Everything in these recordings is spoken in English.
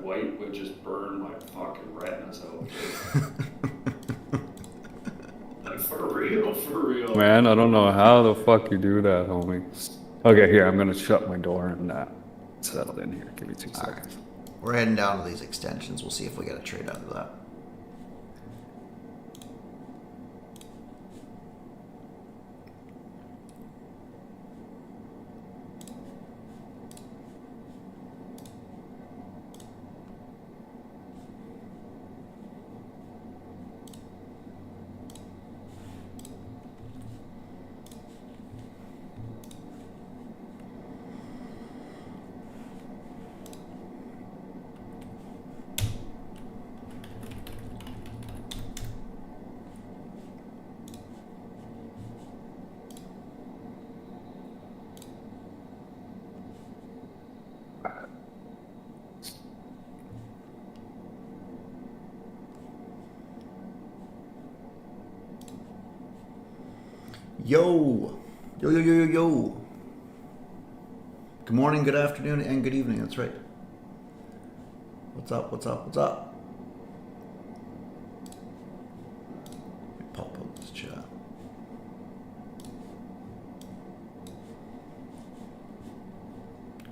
white would just burn my fucking retinas out. Like, for real. Man, I don't know how the fuck you do that, homie. Okay, here, I'm gonna shut my door and settle in here. Give me 2 seconds. Right. We're heading down to these extensions. We'll see if we get a trade out of that. Yo. Good morning, good afternoon, and good evening. That's right. What's up? Let me pop up this chat.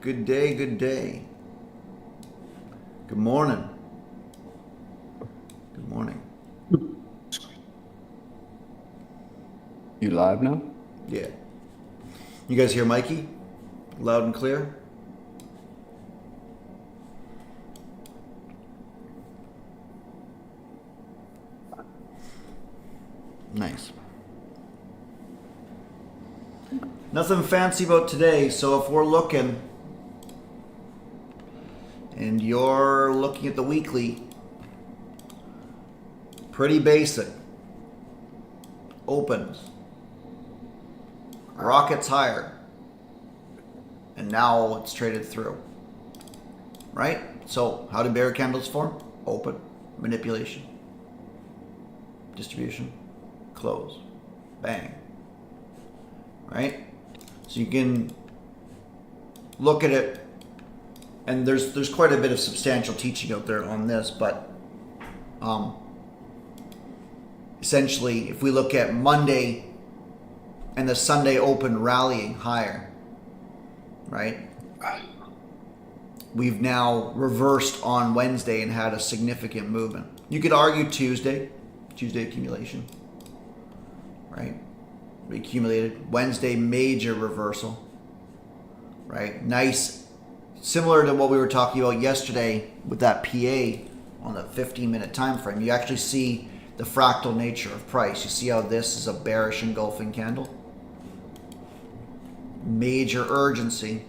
Good day. Good morning. You live now? Yeah. You guys hear Mikey? Loud and clear? Nice. Nothing fancy about today, so if we're looking and you're looking at the weekly, pretty basic. Opens. Rockets higher. And now it's traded through. Right? So, how do bear candles form? Open. Manipulation. Distribution. Close. Bang. Right? So you can look at it, and there's quite a bit of substantial teaching out there on this, but essentially, if we look at Monday and the Sunday open rallying higher, right? We've now reversed on Wednesday and had a significant movement. You could argue Tuesday accumulation, right? We accumulated. Wednesday, major reversal, right? Nice, similar to what we were talking about yesterday with that PA on the 15-minute time frame. You actually see the fractal nature of price. You see how this is a bearish engulfing candle? Major urgency.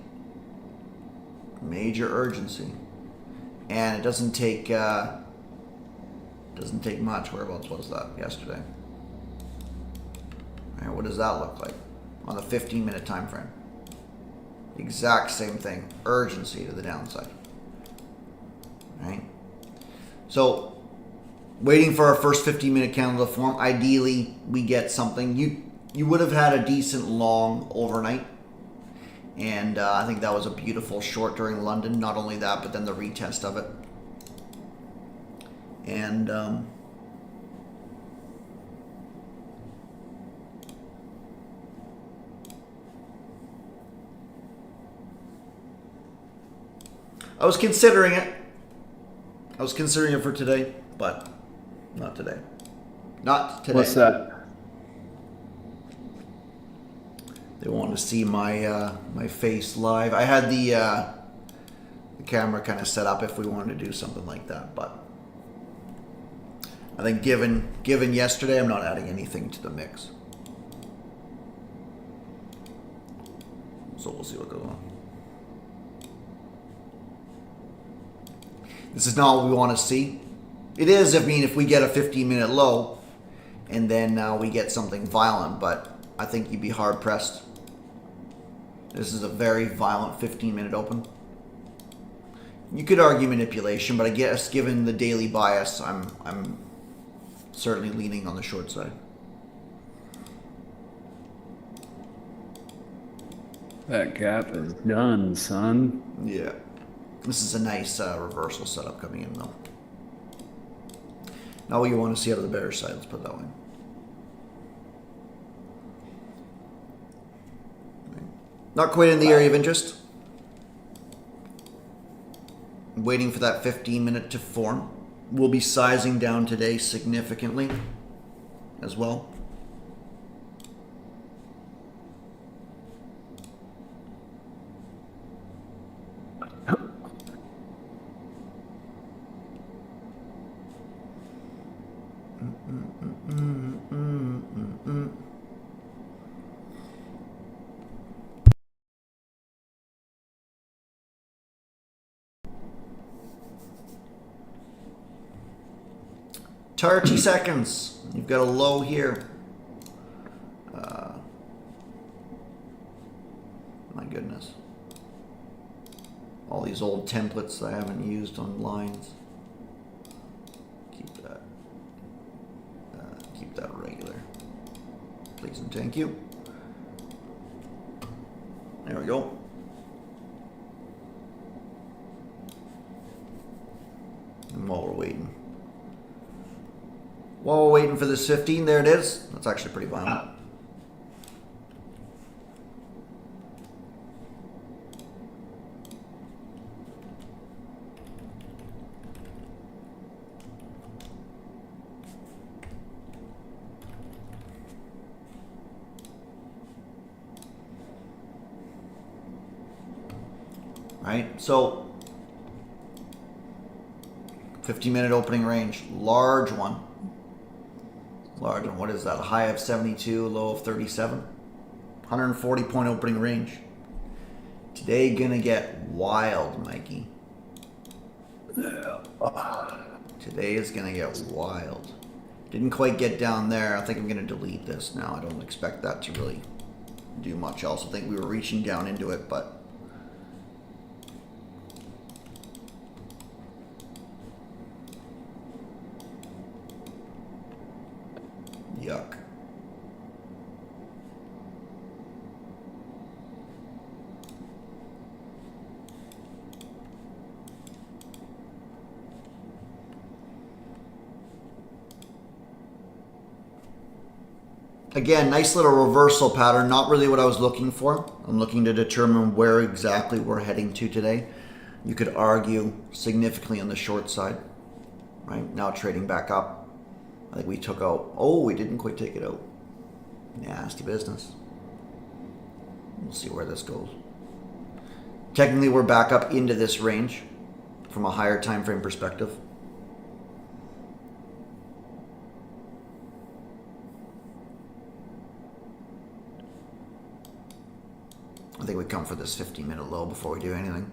And it doesn't take much. Whereabouts was that yesterday? All right, what does that look like on the 15-minute time frame? Exact same thing. Urgency to the downside. Right? So waiting for our first 15-minute candle to form. Ideally, we get something. You would have had a decent long overnight, and I think that was a beautiful short during London. Not only that, but then the retest of it. And I was considering it. For today, but not today. What's that? They want to see my my face live. I had the camera kind of set up if we wanted to do something like that, but I think given yesterday, I'm not adding anything to the mix. So we'll see what goes on. This is not what we want to see. It is, if we get a 15-minute low and then we get something violent, but I think you'd be hard-pressed. This is a very violent 15-minute open. You could argue manipulation, but I guess given the daily bias, I'm certainly leaning on the short side. That gap is done, son. Yeah. This is a nice reversal setup coming in, though. Not what you want to see out of the bearish side, let's put it that way. Not quite in the area of interest. Waiting for that 15-minute to form. We'll be sizing down today significantly as well. Thirty seconds. You've got a low here. My goodness. All these old templates I haven't used on lines. Keep that regular. Please and thank you. There we go. And while we're waiting. While we're waiting for this 15, there it is. That's actually pretty violent. Right? So 15-minute opening range, large one. Large one. What is that? A high of 72, low of 37. 140 point opening range. Today gonna get wild, Mikey. Today is gonna get wild. Didn't quite get down there. I think I'm gonna delete this now. I don't expect that to really do much. I also think we were reaching down into it, but yuck. Again, nice little reversal pattern. Not really what I was looking for. I'm looking to determine where exactly we're heading to today. You could argue significantly on the short side. Right? Now trading back up. I think we took out. Oh, we didn't quite take it out. Nasty business. We'll see where this goes. Technically, we're back up into this range from a higher time frame perspective. I think we come for this 15-minute low before we do anything.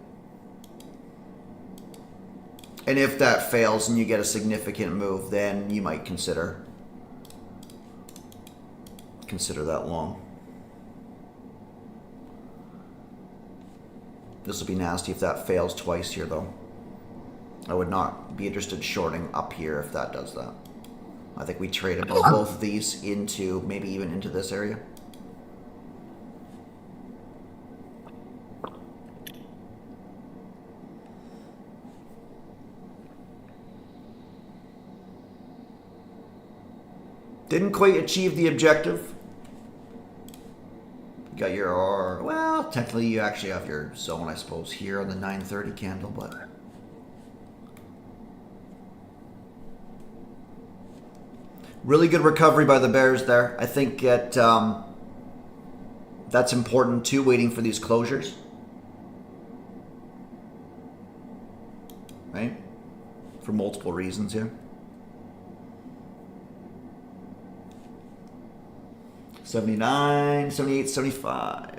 And if that fails and you get a significant move, then you might consider that long. This will be nasty if that fails twice here, though. I would not be interested in shorting up here if that does that. I think we trade above both of these into, maybe even into this area. Didn't quite achieve the objective. You got your, well, technically you actually have your zone, I suppose, here on the 930 candle, but really good recovery by the bears there. I think that that's important too, waiting for these closures. Right? For multiple reasons here. 79, 78, 75.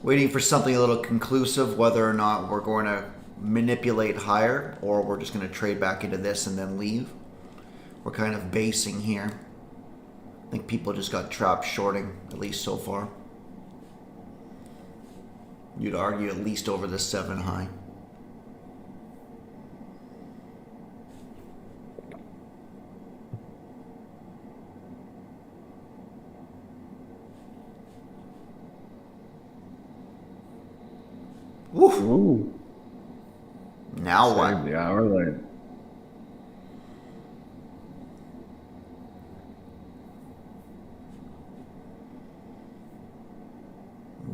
Waiting for something a little conclusive, whether or not we're going to manipulate higher or we're just going to trade back into this and then leave. We're kind of basing here. I think people just got trapped shorting, at least so far. You'd argue at least over the 7 high. Woof. Ooh. Now what? Save the hour late.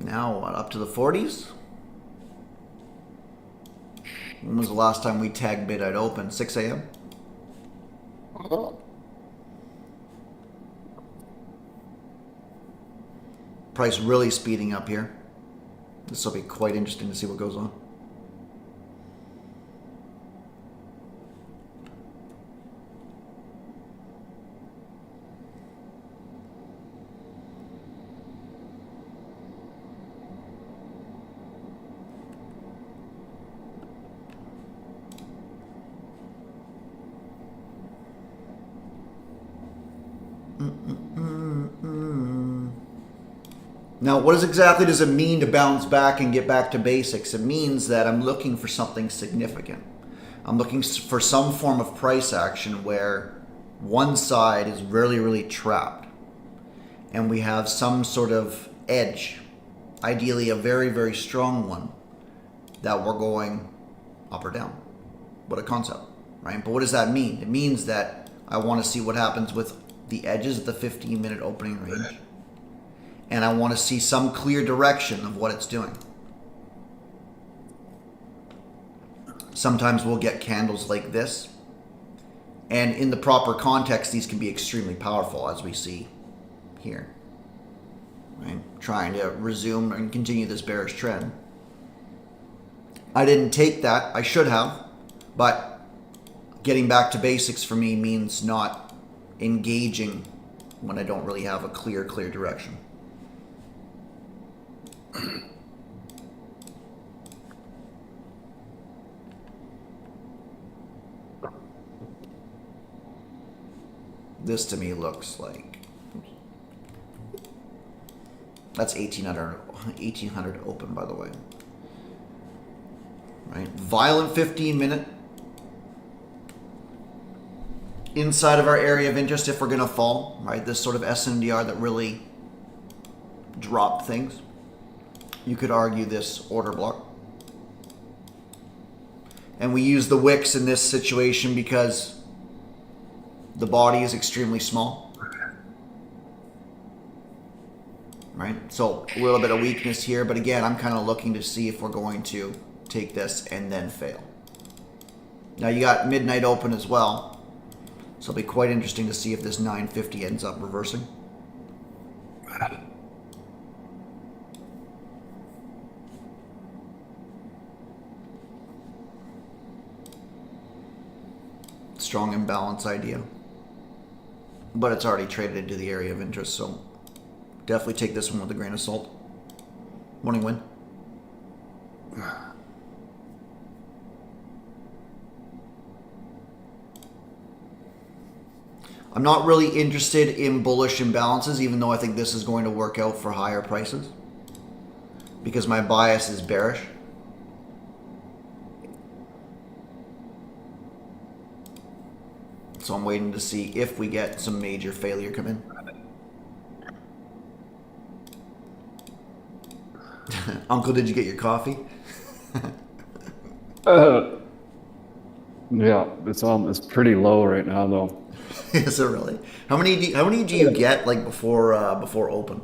Now what? Up to the 40s? When was the last time we tagged bid at open? 6 a.m.? Price really speeding up here. This will be quite interesting to see what goes on. Now, what exactly does it mean to bounce back and get back to basics? It means that I'm looking for something significant. I'm looking for some form of price action where one side is really, really trapped. And we have some sort of edge, ideally a very, very strong one, that we're going up or down. What a concept, right? But what does that mean? It means that I want to see what happens with the edges of the 15-minute opening range. And I want to see some clear direction of what it's doing. Sometimes we'll get candles like this. And in the proper context, these can be extremely powerful, as we see here. Right? Trying to resume and continue this bearish trend. I didn't take that. I should have. But getting back to basics for me means not engaging when I don't really have a clear direction. This to me looks like that's 1800 open, by the way. Right? Violent 15-minute inside of our area of interest if we're going to fall, right? This sort of SNDR that really dropped things. You could argue this order block. And we use the wicks in this situation because the body is extremely small. Right? So a little bit of weakness here, but again, I'm kind of looking to see if we're going to take this and then fail. Now you got midnight open as well. So it'll be quite interesting to see if this 950 ends up reversing. Strong imbalance idea. But it's already traded into the area of interest, so definitely take this one with a grain of salt. Morning win. I'm not really interested in bullish imbalances, even though I think this is going to work out for higher prices, because my bias is bearish. So I'm waiting to see if we get some major failure come in. Uncle, did you get your coffee? Yeah, it's pretty low right now though. Is it really? How many do you get like before open?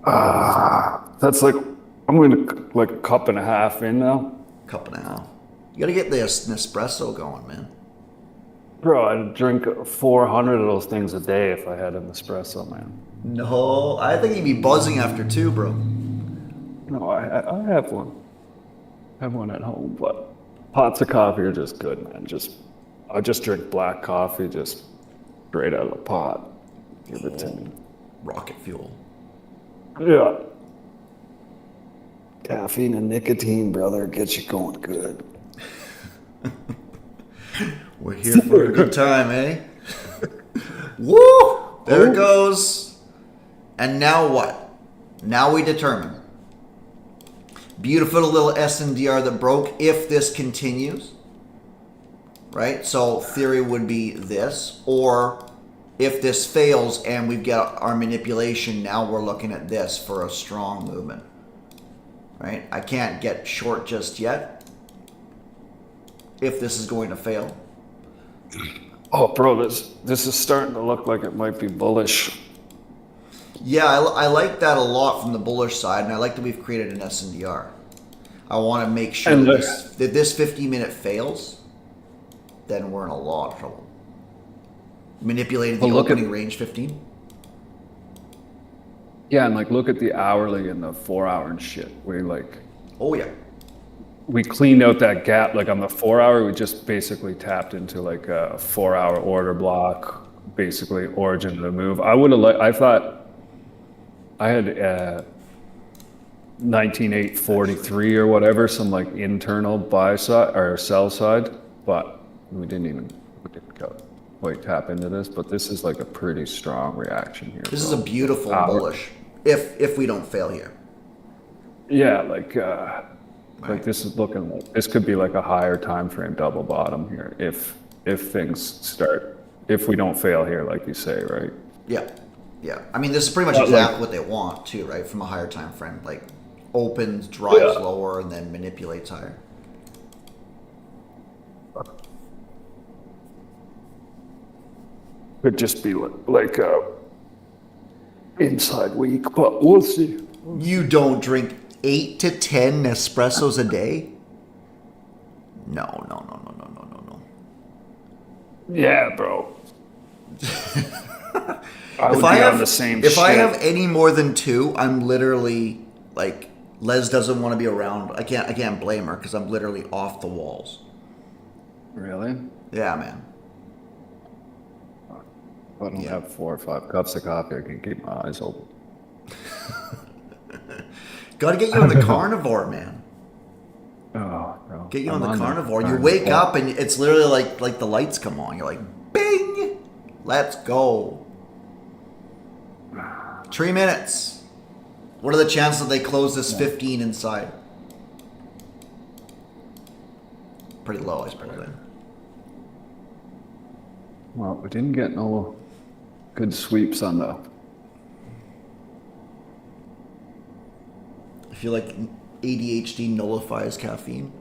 That's like I'm going to like a cup and a half in now. Cup and a half. You gotta get this Nespresso going, man. Bro, I'd drink 400 of those things a day if I had an espresso, man. No, I think you'd be buzzing after 2, bro. No, I have one. have one at home, but pots of coffee are just good, man. I just drink black coffee, just straight out of the pot. Give it to me. Rocket fuel. Yeah. Caffeine and nicotine, brother, gets you going good. We're here for a good time, eh? Woo! There it goes. And now what? Now we determine. Beautiful little SNDR that broke if this continues. Right? So theory would be this. Or if this fails and we've got our manipulation, now we're looking at this for a strong movement. Right? I can't get short just yet if this is going to fail. Oh, bro, this is starting to look like it might be bullish. Yeah, I like that a lot from the bullish side, and I like that we've created an SNDR. I want to make sure that this 15-minute fails, then we're in a lot of trouble. Manipulated the opening range 15. Yeah, and like look at the hourly and the 4 hour and shit. Oh yeah. We cleaned out that gap. Like on the 4 hour, we just basically tapped into like a 4 hour order block, basically origin of the move. I thought I had 19,843 or whatever, some like internal buy side or sell side, but we didn't quite tap into this. But this is like a pretty strong reaction here. This is a beautiful bullish. If we don't fail here. Yeah, like this is looking like this could be like a higher time frame double bottom here if things start, if we don't fail here, like you say, right? Yeah. I mean, this is pretty much exactly what they want too, right? From a higher time frame, like opens, drives lower, and then manipulates higher. Could just be like inside week, but we'll see. You don't drink 8 to 10 Nespressos a day? No. Yeah, bro. If I have any more than 2, I'm literally like, Les doesn't want to be around. I can't blame her because I'm literally off the walls. Really? Yeah, man. If I don't have 4 or 5 cups of coffee, I can keep my eyes open. Got to get you on the carnivore, man. Oh, bro. Get you on the carnivore. You wake up and it's literally like the lights come on. You're like, bing! Let's go. 3 minutes. What are the chances that they close this 15 inside? Pretty low, I suppose. Well, we didn't get no good sweeps on the... I feel like ADHD nullifies caffeine.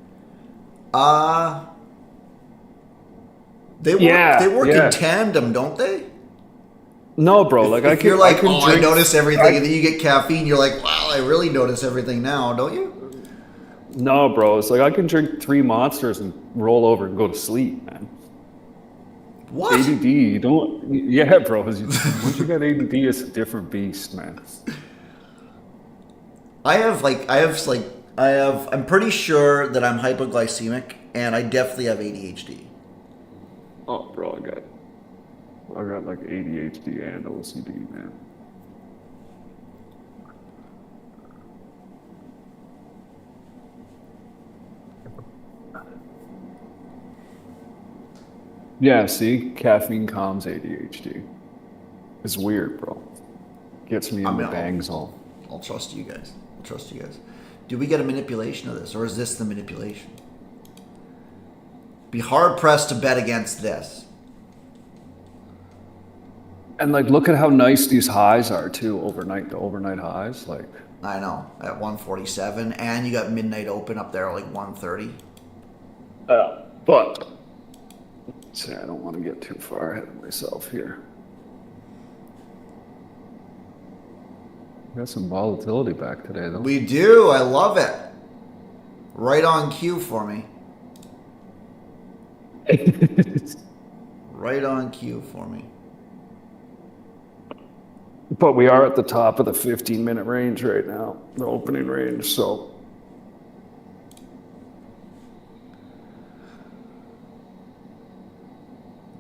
They work in tandem, don't they? No, bro. If you're like, I notice everything, and then you get caffeine, you're like, wow, I really notice everything now, don't you? No, bro. It's like I can drink 3 Monsters and roll over and go to sleep, man. What? ADD, you don't... Yeah, bro. Once you got ADD, it's a different beast, man. I'm pretty sure that I'm hypoglycemic, and I definitely have ADHD. Oh, bro, I got like ADHD and OCD, man. Yeah, see, caffeine calms ADHD. It's weird, bro. Gets me in the bang zone. I'll trust you guys. Do we get a manipulation of this, or is this the manipulation? Be hard pressed to bet against this. And like, look at how nice these highs are too. The overnight highs, like. I know, at 147, and you got midnight open up there, like 130. But see, I don't want to get too far ahead of myself here. Got some volatility back today, though. We do. I love it. Right on cue for me. Right on cue for me. But we are at the top of the 15-minute range right now, the opening range, so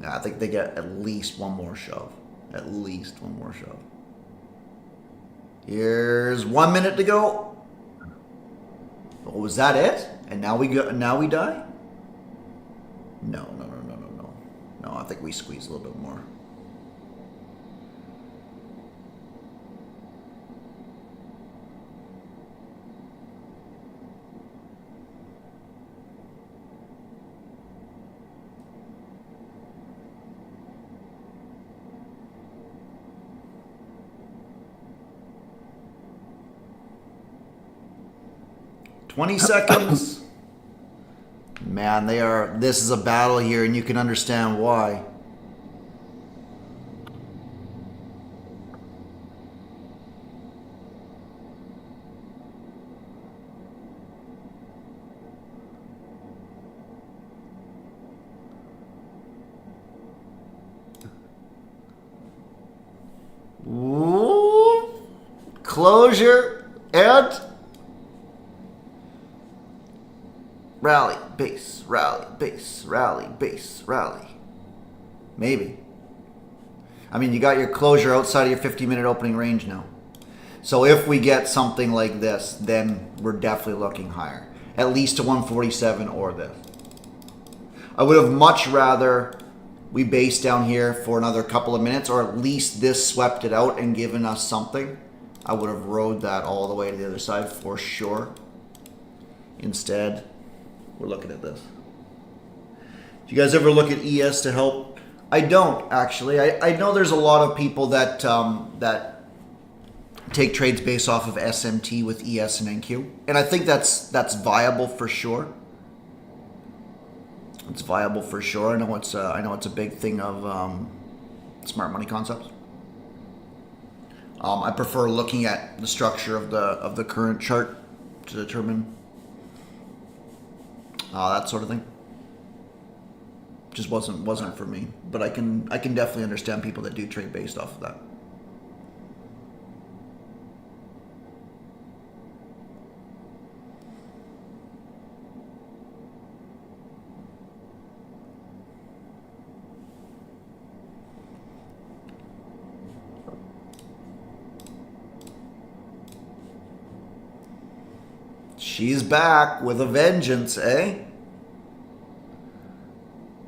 I think they get at least one more shove. At least one more shove. Here's 1 minute to go. Oh, was that it? And now we go. Now we die? No. No, I think we squeeze a little bit more. $20 seconds. Man, this is a battle here, and you can understand why. Ooh. Closure and rally, base, rally, base, rally, base, rally. Maybe. I mean, you got your closure outside of your 50-minute opening range now. So if we get something like this, then we're definitely looking higher. At least to 147 or this. I would have much rather we base down here for another couple of minutes, or at least this swept it out and given us something. I would have rode that all the way to the other side for sure. Instead, we're looking at this. Do you guys ever look at ES to help? I don't, actually. I know there's a lot of people that that take trades based off of SMT with ES and NQ, and I think that's viable for sure. It's viable for sure. I know it's a big thing of smart money concepts. I prefer looking at the structure of the current chart to determine that sort of thing. Just wasn't for me, but I can definitely understand people that do trade based off of that. She's back with a vengeance, eh?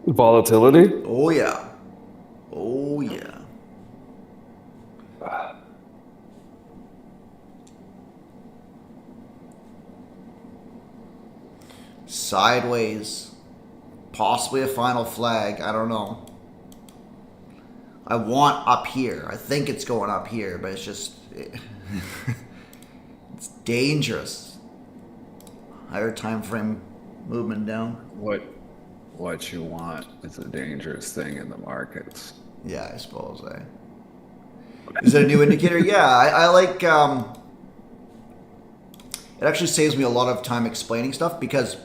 Volatility? Oh yeah. Oh yeah. Sideways. Possibly a final flag. I don't know. I want up here. I think it's going up here, but it's just... it's dangerous. Higher time frame movement down. What you want is a dangerous thing in the markets. Yeah, I suppose. Is it a new indicator? Yeah, I like. It actually saves me a lot of time explaining stuff, because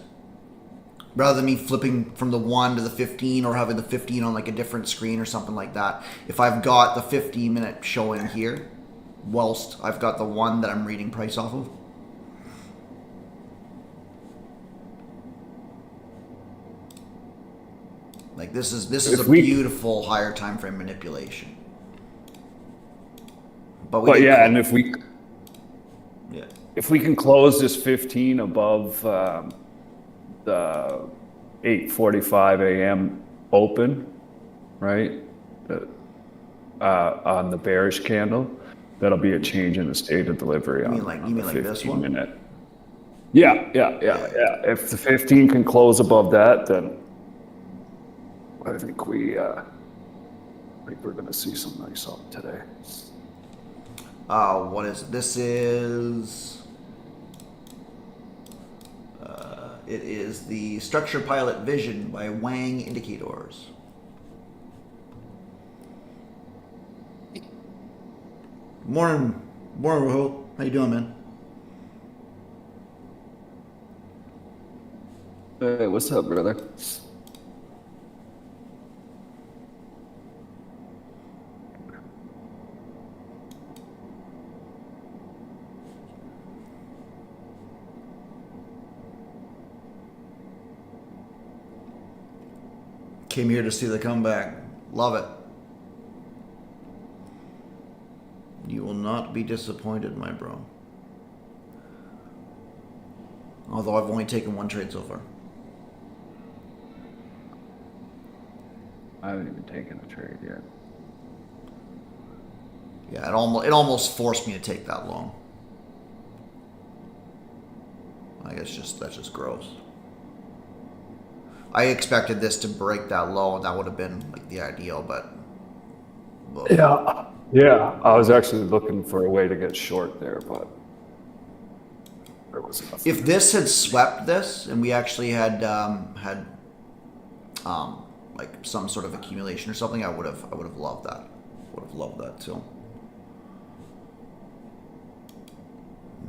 rather than me flipping from the 1 to the 15 or having the 15 on like a different screen or something like that, if I've got the 15-minute showing here, whilst I've got the 1 that I'm reading price off of. Like this is a beautiful higher time frame manipulation. But yeah, and if we Yeah. can close this 15 above the 8:45 a.m. open, right, on the bearish candle, that'll be a change in the state of delivery. You mean like this one? Minute. Yeah. If the 15 can close above that, then I think we're going to see some nice up today. What is it? This is... it is the Structure Pilot Vision by Wang Indicators. Morning, Rahul. How you doing, man? Hey, what's up, brother? Came here to see the comeback. Love it. You will not be disappointed, my bro. Although I've only taken one trade so far. I haven't even taken a trade yet. Yeah, it almost forced me to take that long. Like that's just gross. I expected this to break that low, and that would have been like the ideal, but Yeah. I was actually looking for a way to get short there, but there was nothing. if this had swept this, and we actually had like some sort of accumulation or something, I would have loved that. Would have loved that too.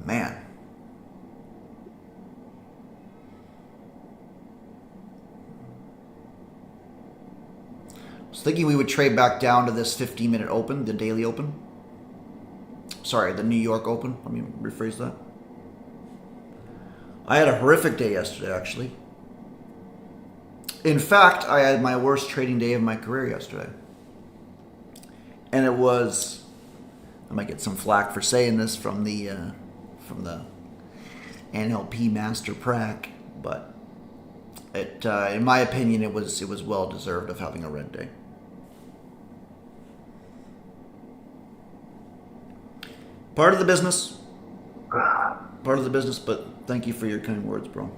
Man. I was thinking we would trade back down to this 15-minute open, the daily open. Sorry, the New York open. Let me rephrase that. I had a horrific day yesterday, actually. In fact, I had my worst trading day of my career yesterday. And it was, I might get some flack for saying this from the NLP Master Prac, but it, in my opinion, it was well deserved of having a red day. Part of the business, but thank you for your kind words, bro.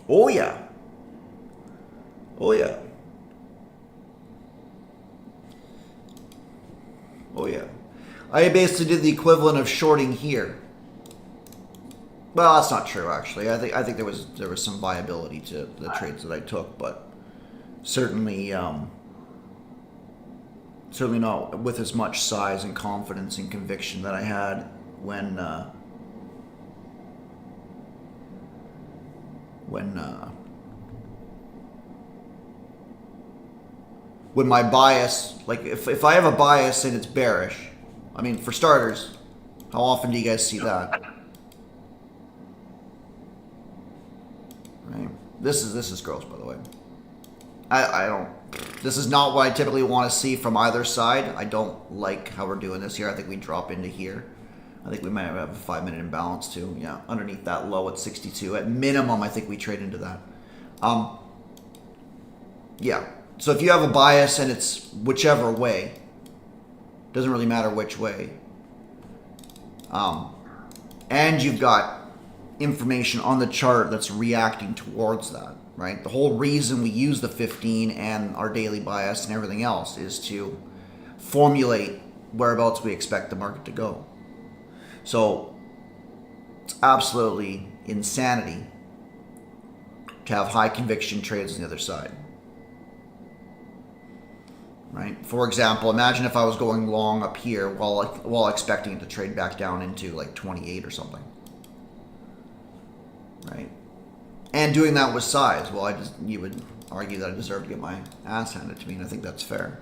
Oh yeah. Oh yeah. Oh yeah. I basically did the equivalent of shorting here. Well, that's not true actually. I think there was some viability to the trades that I took, but certainly certainly not with as much size and confidence and conviction that I had when my bias, like if I have a bias and it's bearish, I mean, for starters, how often do you guys see that? Right. This is gross, by the way. I don't. This is not what I typically want to see from either side. I don't like how we're doing this here. I think we drop into here. I think we might have a 5-minute imbalance too. Yeah, underneath that low at 62. At minimum, I think we trade into that. Yeah. So if you have a bias and it's whichever way, doesn't really matter which way, and you've got information on the chart that's reacting towards that, right? The whole reason we use the 15 and our daily bias and everything else is to formulate whereabouts we expect the market to go. So it's absolutely insanity to have high conviction trades on the other side. Right? For example, imagine if I was going long up here while expecting it to trade back down into like 28 or something. Right? And doing that with size. Well, you would argue that I deserve to get my ass handed to me, and I think that's fair.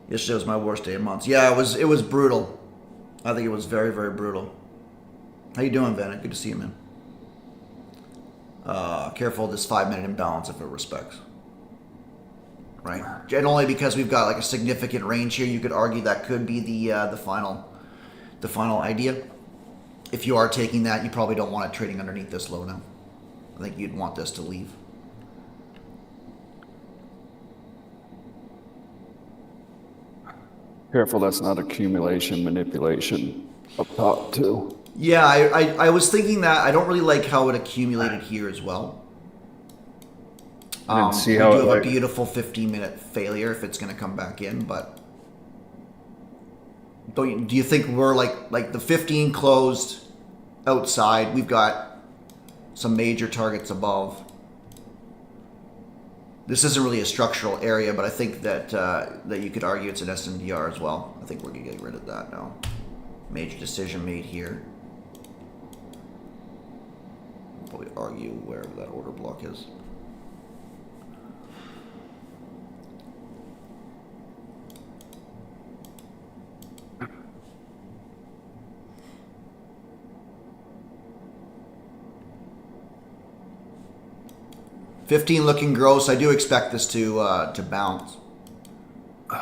Yesterday was my worst day in months. Yeah, it was brutal. I think it was very, very brutal. How you doing, Vanna? Good to see you, man. Careful of this 5-minute imbalance if it respects. Right? And only because we've got like a significant range here, you could argue that could be the final idea. If you are taking that, you probably don't want it trading underneath this low now. I think you'd want this to leave. Careful, that's not accumulation, manipulation up top too. Yeah, I was thinking that. I don't really like how it accumulated here as well. I didn't see we how do it have a like, beautiful 15-minute failure if it's going to come back in, but do you think we're like the 15 closed outside? We've got some major targets above. This isn't really a structural area, but I think that that you could argue it's an SNDR as well. I think we're going to get rid of that now. Major decision made here. Probably argue wherever that order block is. 15 looking gross. I do expect this to bounce.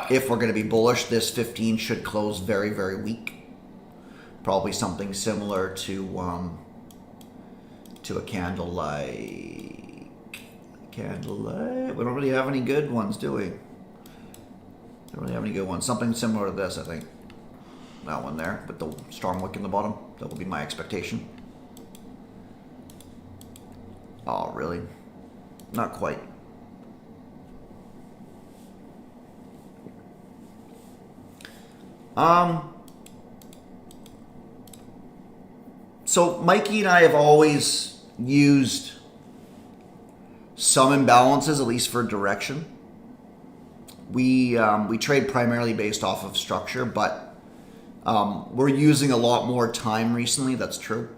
If we're going to be bullish, this 15 should close very, very weak. Probably something similar to a candle like candlelight. We don't really have any good ones, do we? Don't really have any good ones. Something similar to this, I think. That one there, with the strong wick in the bottom. That will be my expectation. Oh, really? Not quite. So Mikey and I have always used some imbalances, at least for direction. We trade primarily based off of structure, but we're using a lot more time recently. That's true.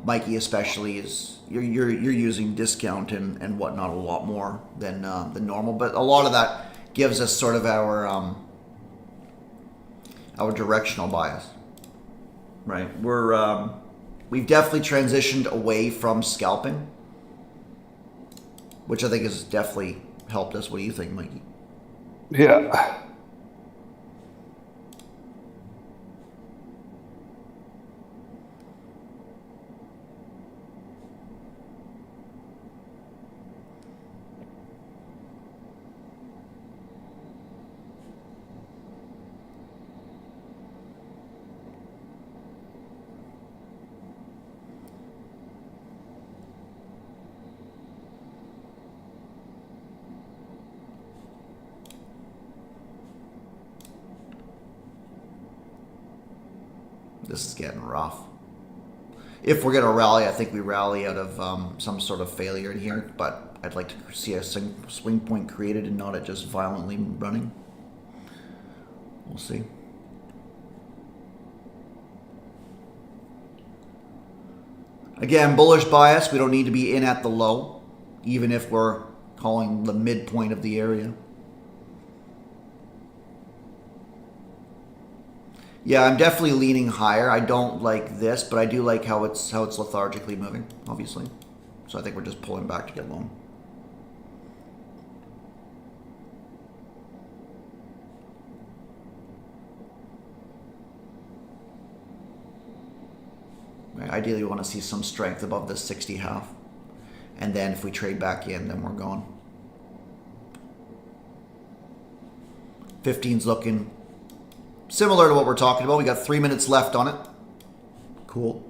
Mikey especially is you're using discount and whatnot a lot more than normal, but a lot of that gives us sort of our directional bias, right? We've definitely transitioned away from scalping, which I think has definitely helped us. What do you think, Mikey? Yeah. This is getting rough. If we're going to rally, I think we rally out of some sort of failure in here, but I'd like to see a swing point created and not it just violently running. We'll see. Again, bullish bias. We don't need to be in at the low, even if we're calling the midpoint of the area. Yeah, I'm definitely leaning higher. I don't like this, but I do like how it's lethargically moving, obviously. So I think we're just pulling back to get long. Right, ideally, we want to see some strength above this 60 half. And then if we trade back in, then we're gone. 15's looking similar to what we're talking about. We got 3 minutes left on it. Cool.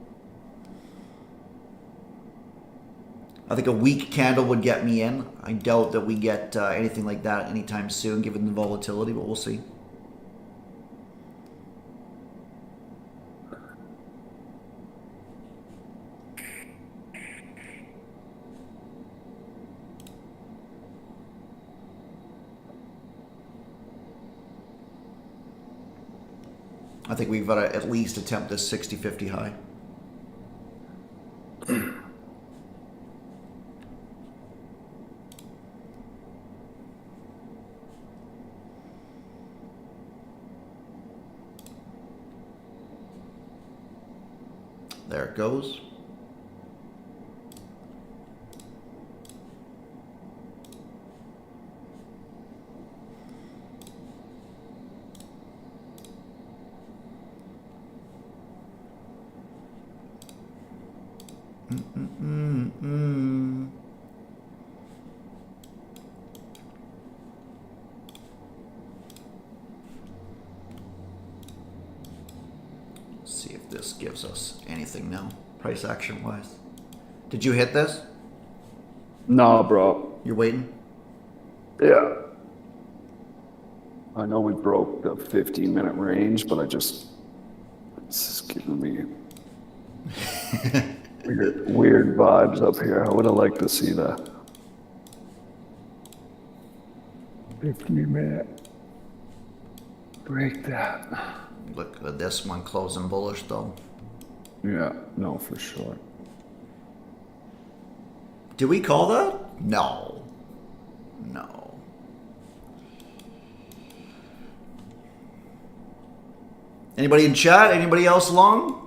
I think a weak candle would get me in. I doubt that we get anything like that anytime soon, given the volatility, but we'll see. I think we've got to at least attempt this 60-50 high. There it goes. See if this gives us anything now, price action wise. Did you hit this? No, bro. You're waiting? Yeah. I know we broke the 15-minute range, but it's just giving me weird vibes up here. I would have liked to see that 15-minute break that. Look at this one closing bullish though. Yeah, no, for sure. Did we call that? No. No. Anybody in chat? Anybody else long?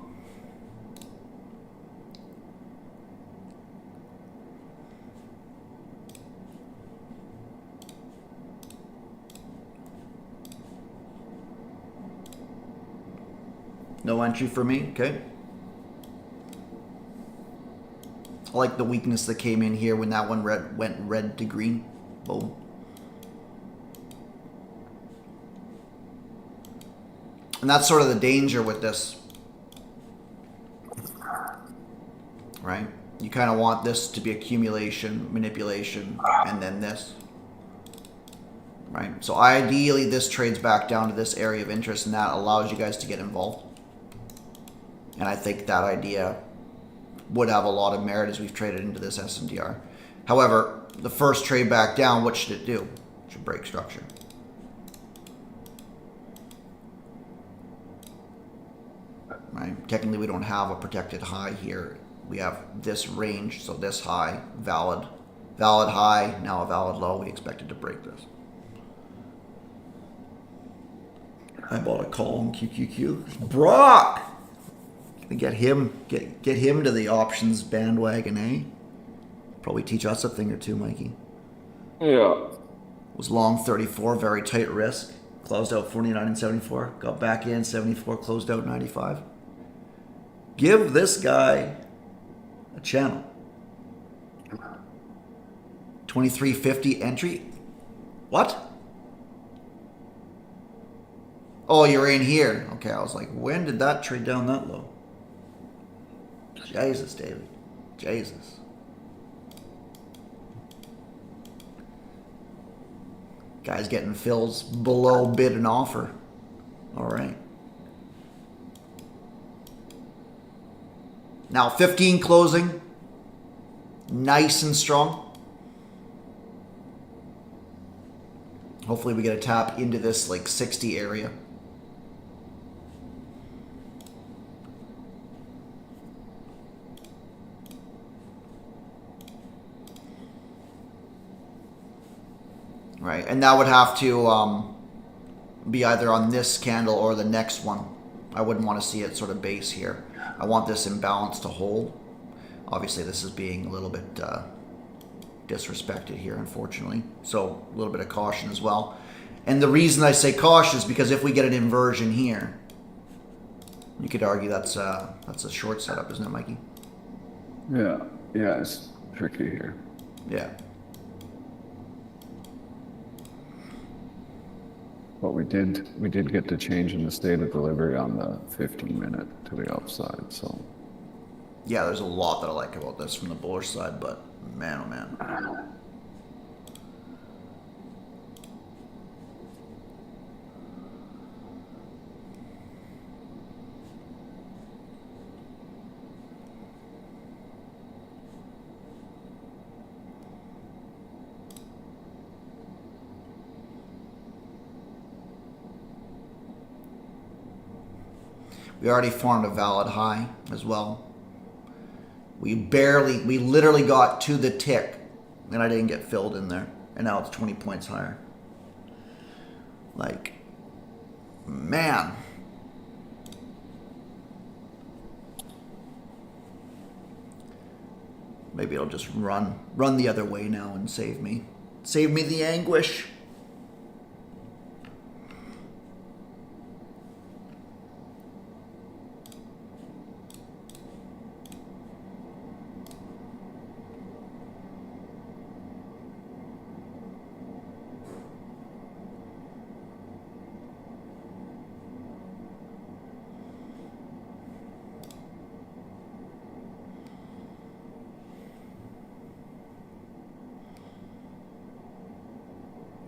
No entry for me. Okay. I like the weakness that came in here when that one went red to green. Boom. And that's sort of the danger with this. Right? You kind of want this to be accumulation, manipulation, and then this. Right? So ideally this trades back down to this area of interest, and that allows you guys to get involved. And I think that idea would have a lot of merit as we've traded into this SNDR. However, the first trade back down, what should it do? It should break structure. Right? Technically, we don't have a protected high here. We have this range, so this high, valid high, now a valid low. We expected to break this. I bought a call on QQQ. Brock! Gonna get him to the options bandwagon, eh? Probably teach us a thing or two, Mikey. Yeah. Was long 34, very tight risk. Closed out 49 and 74. Got back in 74, closed out 95. Give this guy a channel. 2350 entry. What? Oh, you're in here. Okay, I was like, when did that trade down that low? Jesus, David. Jesus. Guy's getting fills below bid and offer. All right. Now 15 closing. Nice and strong. Hopefully we get a tap into this like 60 area. Right, and that would have to be either on this candle or the next one. I wouldn't want to see it sort of base here. I want this imbalance to hold. Obviously, this is being a little bit disrespected here, unfortunately. So a little bit of caution as well. And the reason I say caution is because if we get an inversion here, you could argue that's a short setup, isn't it, Mikey? Yeah, it's tricky here. Yeah. But we did get the change in the state of delivery on the 15-minute to the upside, so. Yeah, there's a lot that I like about this from the bullish side, but man, oh man. We already formed a valid high as well. We literally got to the tick, and I didn't get filled in there. And now it's 20 points higher. Like, man. Maybe it'll just run the other way now and save me. Save me the anguish.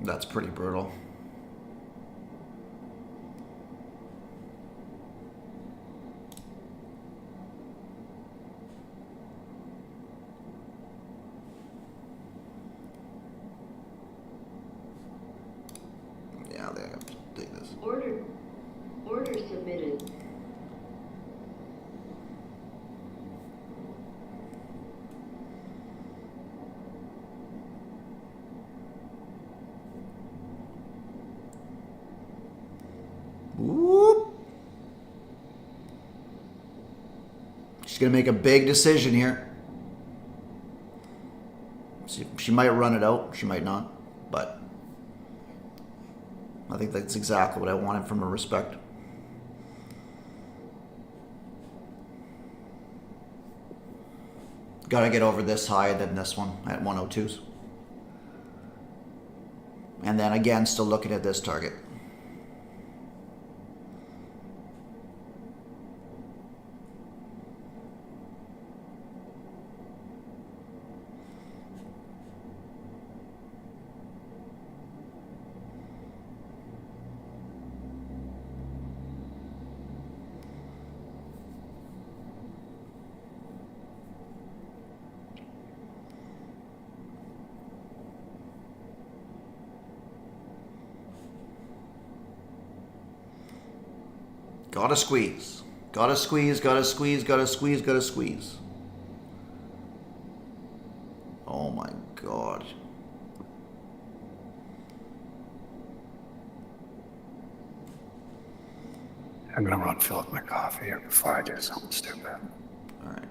That's pretty brutal. Yeah, they have to take this. Order submitted. Whoop. She's going to make a big decision here. She might run it out. She might not. But I think that's exactly what I wanted from her. Respect. Got to get over this high than this one at 102s. And then again, still looking at this target. Gotta squeeze. Gotta squeeze, gotta squeeze, gotta squeeze, gotta squeeze. Oh my god. I'm gonna run fill up my coffee here before I do something stupid. Alright.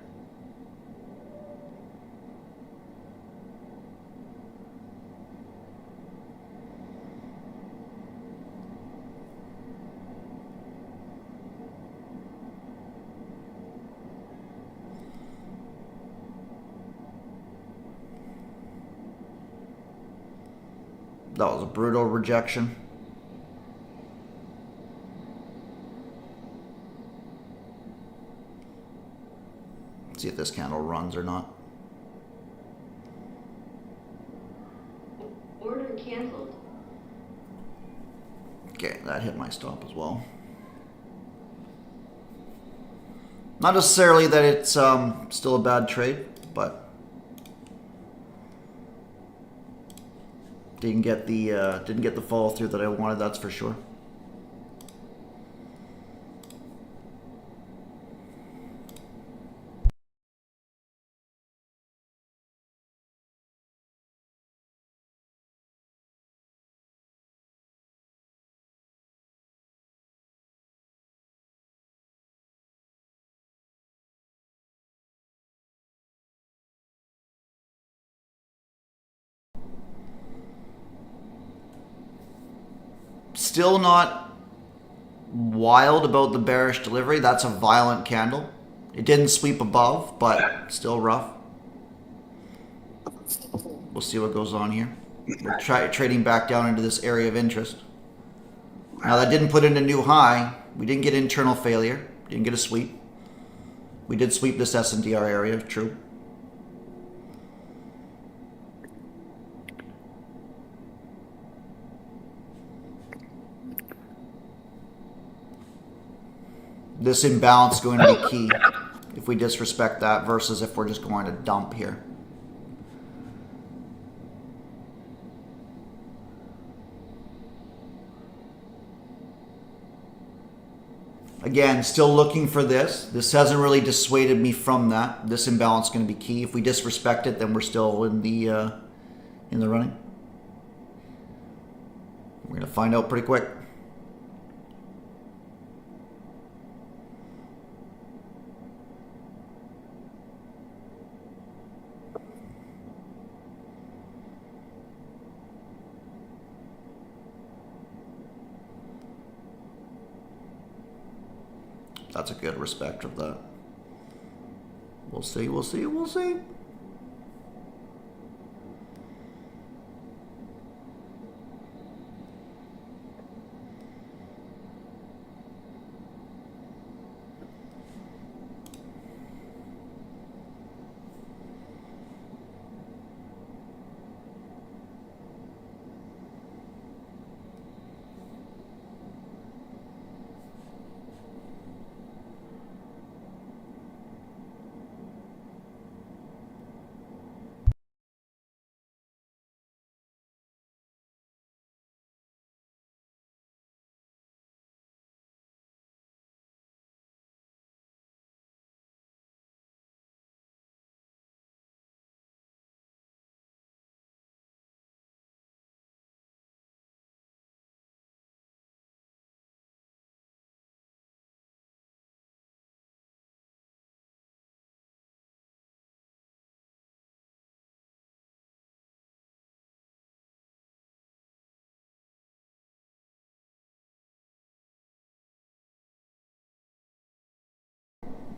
That was a brutal rejection. See if this candle runs or not. Order canceled. Okay, that hit my stop as well. Not necessarily that it's still a bad trade, but didn't get the follow through that I wanted. That's for sure. Still not wild about the bearish delivery. That's a violent candle. It didn't sweep above, but still rough. We'll see what goes on here. We're trading back down into this area of interest. Now that didn't put in a new high. We didn't get internal failure. Didn't get a sweep. We did sweep this SNDR area, true. This imbalance is going to be key if we disrespect that versus if we're just going to dump here. Again, still looking for this. This hasn't really dissuaded me from that. This imbalance is going to be key. If we disrespect it, then we're still in the running. We're going to find out pretty quick. That's a good respect of that. We'll see, we'll see, we'll see.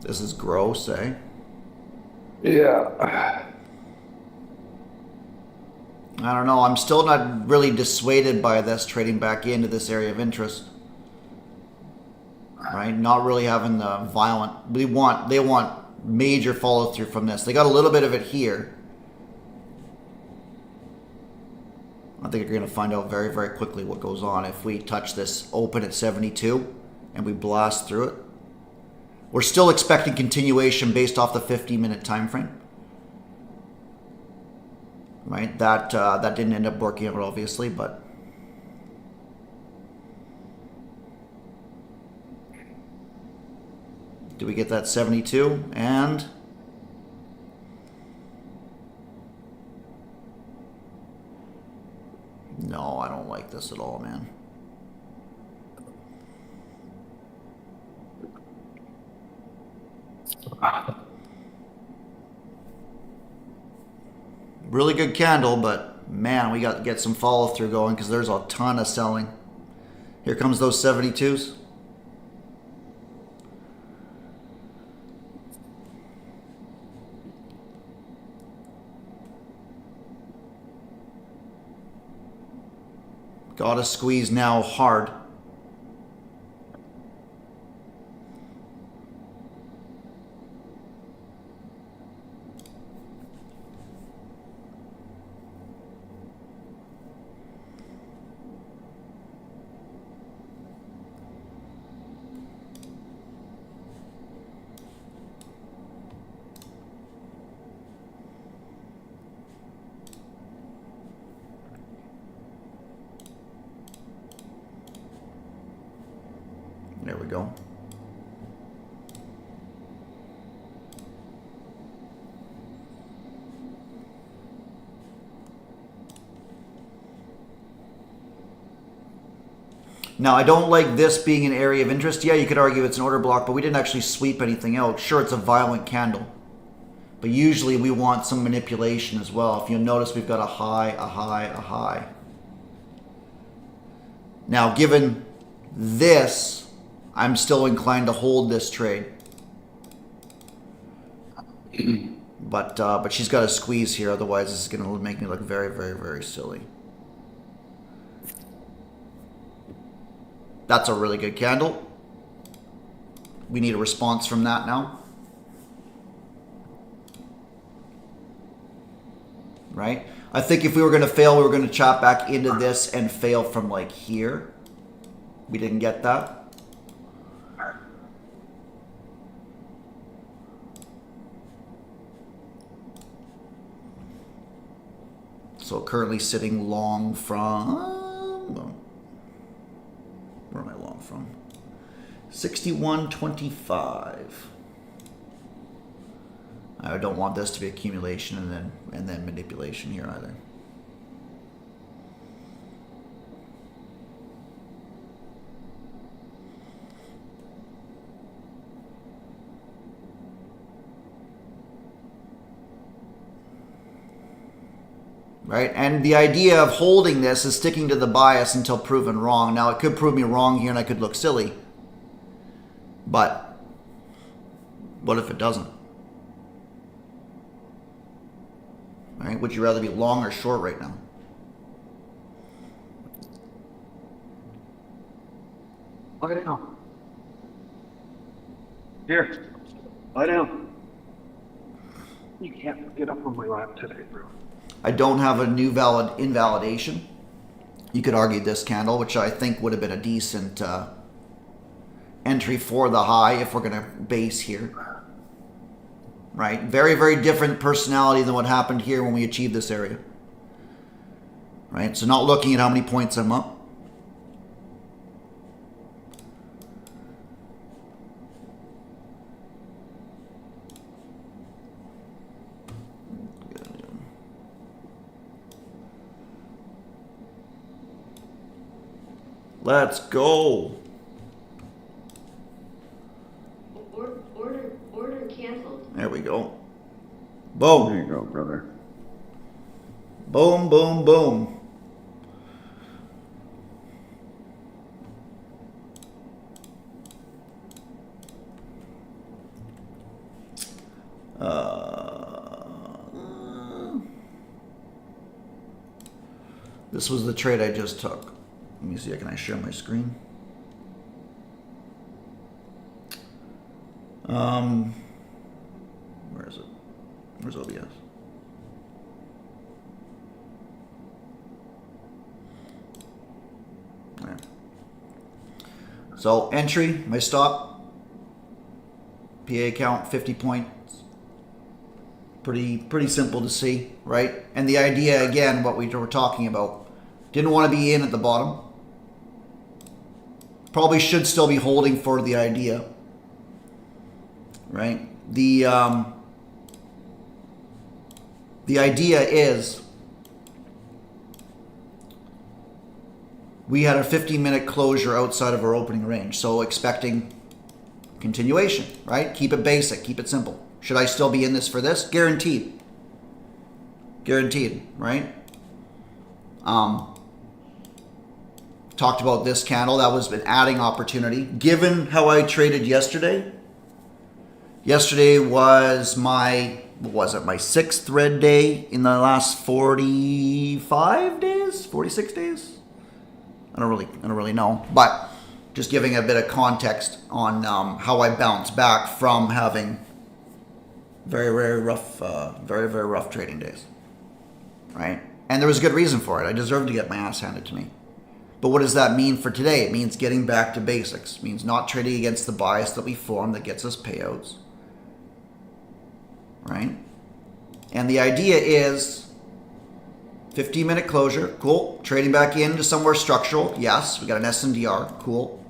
This is gross, eh? Yeah. I don't know. I'm still not really dissuaded by this trading back into this area of interest. Right? Not really having the violent. They want major follow through from this. They got a little bit of it here. I think you're going to find out very, very quickly what goes on if we touch this open at 72 and we blast through it. We're still expecting continuation based off the 50-minute time frame. Right? That didn't end up working out, obviously, but do we get that 72? And no, I don't like this at all, man. Really good candle, but man, we got to get some follow through going because there's a ton of selling. Here comes those 72s. Gotta squeeze now hard. There we go. Now, I don't like this being an area of interest. Yeah, you could argue it's an order block, but we didn't actually sweep anything out. Sure, it's a violent candle. But usually we want some manipulation as well. If you'll notice, we've got a high, a high, a high. Now, given this, I'm still inclined to hold this trade. But she's got to squeeze here, otherwise this is going to make me look very, very, very silly. That's a really good candle. We need a response from that now. Right? I think if we were going to fail, we were going to chop back into this and fail from like here. We didn't get that. So currently sitting long from, where am I long from? 61.25. I don't want this to be accumulation and then manipulation here either. Right? And the idea of holding this is sticking to the bias until proven wrong. Now, it could prove me wrong here and I could look silly. But what if it doesn't? Right? Would you rather be long or short right now? Lie down. Here. Lie down. You can't get up on my lap today, bro. I don't have a new valid invalidation. You could argue this candle, which I think would have been a decent entry for the high if we're going to base here. Right? Very, very different personality than what happened here when we achieved this area. Right? So not looking at how many points I'm up. Let's go. Order canceled. There we go. Boom. There you go, brother. Boom, boom, boom. This was the trade I just took. Let me see, can I share my screen? Where is it? Where's OBS? There. So entry, my stop, PA count 50 points. Pretty simple to see, right? And the idea, again, what we were talking about, didn't want to be in at the bottom. Probably should still be holding for the idea, right? The idea is we had a 15-minute closure outside of our opening range, so expecting continuation, right? Keep it basic, keep it simple. Should I still be in this for this? Guaranteed. Guaranteed, right? Talked about this candle. That was an adding opportunity. Given how I traded yesterday, yesterday was my, what was it, my 6th red day in the last 45 days? 46 days? I don't really know. But just giving a bit of context on how I bounced back from having very rough trading days, right? And there was a good reason for it. I deserved to get my ass handed to me. But what does that mean for today? It means getting back to basics. It means not trading against the bias that we formed that gets us payouts, right? And the idea is 15-minute closure, cool. Trading back into somewhere structural, yes. We got an SNDR, cool.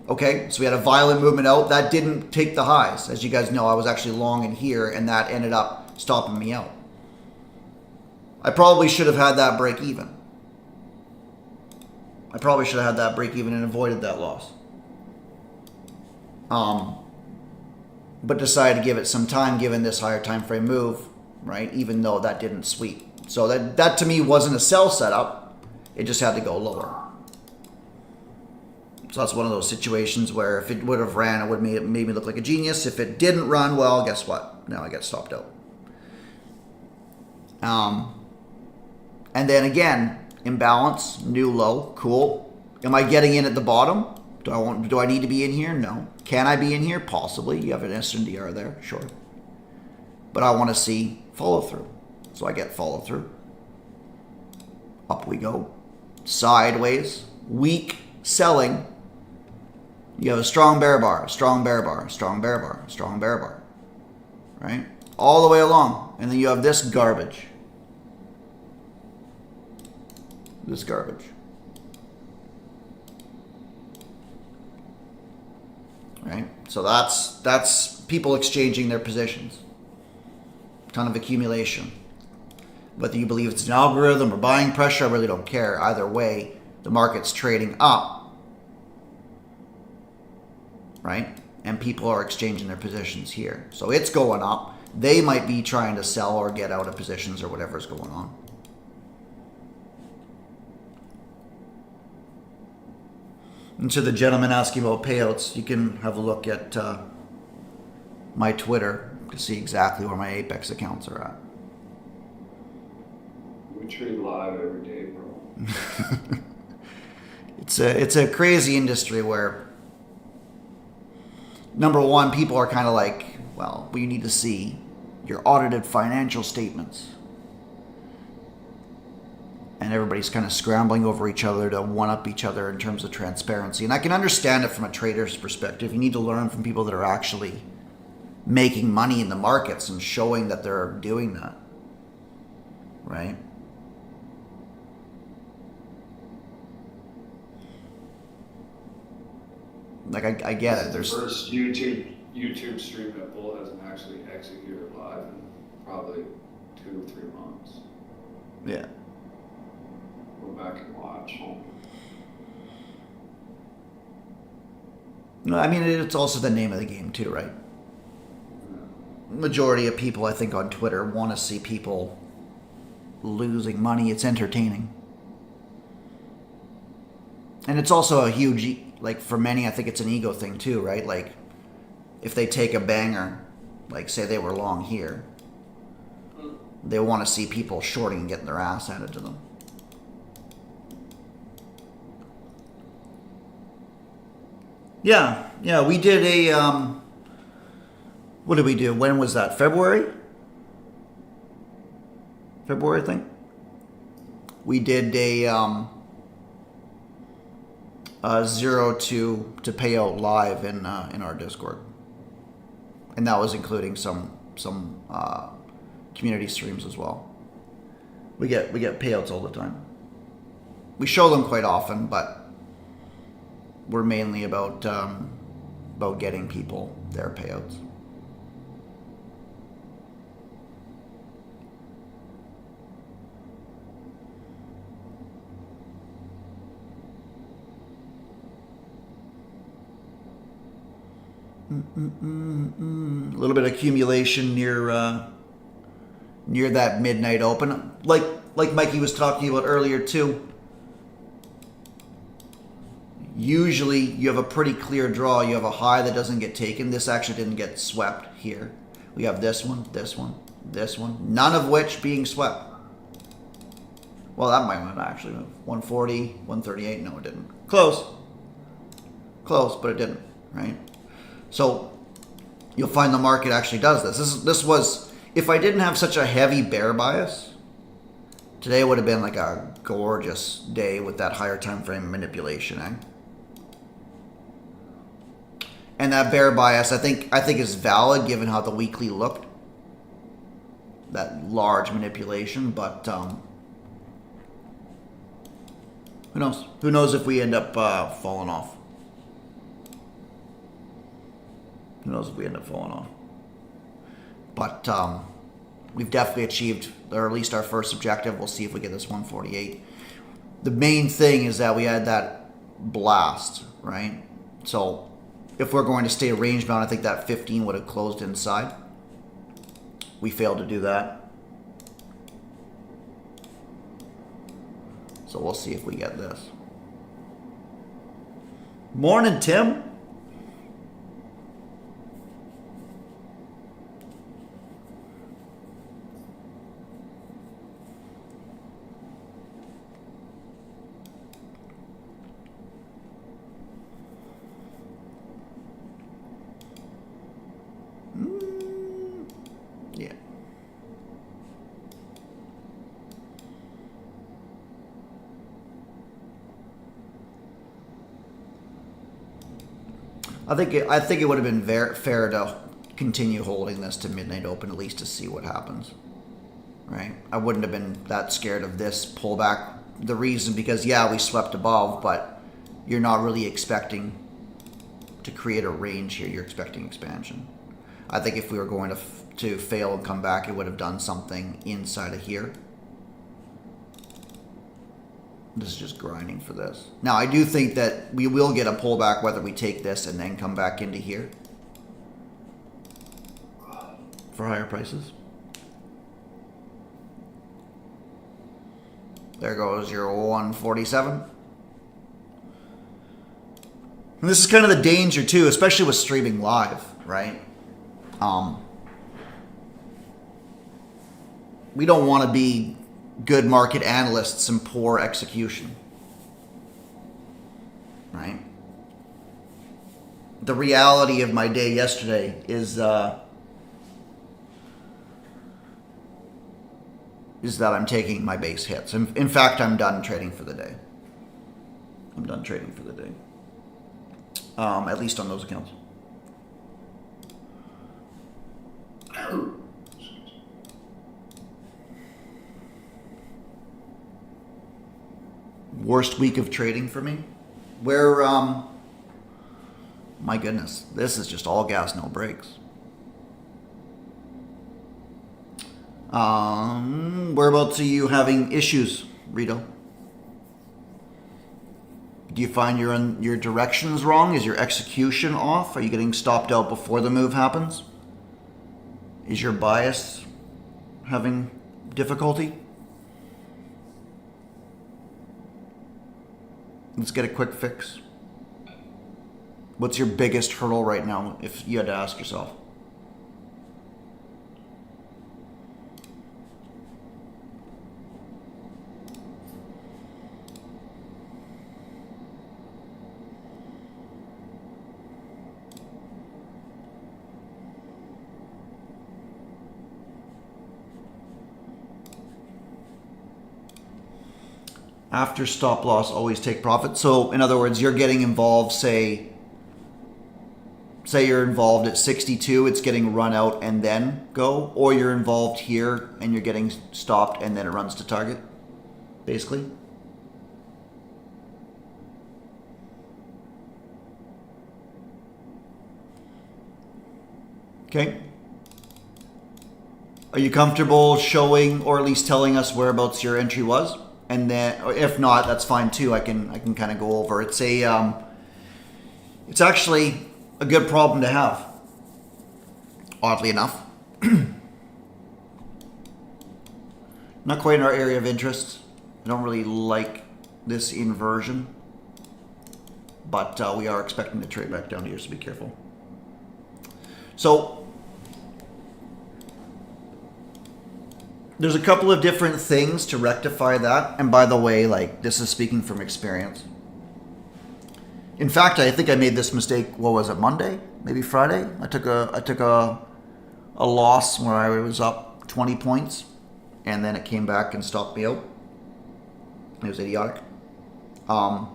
Okay, so we had a violent movement out. That didn't take the highs. As you guys know, I was actually long in here, and that ended up stopping me out. I probably should have had that break even. I probably should have had that break even and avoided that loss. But decided to give it some time given this higher time frame move, right? Even though that didn't sweep. So that to me wasn't a sell setup. It just had to go lower. So that's one of those situations where if it would have ran, it would have made me look like a genius. If it didn't run, well, guess what? Now I get stopped out. And then again, imbalance, new low, cool. Am I getting in at the bottom? Do I need to be in here? No. Can I be in here? Possibly. You have an SNDR there, sure. But I want to see follow through. So I get follow through. Up we go. Sideways. Weak selling. You have a strong bear bar, strong bear bar, strong bear bar, strong bear bar. Right? All the way along. And then you have this garbage. This garbage. Right? So that's people exchanging their positions. Ton of accumulation. Whether you believe it's an algorithm or buying pressure, I really don't care. Either way, the market's trading up. Right? And people are exchanging their positions here. So it's going up. They might be trying to sell or get out of positions or whatever's going on. And to the gentleman asking about payouts, you can have a look at my Twitter to see exactly where my Apex accounts are at. We trade live every day, bro. It's a crazy industry where, number one, people are kind of like, well, we need to see your audited financial statements. And everybody's kind of scrambling over each other to one-up each other in terms of transparency. And I can understand it from a trader's perspective. You need to learn from people that are actually making money in the markets and showing that they're doing that. Right? Like, I get it. There's the first YouTube stream that Bull hasn't actually executed live in probably 2 or 3 months. Yeah. Go back and watch. No, I mean, it's also the name of the game too, right? Majority of people, I think, on Twitter want to see people losing money. It's entertaining. And it's also a huge, like, for many, I think it's an ego thing too, right? Like, if they take a banger, like, say they were long here, They want to see people shorting and getting their ass handed to them. Yeah, we did a, what did we do? When was that? February, I think. We did a 0 to payout live in our Discord, and that was including some community streams as well. We get payouts all the time. We show them quite often, but we're mainly about getting people their payouts. A little bit of accumulation near that midnight open, like Mikey was talking about earlier too. Usually you have a pretty clear draw. You have a high that doesn't get taken. This actually didn't get swept here. We have this one, this one, this one, none of which being swept. Well, that might not actually move. 140, 138, no it didn't. Close, but it didn't, right? So you'll find the market actually does this. This was, if I didn't have such a heavy bear bias, today would have been like a gorgeous day with that higher time frame manipulation, eh? And that bear bias, I think is valid given how the weekly looked. That large manipulation, but who knows? Who knows if we end up falling off? Who knows if we end up falling off? But we've definitely achieved, or at least our first objective. We'll see if we get this 148. The main thing is that we had that blast, right? So if we're going to stay range bound, I think that 15 would have closed inside. We failed to do that. So we'll see if we get this. Morning, Tim. Yeah. I think it would have been fair to continue holding this to midnight open, at least to see what happens. Right? I wouldn't have been that scared of this pullback. The reason, because yeah, we swept above, but you're not really expecting to create a range here. You're expecting expansion. I think if we were going to fail and come back, it would have done something inside of here. This is just grinding for this. Now, I do think that we will get a pullback whether we take this and then come back into here for higher prices. There goes your 147. And this is kind of the danger too, especially with streaming live, right? We don't want to be good market analysts and poor execution, right? The reality of my day yesterday is that I'm taking my base hits. In fact, I'm done trading for the day. I'm done trading for the day. At least on those accounts. Worst week of trading for me? Where, my goodness, this is just all gas, no brakes. Whereabouts are you having issues, Rito? Do you find your directions wrong? Is your execution off? Are you getting stopped out before the move happens? Is your bias having difficulty? Let's get a quick fix. What's your biggest hurdle right now, if you had to ask yourself? After stop loss, always take profit. So in other words, you're getting involved, say you're involved at 62, it's getting run out and then go, or you're involved here and you're getting stopped and then it runs to target, basically. Okay. Are you comfortable showing or at least telling us whereabouts your entry was? And then, or if not, that's fine too. I can kind of go over. It's actually a good problem to have. Oddly enough, not quite in our area of interest. I don't really like this inversion, but we are expecting to trade back down here, so be careful. So there's a couple of different things to rectify that. And by the way, like, this is speaking from experience. In fact, I think I made this mistake, what was it, Monday? Maybe Friday? I took a loss where I was up 20 points and then it came back and stopped me out. It was idiotic. And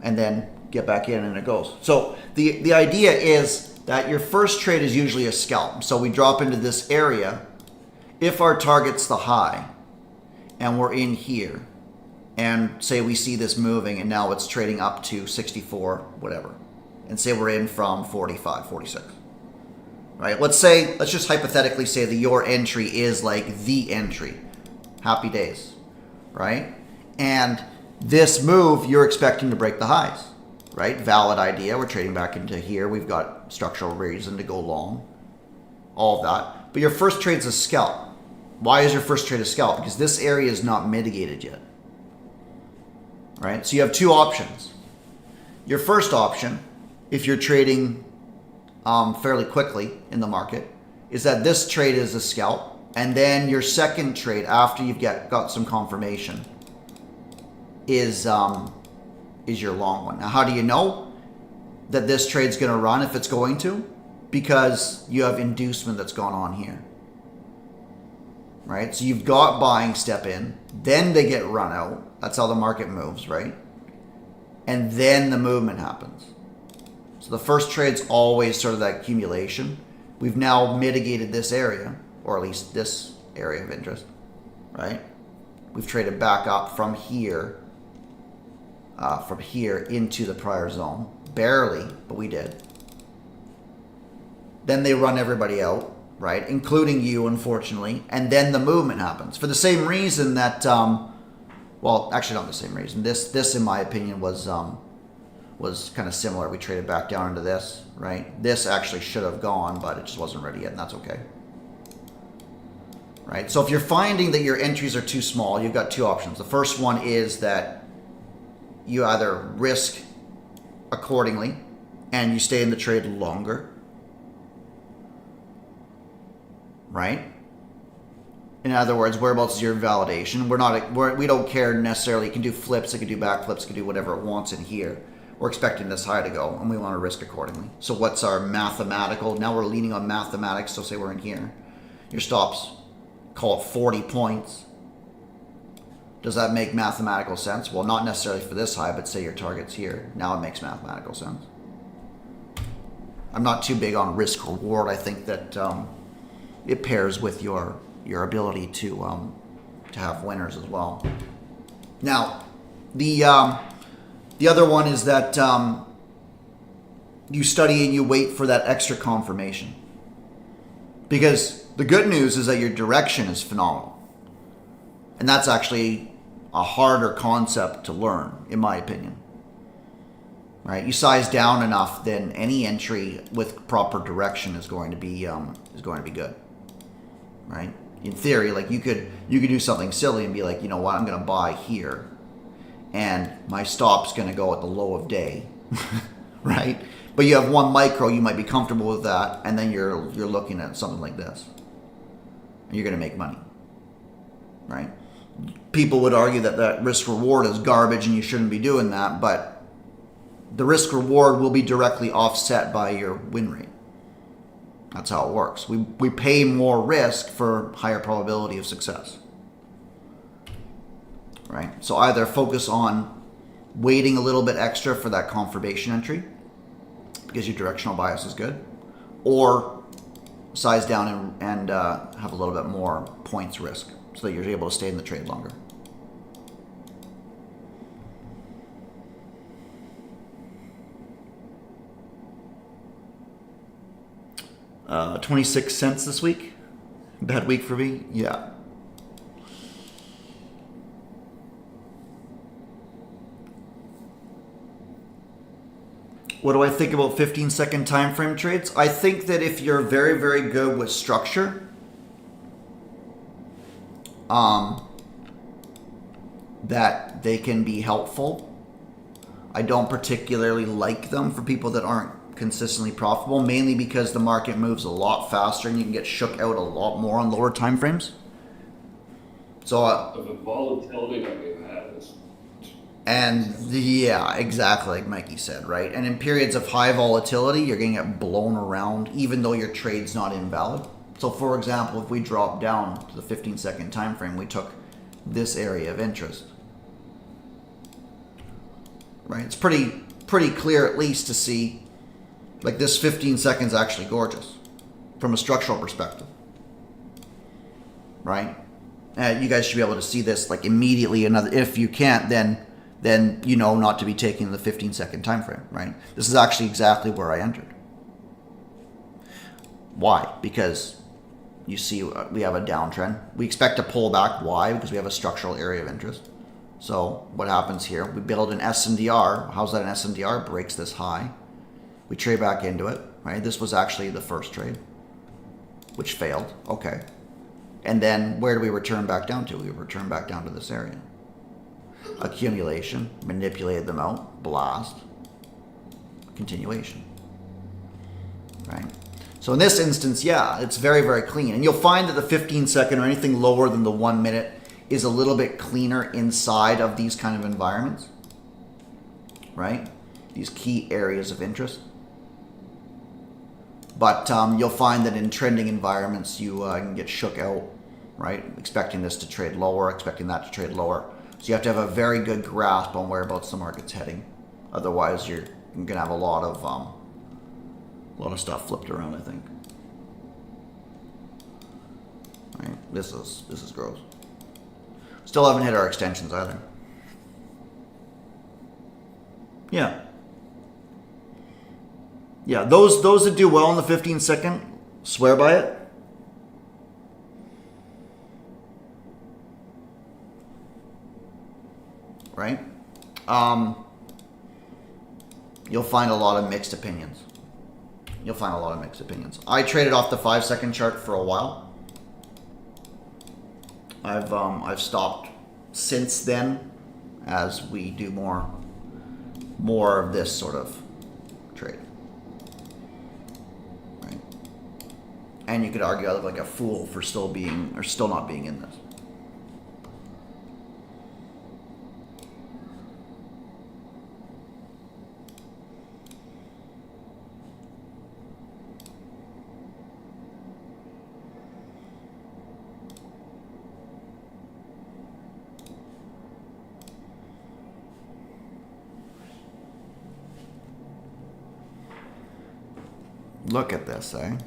then get back in and it goes. So the idea is that your first trade is usually a scalp. So we drop into this area. If our target's the high and we're in here and say we see this moving and now it's trading up to 64, whatever, and say we're in from 45, 46, right? Let's just hypothetically say that your entry is like the entry. Happy days, right? And this move, you're expecting to break the highs, right? Valid idea. We're trading back into here. We've got structural reason to go long, all of that. But your first trade's a scalp. Why is your first trade a scalp? Because this area is not mitigated yet, right? So you have two options. Your first option, if you're trading fairly quickly in the market, is that this trade is a scalp, and then your second trade after you've got some confirmation is your long one. Now, how do you know that this trade's going to run if it's going to? Because you have inducement that's gone on here. Right? So you've got buying step in, then they get run out. That's how the market moves, right? And then the movement happens. So the first trade's always sort of that accumulation. We've now mitigated this area, or at least this area of interest, right? We've traded back up from here into the prior zone. Barely, but we did. Then they run everybody out, right? Including you, unfortunately. And then the movement happens. For the same reason that, well, actually not the same reason. This in my opinion, was kind of similar. We traded back down into this, right? This actually should have gone, but it just wasn't ready yet, and that's okay. Right? So if you're finding that your entries are too small, you've got two options. The first one is that you either risk accordingly and you stay in the trade longer, right? In other words, whereabouts is your validation? We don't care necessarily. It can do flips, it can do backflips, it can do whatever it wants in here. We're expecting this high to go, and we want to risk accordingly. So what's our mathematical? Now we're leaning on mathematics, so say we're in here. Your stops, call it 40 points. Does that make mathematical sense? Well, not necessarily for this high, but say your target's here. Now it makes mathematical sense. I'm not too big on risk reward. I think that it pairs with your ability to have winners as well. Now, the other one is that you study and you wait for that extra confirmation. Because the good news is that your direction is phenomenal. And that's actually a harder concept to learn, in my opinion. Right? You size down enough, then any entry with proper direction is going to be good. Right? In theory, like you could do something silly and be like, you know what, I'm going to buy here, and my stop's going to go at the low of day, right? But you have one micro, you might be comfortable with that, and then you're looking at something like this, and you're going to make money, right? People would argue that risk reward is garbage and you shouldn't be doing that, but the risk reward will be directly offset by your win rate. That's how it works. We pay more risk for higher probability of success. right? So either focus on waiting a little bit extra for that confirmation entry because your directional bias is good, or size down and have a little bit more points risk so that you're able to stay in the trade longer. Uh, 26 cents this week. Bad week for me? Yeah. What do I think about 15-second time frame trades? I think that if you're very, very good with structure, that they can be helpful. I don't particularly like them for people that aren't consistently profitable, mainly because the market moves a lot faster and you can get shook out a lot more on lower time frames. So Of the volatility that we've had is yeah, exactly like Mikey said, right? And in periods of high volatility, you're going to get blown around even though your trade's not invalid. So for example, if we drop down to the 15-second time frame, we took this area of interest. Right? It's pretty clear at least to see like this 15 seconds actually gorgeous from a structural perspective. Right? You guys should be able to see this like immediately. If you can't, then you know not to be taking the 15-second time frame, right? This is actually exactly where I entered. Why? Because you see we have a downtrend. We expect to pull back. Why? Because we have a structural area of interest. So what happens here? We build an SNDR. How's that an SNDR? Breaks this high. We trade back into it, right? This was actually the first trade, which failed. Okay. And then where do we return back down to? We return back down to this area. Accumulation, manipulated them out, blast, continuation, right? So in this instance, yeah, it's very, very clean. And you'll find that the 15-second or anything lower than the 1 minute is a little bit cleaner inside of these kind of environments, right? These key areas of interest. But you'll find that in trending environments, you can get shook out, right? Expecting this to trade lower, expecting that to trade lower. So you have to have a very good grasp on whereabouts the market's heading. Otherwise, you're going to have a lot of stuff flipped around, I think. All right, this is gross. Still haven't hit our extensions either. Yeah. Yeah, those that do well in the 15-second, swear by it. Right? You'll find a lot of mixed opinions. I traded off the 5-second chart for a while. I've stopped since then as we do more of this sort of trade. Right? And you could argue I look like a fool for still not being in this. Look at this, eh?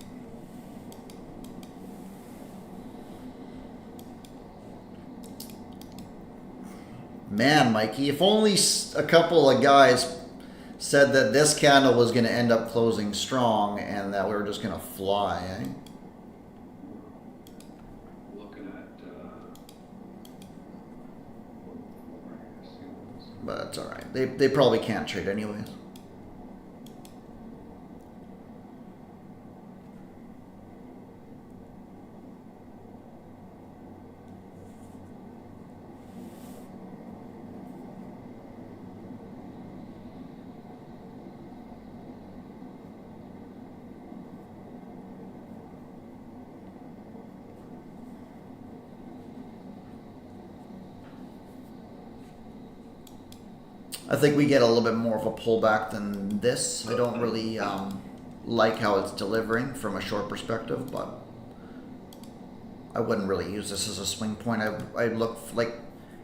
Man, Mikey, if only a couple of guys said that this candle was going to end up closing strong and that we were just going to fly, eh? looking at. But that's all right. They probably can't trade anyways. I think we get a little bit more of a pullback than this. I don't really like how it's delivering from a short perspective, but I wouldn't really use this as a swing point. I look like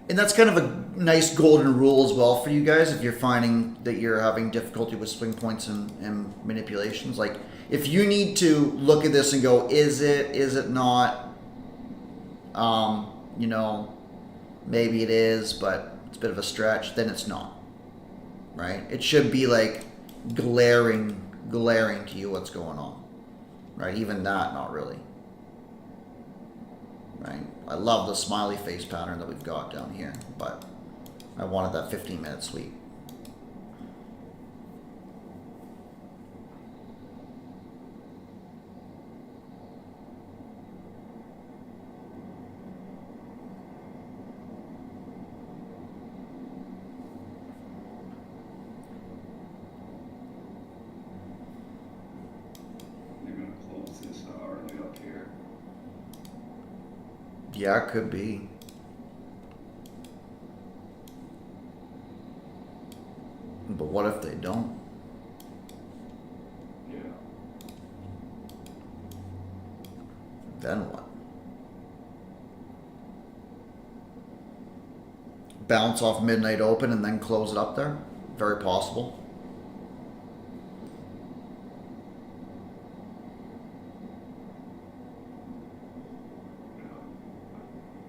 And that's kind of a nice golden rule as well for you guys if you're finding that you're having difficulty with swing points and manipulations. Like, if you need to look at this and go, is it not? You know, maybe it is, but it's a bit of a stretch, then it's not. Right? It should be like glaring to you what's going on. Right? Even that, not really. Right? I love the smiley face pattern that we've got down here, but I wanted that 15-minute sweep. They're gonna close this early up here. Yeah, it could be. But what if they don't? Yeah. Then what? Bounce off midnight open and then close it up there? Very possible.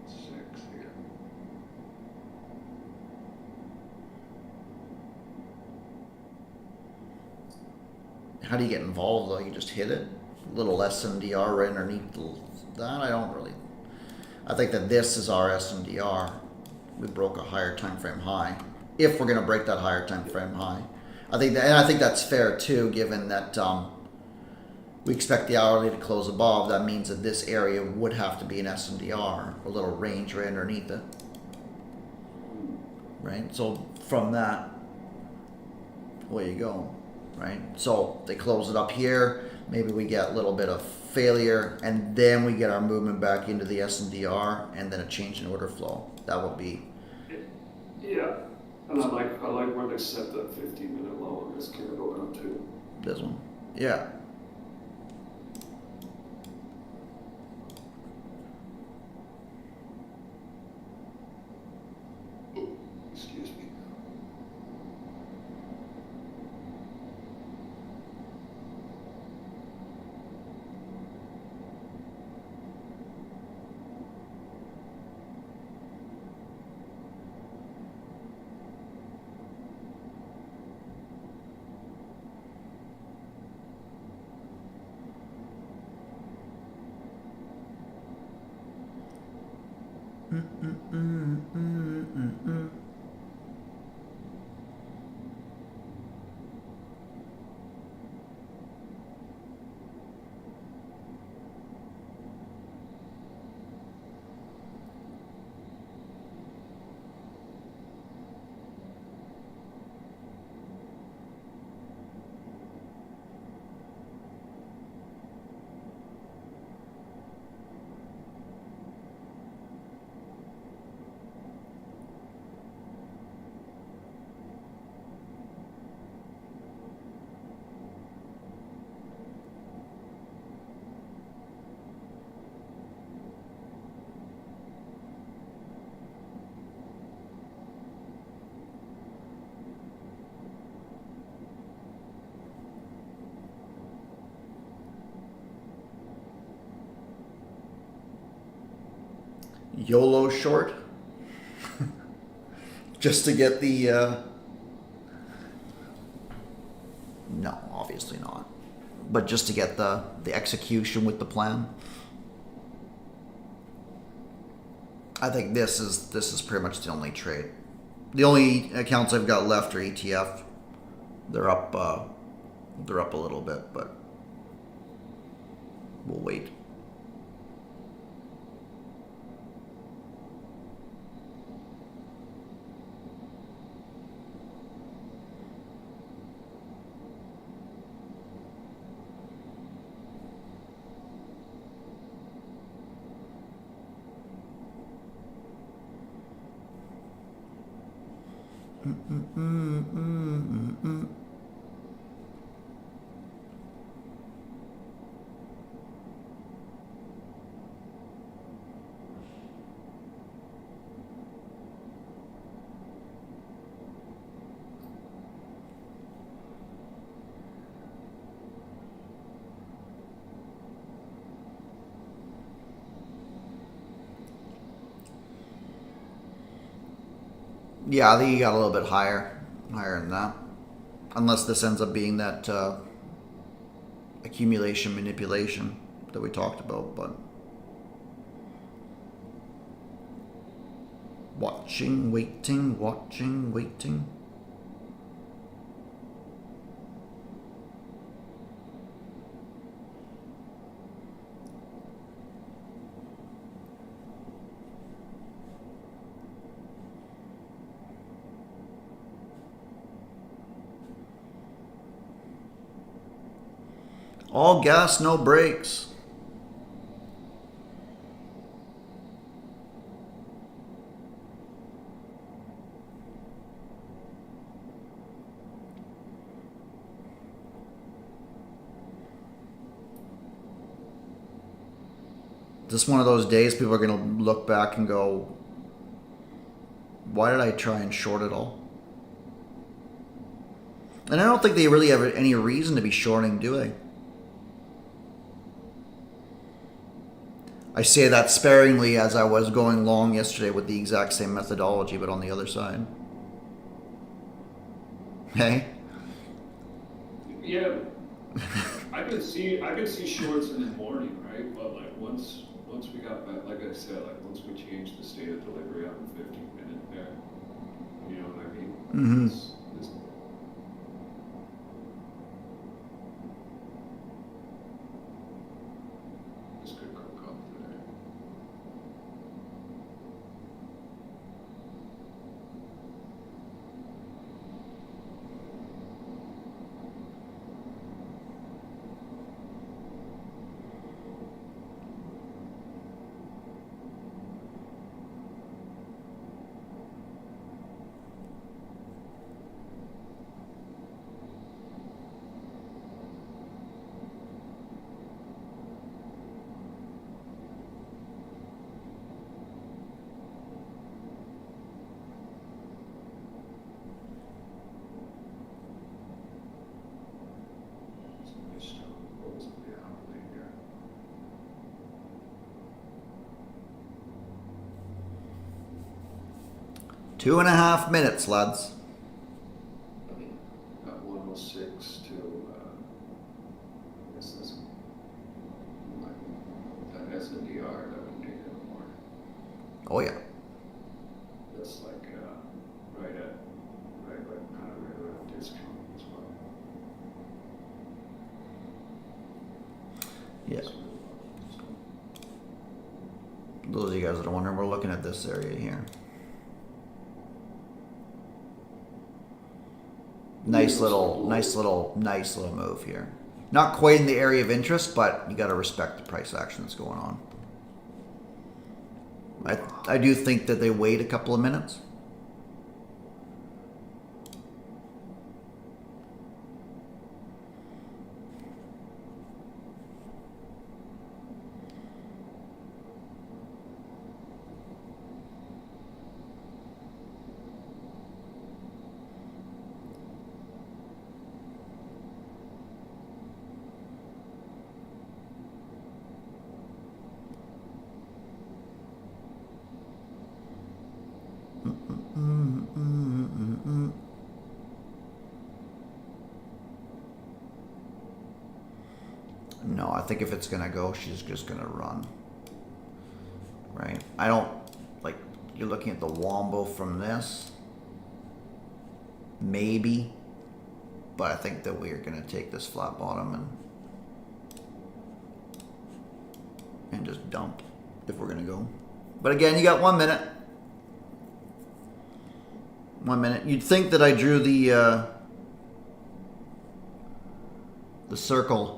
Six here. How do you get involved though? You just hit it? A little SMDR right underneath that? I don't really. I think that this is our SMDR. We broke a higher time frame high. If we're going to break that higher time frame high. I think that's fair too, given that we expect the hourly to close above. That means that this area would have to be an SMDR, a little range right underneath it. Right? So from that, away you go. Right? So they close it up here. Maybe we get a little bit of failure, and then we get our movement back into the SMDR, and then a change in order flow. That would be. Yeah, and I like where they set that 15-minute low on this candle down too. This one. Yeah. Excuse me. YOLO short. Just to get the. No, obviously not. But just to get the execution with the plan. I think this is pretty much the only trade. The only accounts I've got left are ETF. They're up a little bit, but we'll wait. Yeah, I think you got a little bit higher than that. Unless this ends up being that accumulation manipulation that we talked about, but watching, waiting. All gas, no brakes. Just one of those days people are going to look back and go, why did I try and short it all? And I don't think they really have any reason to be shorting, do they? I say that sparingly as I was going long yesterday with the exact same methodology, but on the other side. Hey? Yeah. I could see shorts in the morning, right? But like once we got back, like I said, like once we changed the state of delivery on the 15-minute there, you know what I mean? Mm-hmm. This could cook up today. Two and a half minutes, lads. Got 106 to, I guess that's that SNDR that we need anymore. Oh yeah. That's like right kind of right around discount as well. Yeah. Those of you guys that are wondering, we're looking at this area here. Nice little move here. Not quite in the area of interest, but you got to respect the price action that's going on. I do think that they wait a couple of minutes. No, I think if it's gonna go, she's just gonna run. Right? I don't like you're looking at the wombo from this. Maybe. But I think that we are gonna take this flat bottom and just dump if we're gonna go. But again, you got 1 minute. 1 minute. You'd think that I drew the circle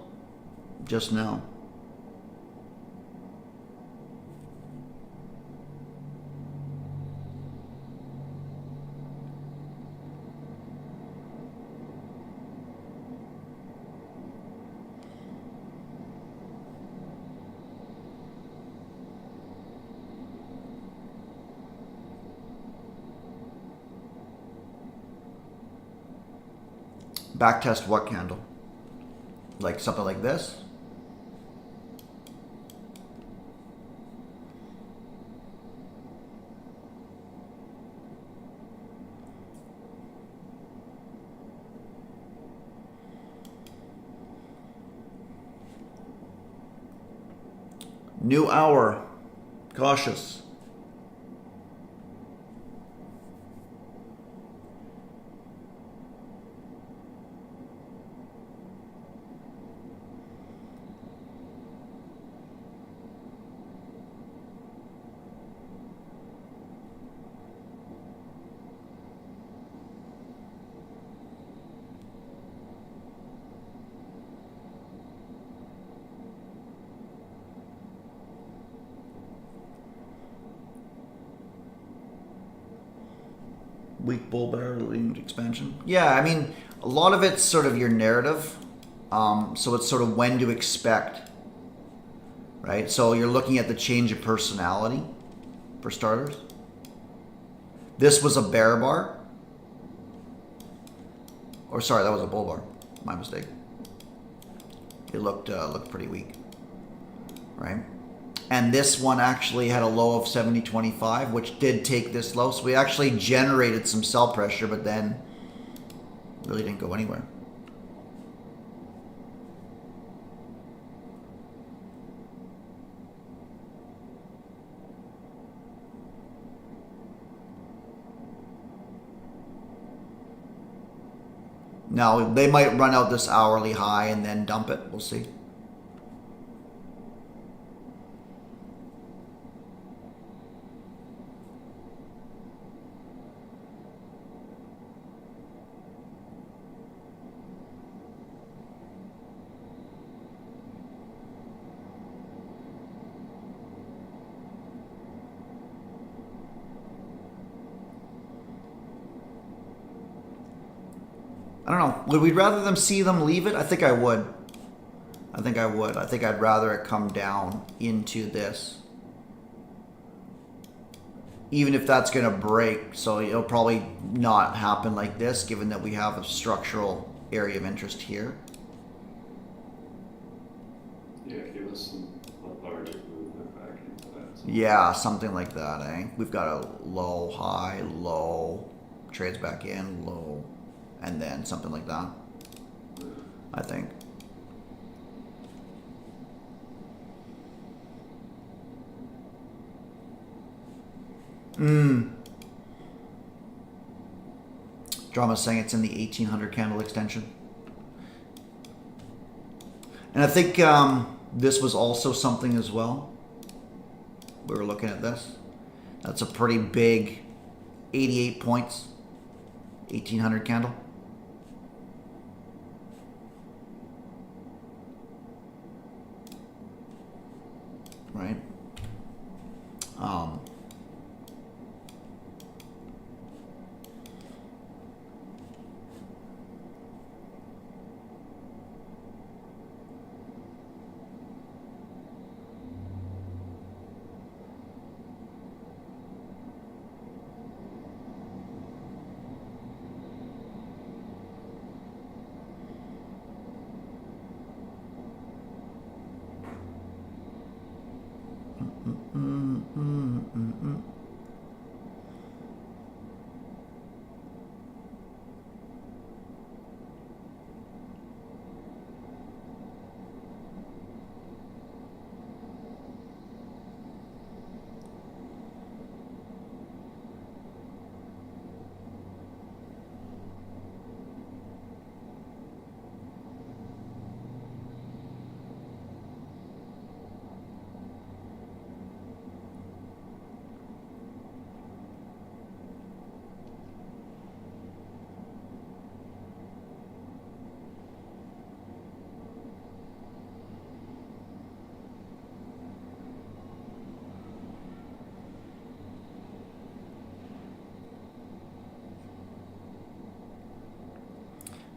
just now. Backtest what candle? Like something like this? New hour. Cautious. Weak bull bear leading to expansion. Yeah, I mean, a lot of it's sort of your narrative. So it's sort of when to expect, right? So you're looking at the change of personality, for starters. This was a bear bar. Or sorry, that was a bull bar. My mistake. It looked pretty weak, right? And this one actually had a low of 70.25, which did take this low. So we actually generated some sell pressure, but then really didn't go anywhere. Now, they might run out this hourly high and then dump it. We'll see. I don't know. Would we rather them see them leave it? I think I would. I think I would. I think I'd rather it come down into this. Even if that's going to break. So it'll probably not happen like this, given that we have a structural area of interest here. Yeah, give us some larger movement back into that. Yeah, something like that, eh? We've got a low, high, low, trades back in, low, and then something like that, I think. Drama's saying it's in the 1800 candle extension. And I think this was also something as well. We were looking at this. That's a pretty big 88 points, 1800 candle. Right?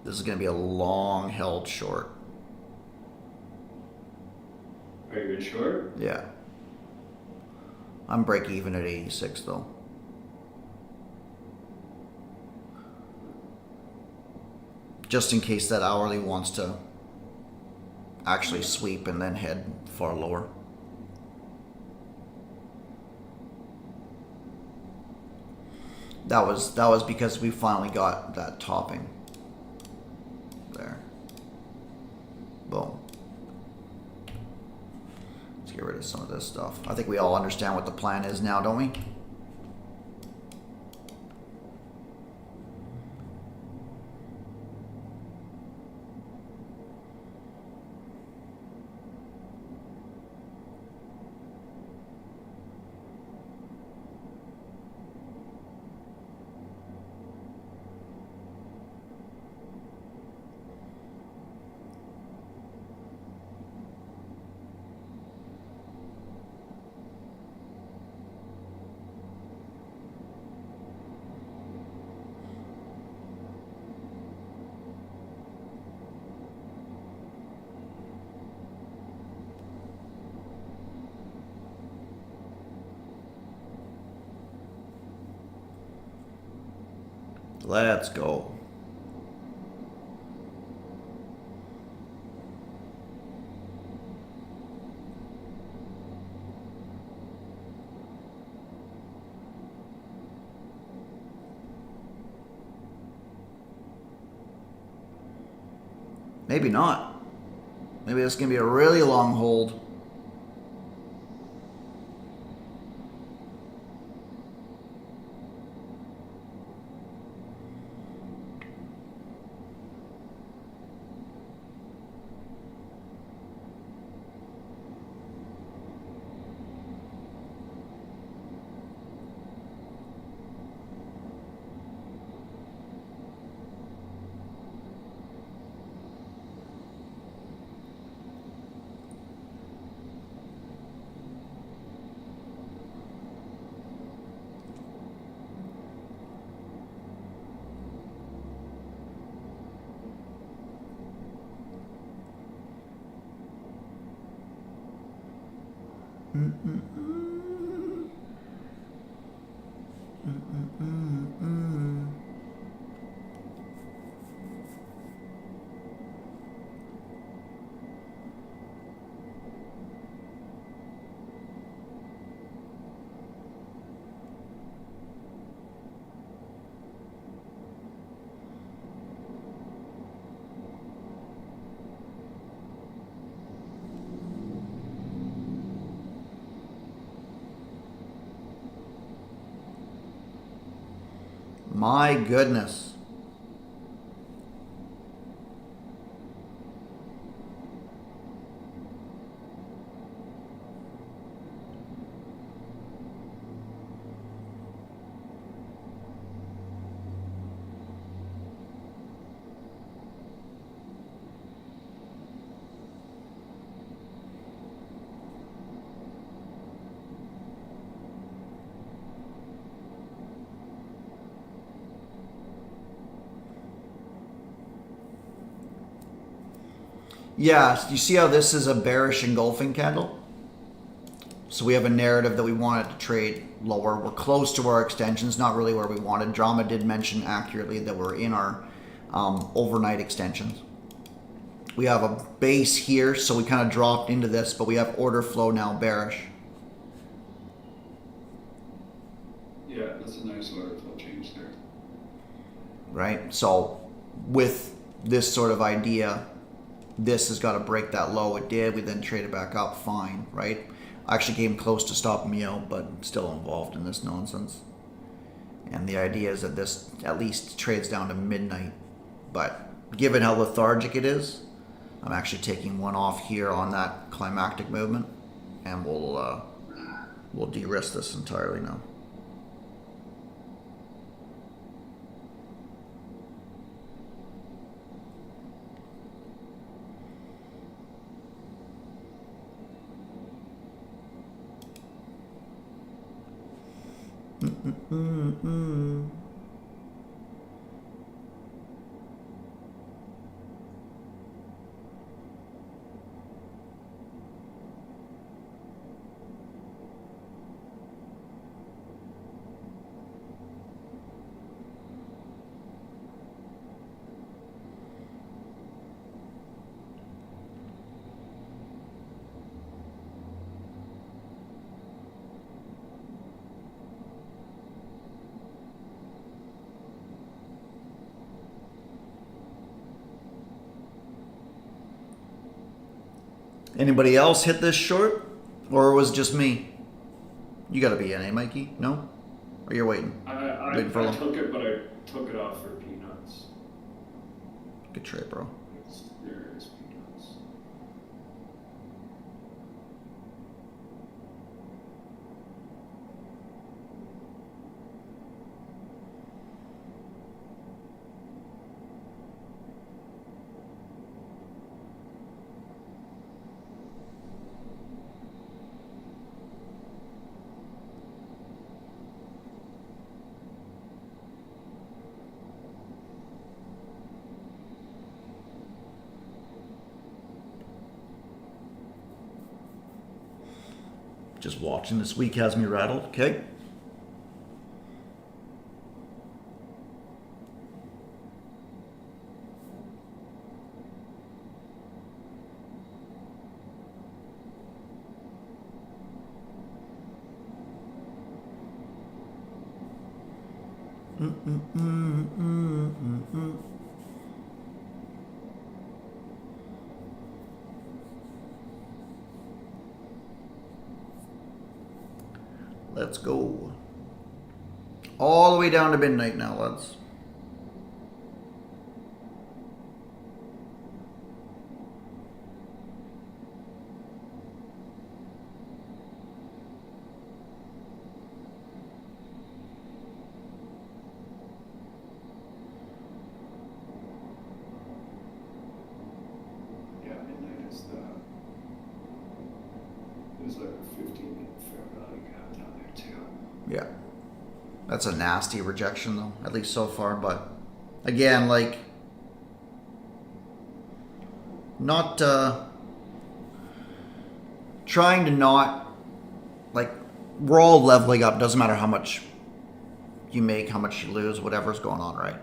This is going to be a long held short. Are you in short? Yeah. I'm break even at 86 though. Just in case that hourly wants to actually sweep and then head far lower. That was because we finally got that topping. There. Boom. Let's get get rid of some of this stuff. I think we all understand what the plan is now, don't we? Let's go. Maybe not. Maybe this is going to be a really long hold. My goodness. Yeah, you see how this is a bearish engulfing candle? So we have a narrative that we wanted to trade lower. We're close to our extensions, not really where we wanted. Drama did mention accurately that we're in our overnight extensions. We have a base here, so we kind of dropped into this, but we have order flow now bearish. Yeah, that's a nice order flow change there. Right? So with this sort of idea, this has got to break that low. It did. We then traded back up. Fine, right? I actually came close to stopping me out, but still involved in this nonsense. And the idea is that this at least trades down to midnight. But given how lethargic it is, I'm actually taking one off here on that climactic movement, and we'll de-risk this entirely now. Anybody else hit this short? Or it was just me? You gotta be in, eh, Mikey? No? Or you're waiting? Waiting for a long... took it, but I took it off for peanuts. Good trade, bro. There is peanuts. Just watching this week has me rattled. Okay. Let's go. All the way down to midnight now, lads. Yeah, midnight is there's like a 15-minute fair value gap down there too. Yeah. That's a nasty rejection, though, at least so far. But again, like, not trying to not, like, we're all leveling up. Doesn't matter how much you make, how much you lose, whatever's going on, right?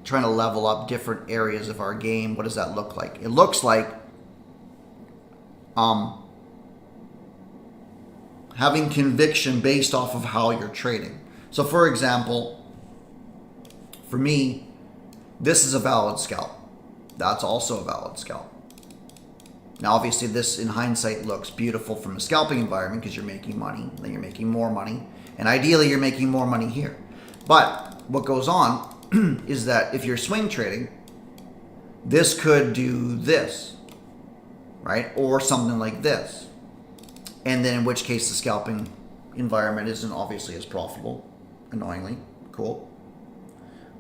Trying to level up different areas of our game. What does that look like? It looks like having conviction based off of how you're trading. So for example, for me, this is a valid scalp. That's also a valid scalp. Now obviously this in hindsight looks beautiful from a scalping environment because you're making money, then you're making more money, and ideally you're making more money here. But what goes on is that if you're swing trading, this could do this, right? Or something like this. And then in which case the scalping environment isn't obviously as profitable, annoyingly. Cool.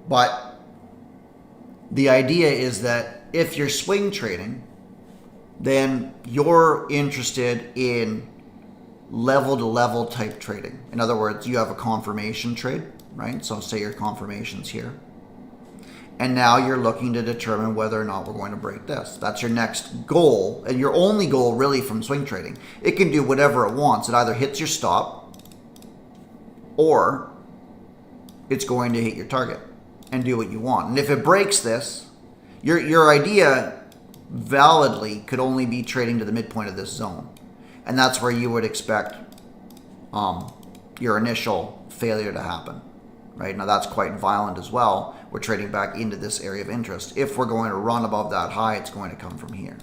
But the idea is that if you're swing trading, then you're interested in level to level type trading. In other words, you have a confirmation trade, right? So say your confirmation's here. And now you're looking to determine whether or not we're going to break this. That's your next goal, and your only goal really from swing trading. It can do whatever it wants. It either hits your stop or it's going to hit your target and do what you want. And if it breaks this, your idea validly could only be trading to the midpoint of this zone. And that's where you would expect your initial failure to happen. Right now, that's quite violent as well. We're trading back into this area of interest. If we're going to run above that high, it's going to come from here.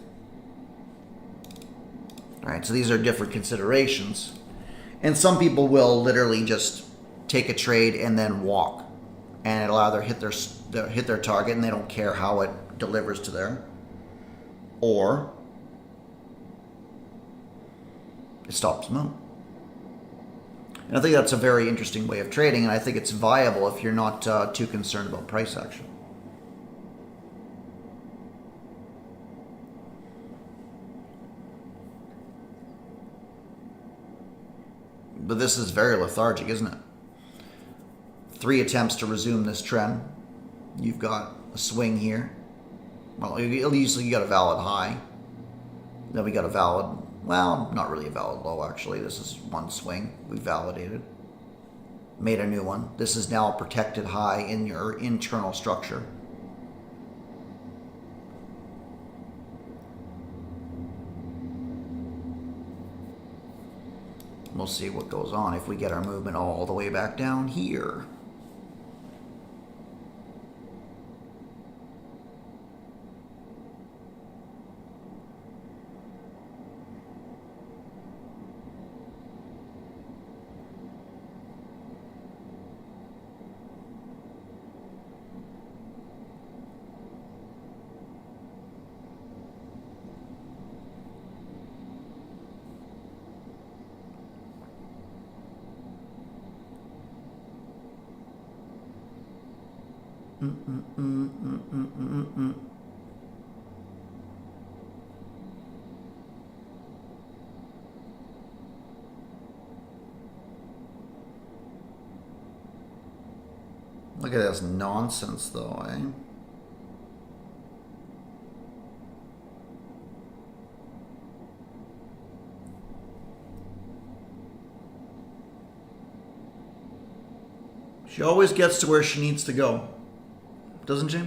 All right, so these are different considerations. And some people will literally just take a trade and then walk. And it'll either hit their target and they don't care how it delivers to there. Or it stops them out. And I think that's a very interesting way of trading, and I think it's viable if you're not too concerned about price action. But this is very lethargic, isn't it? 3 attempts to resume this trend. You've got a swing here. Well, at least you got a valid high. Then we got a valid... Well, not really a valid low, actually. This is one swing. We validated. Made a new one. This is now a protected high in your internal structure. We'll see what goes on if we get our movement all the way back down here. Look at this nonsense, though, eh? She always gets to where she needs to go, doesn't she?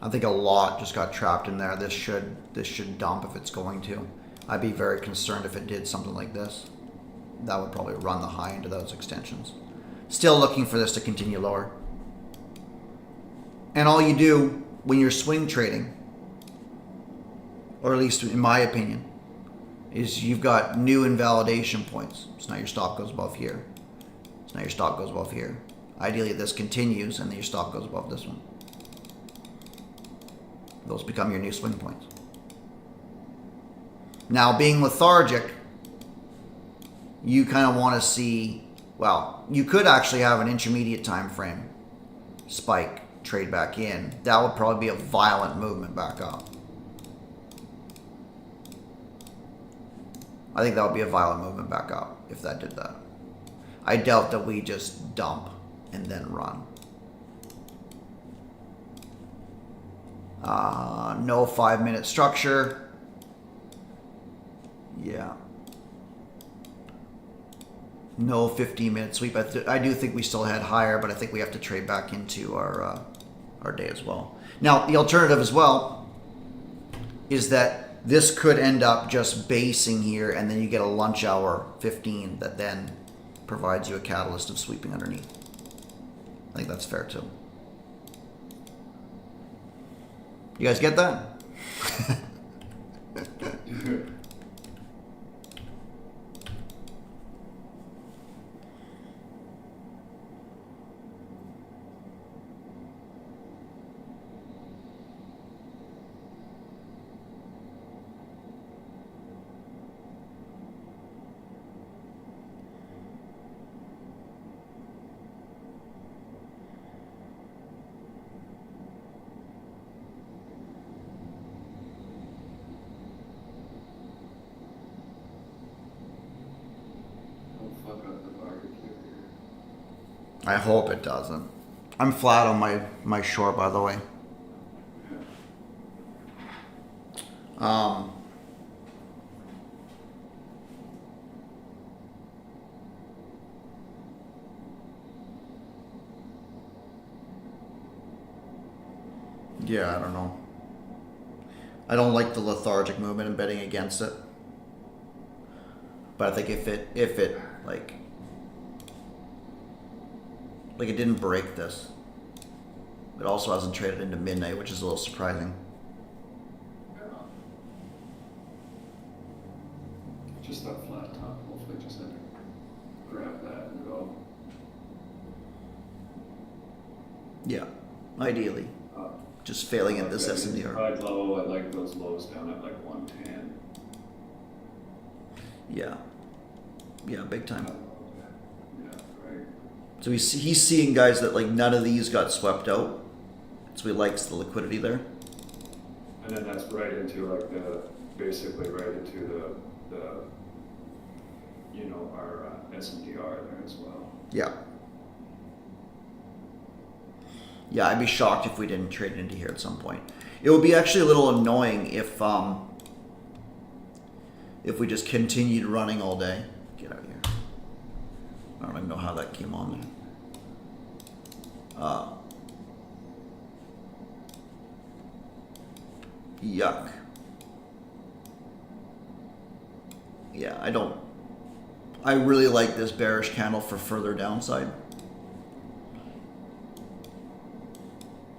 I think a lot just got trapped in there. This should dump if it's going to. I'd be very concerned if it did something like this. That would probably run the high into those extensions. Still looking for this to continue lower. And all you do when you're swing trading, or at least in my opinion, is you've got new invalidation points. So now your stop goes above here. So now your stop goes above here. Ideally this continues and then your stop goes above this one. Those become your new swing points. Now, being lethargic, you kind of want to see, well, you could actually have an intermediate time frame spike, trade back in. That would probably be a violent movement back up. I think that would be a violent movement back up if that did that. I doubt that we just dump and then run. No 5-minute structure. Yeah. No 15-minute sweep. I do think we still head higher, but I think we have to trade back into our day as well. Now, the alternative as well is that this could end up just basing here, and then you get a lunch hour 15 that then provides you a catalyst of sweeping underneath. I think that's fair too. You guys get that? I hope it doesn't. I'm flat on my short, by the way. Yeah, I don't know. I don't like the lethargic movement and betting against it. But I think if it like it didn't break this. It also hasn't traded into midnight, which is a little surprising. Just that flat top. Hopefully just had to grab that and go. Yeah, ideally. Just failing at this SNDR. Pride low, I like those lows down at like 110. Yeah. Yeah, big time. Yeah, right. So he's seeing guys that like none of these got swept out. So he likes the liquidity there. And then that's right into like basically right into the our SMDR there as well. Yeah. Yeah, I'd be shocked if we didn't trade into here at some point. It would be actually a little annoying if we just continued running all day. Get out of here. I don't even know how that came on there. Yuck. Yeah, I really like this bearish candle for further downside.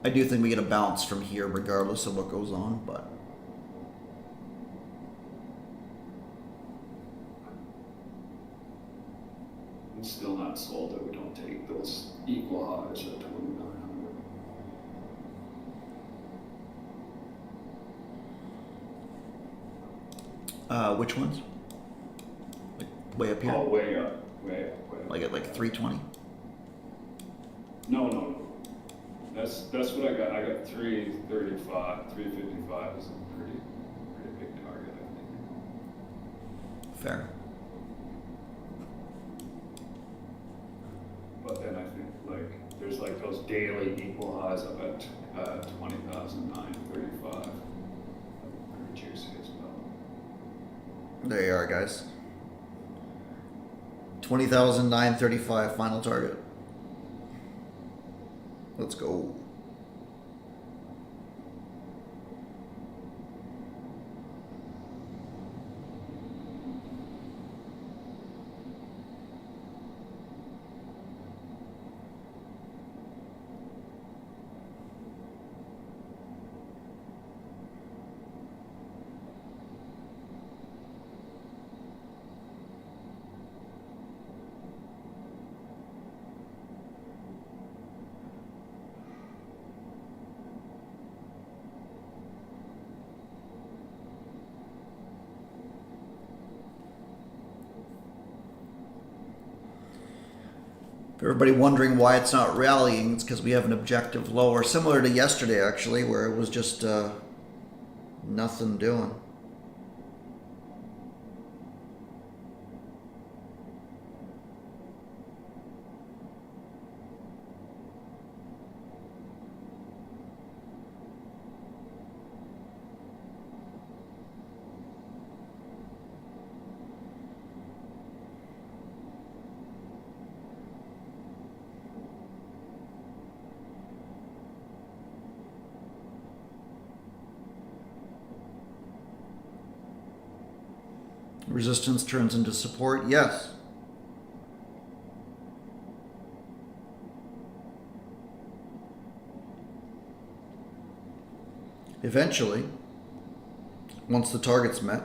I do think we get a bounce from here regardless of what goes on, but I'm still not sold that we don't take those equal highs at 2,900. which ones? Like way up here? Oh, way up, way up, way up. Like at like 320? No. That's what I got. I got 335, 355 is a pretty big target, I think. Fair. But then I think like there's like those daily equal highs up at 20,935. Pretty juicy as well. There you are, guys. 20,935 final target. Let's go. For everybody wondering why it's not rallying, it's because we have an objective lower, similar to yesterday actually, where it was just nothing doing. Resistance turns into support, yes. Eventually, once the target's met,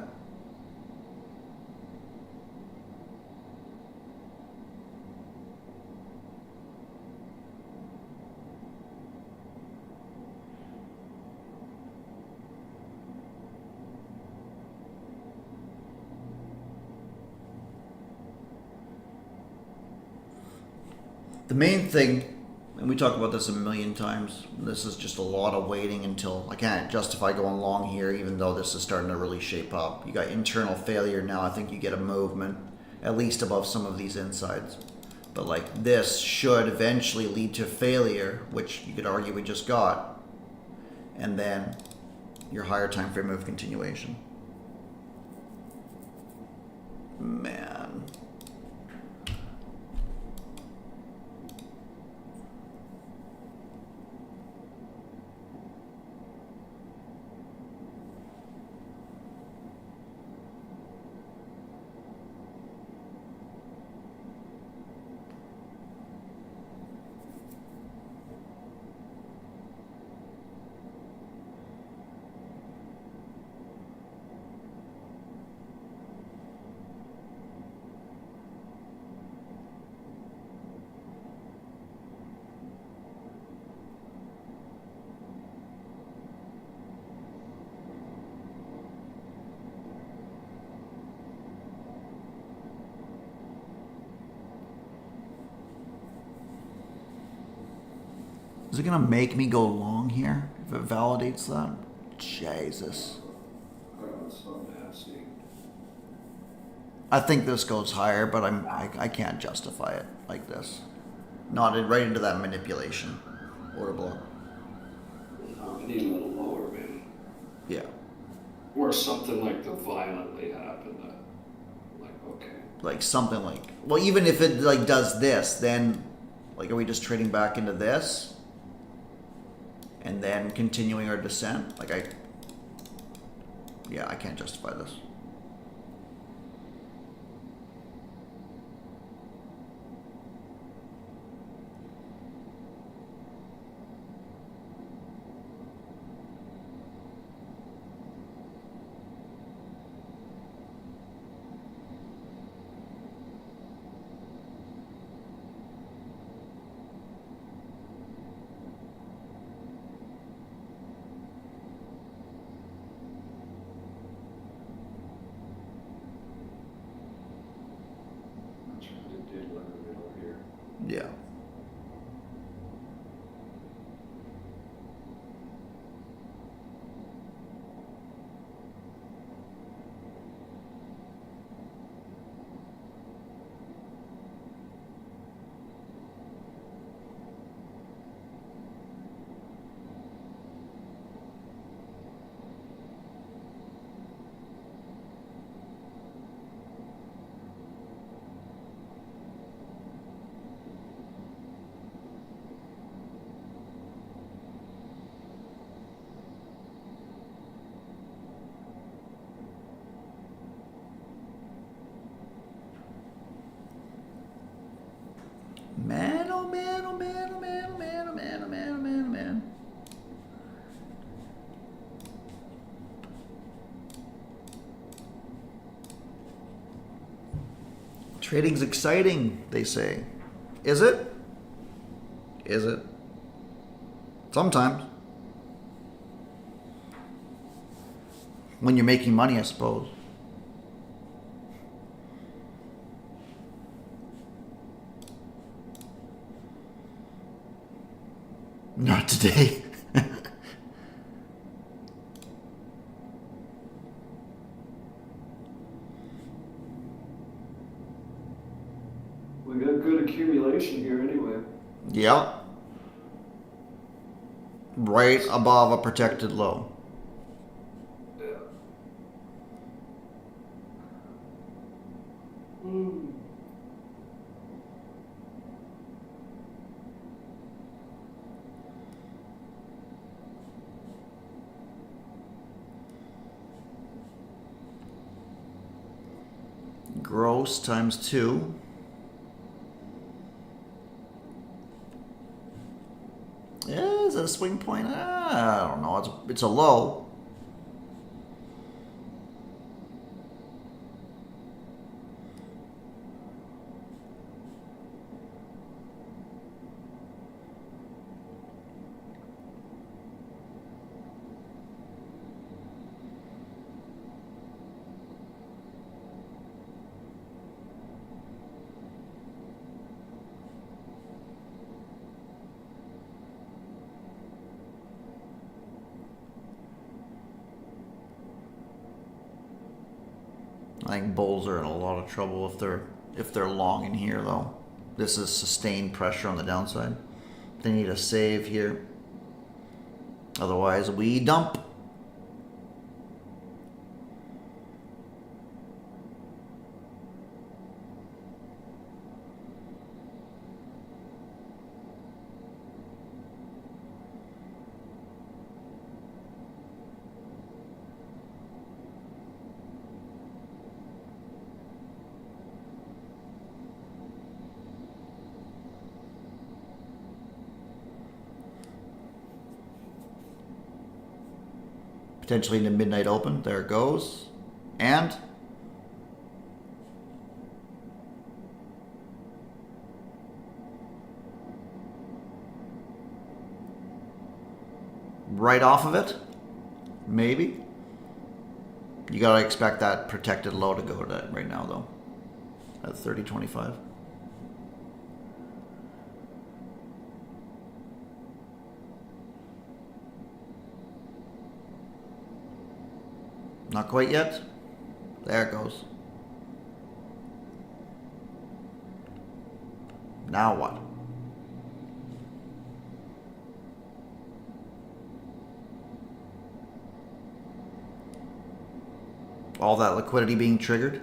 the main thing, and we talk about this a million times, this is just a lot of waiting until I can't justify going long here, even though this is starting to really shape up. You got internal failure now. I think you get a movement at least above some of these insides. But like this should eventually lead to failure, which you could argue we just got, and then your higher time frame move continuation. Man. Is it gonna make me go long here if it validates that? Jesus. Oh, it's so nasty. I think this goes higher, but I can't justify it like this. Right into that manipulation order block. I need a little lower, man. Yeah. Or something like the violently happened. Like, okay. Like something like, well, even if it like does this, then like, are we just trading back into this? And then continuing our descent? Like Yeah, I can't justify this. Yeah. Man, oh man, oh man, oh man, oh man, oh man, oh man, oh man, oh man. Trading's exciting, they say. Is it? Is it? Sometimes. When you're making money, I suppose. Not today. We got good accumulation here anyway. Yep. Right above a protected low. Yeah. Gross times 2. Yeah, is it a swing point? I don't know. It's a low. I think bulls are in a lot of trouble if they're long in here though. This is sustained pressure on the downside. They need a save here. Otherwise we dump. Potentially into midnight open. There it goes. And right off of it, maybe. You gotta expect that protected low to go to that right now though. At 30.25. Not quite yet. There it goes. Now what? All that liquidity being triggered?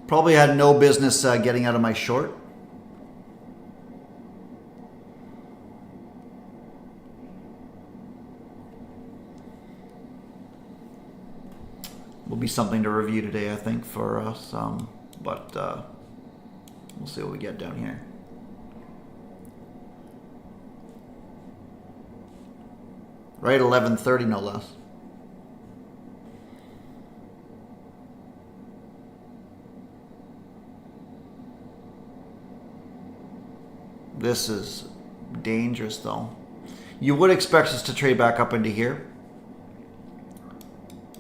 Probably had no business getting out of my short. Will be something to review today, I think, for us. But we'll see what we get down here. Right, 11:30, no less. This is dangerous, though. You would expect us to trade back up into here,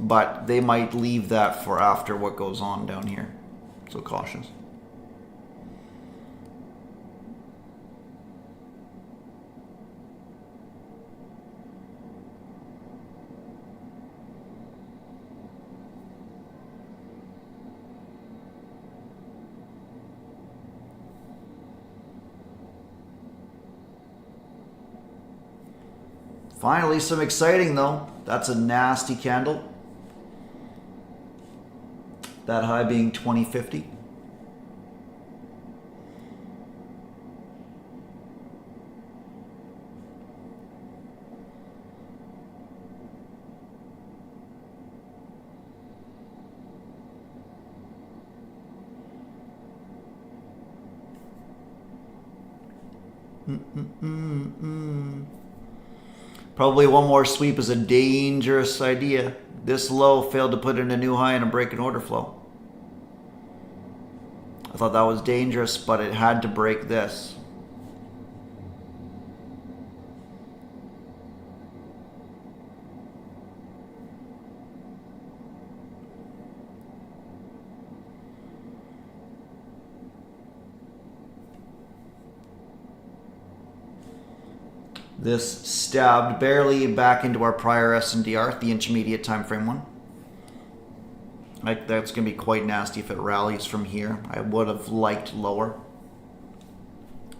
but they might leave that for after what goes on down here. So cautious. Finally, some exciting though. That's a nasty candle. That high being 2050. Probably one more sweep is a dangerous idea. This low failed to put in a new high and a break in order flow. I thought that was dangerous, but it had to break this. This stabbed barely back into our prior SNDR, the intermediate time frame one. That's going to be quite nasty if it rallies from here. I would have liked lower.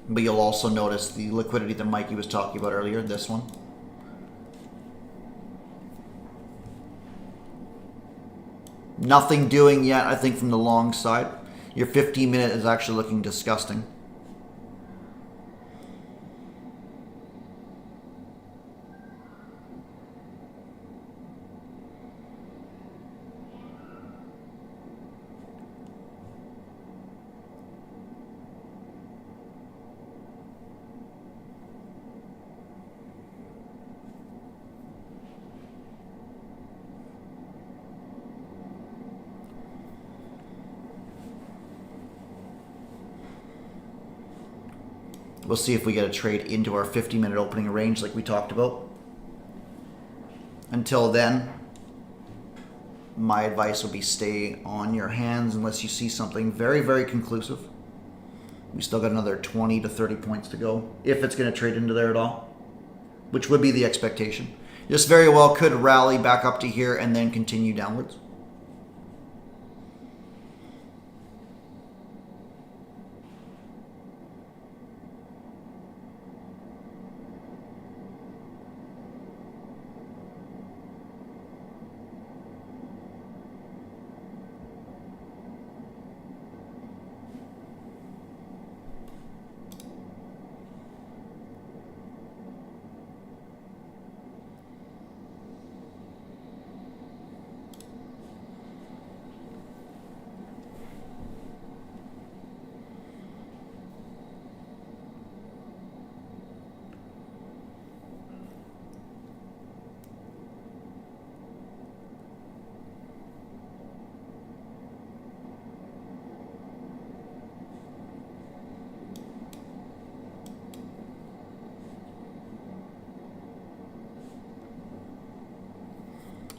But you'll also notice the liquidity that Mikey was talking about earlier, this one. Nothing doing yet, I think, from the long side. Your 15-minute is actually looking disgusting. We'll see if we get a trade into our 50-minute opening range like we talked about. Until then, my advice would be stay on your hands unless you see something very, very conclusive. We still got another 20 to 30 points to go, if it's going to trade into there at all, which would be the expectation. This very well could rally back up to here and then continue downwards.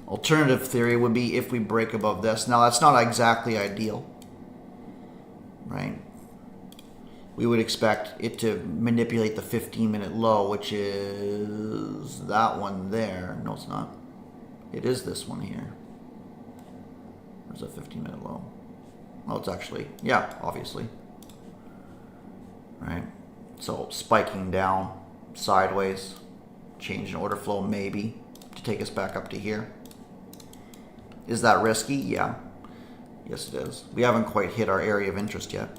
Alternative theory would be if we break above this. Now, that's not exactly ideal, right? We would expect it to manipulate the 15-minute low, which is that one there. No, it's not. It is this one here. There's a 15-minute low. Oh, it's actually, yeah, obviously. Right? So spiking down, sideways, change in order flow maybe to take us back up to here. Is that risky? Yeah. Yes, it is. We haven't quite hit our area of interest yet.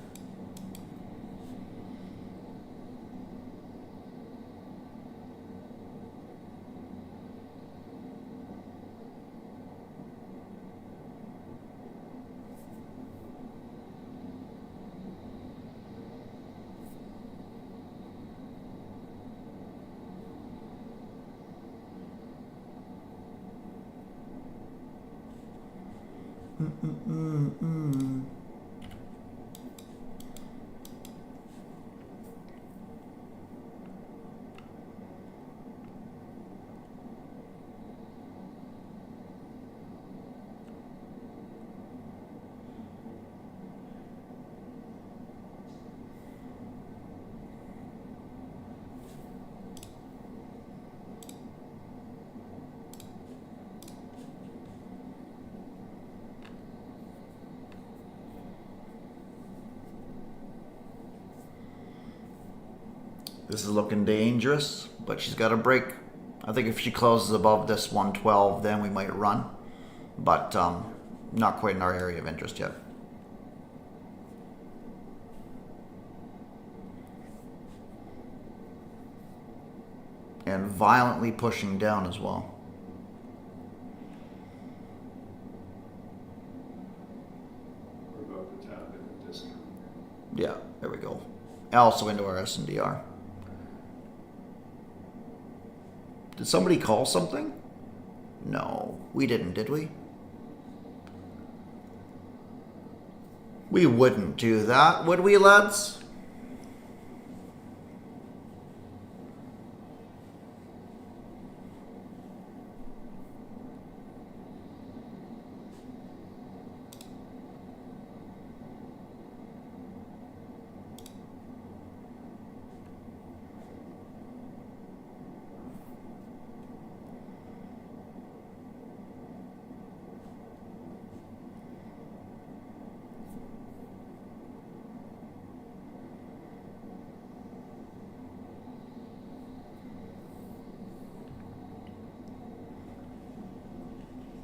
This is looking dangerous, but she's got a break. I think if she closes above this 112, then we might run. But not quite in our area of interest yet. And violently pushing down as well. We're about to tap into discount. Yeah, there we go. Also into our SNDR. Did somebody call something? No, we didn't, did we? We wouldn't do that, would we, lads?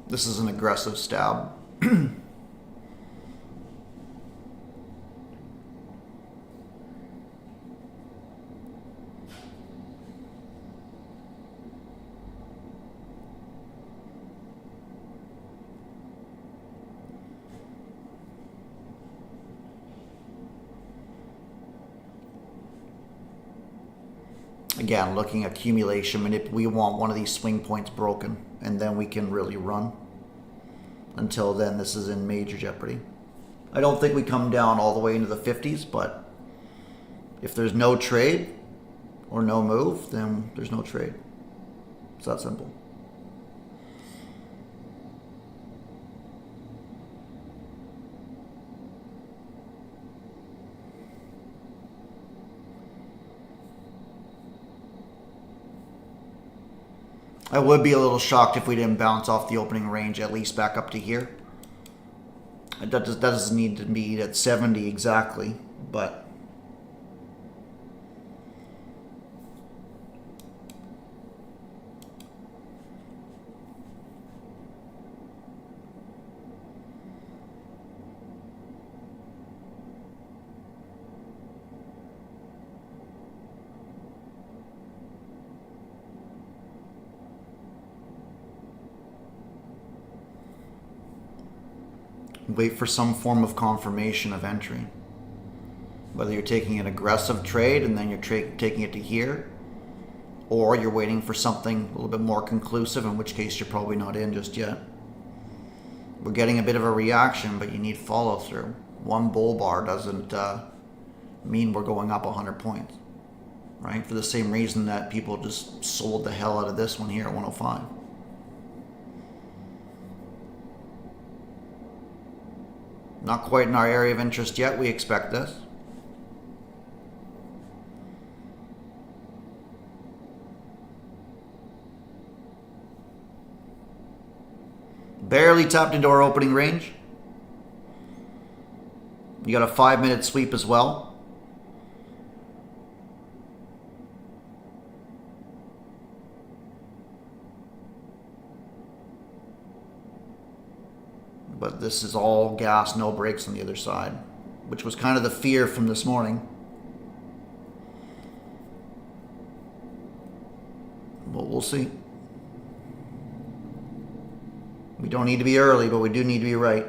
This is an aggressive stab. Again, looking at accumulation, we want one of these swing points broken, and then we can really run. Until then, this is in major jeopardy. I don't think we come down all the way into the 50s, but if there's no trade or no move, then there's no trade. It's that simple. I would be a little shocked if we didn't bounce off the opening range at least back up to here. That doesn't need to be at 70 exactly, but wait for some form of confirmation of entry. Whether you're taking an aggressive trade and then you're taking it to here, or you're waiting for something a little bit more conclusive, in which case you're probably not in just yet. We're getting a bit of a reaction, but you need follow through. One bull bar doesn't mean we're going up 100 points, right? For the same reason that people just sold the hell out of this one here at 105. Not quite in our area of interest yet. We expect this. Barely tapped into our opening range. You got a 5-minute sweep as well. But this is all gas, no brakes on the other side, which was kind of the fear from this morning. But we'll see. We don't need to be early, but we do need to be right.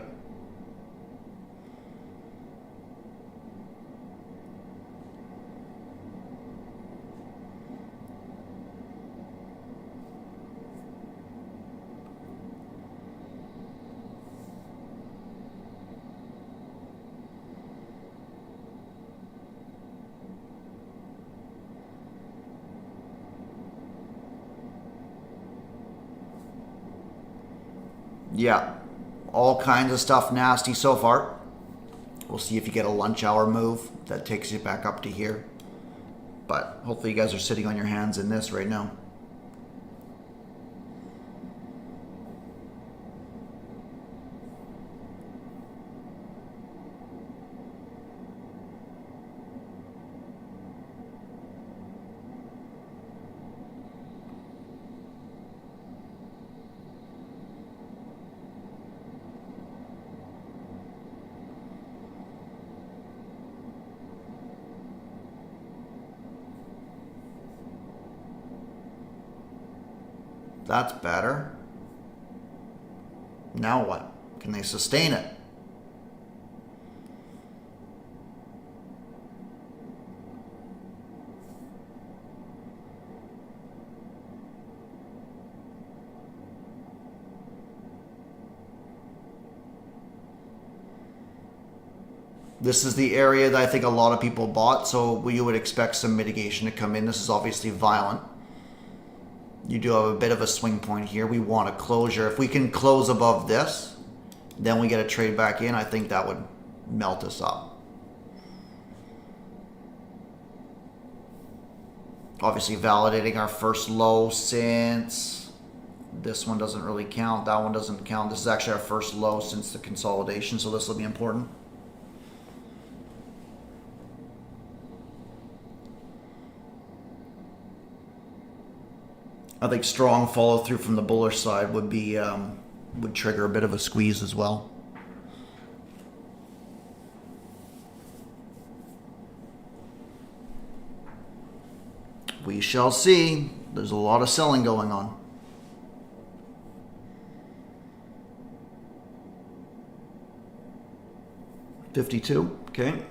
Yeah, all kinds of stuff nasty so far. We'll see if you get a lunch hour move that takes you back up to here. But hopefully you guys are sitting on your hands in this right now. That's better. Now what? Can they sustain it? This is the area that I think a lot of people bought, so you would expect some mitigation to come in. This is obviously violent. You do have a bit of a swing point here. We want a closure. If we can close above this, then we get a trade back in. I think that would melt us up. Obviously validating our first low since this one doesn't really count. That one doesn't count. This is actually our first low since the consolidation, so this will be important. I think strong follow through from the bullish side would be would trigger a bit of a squeeze as well. We shall see. There's a lot of selling going on. $52, okay.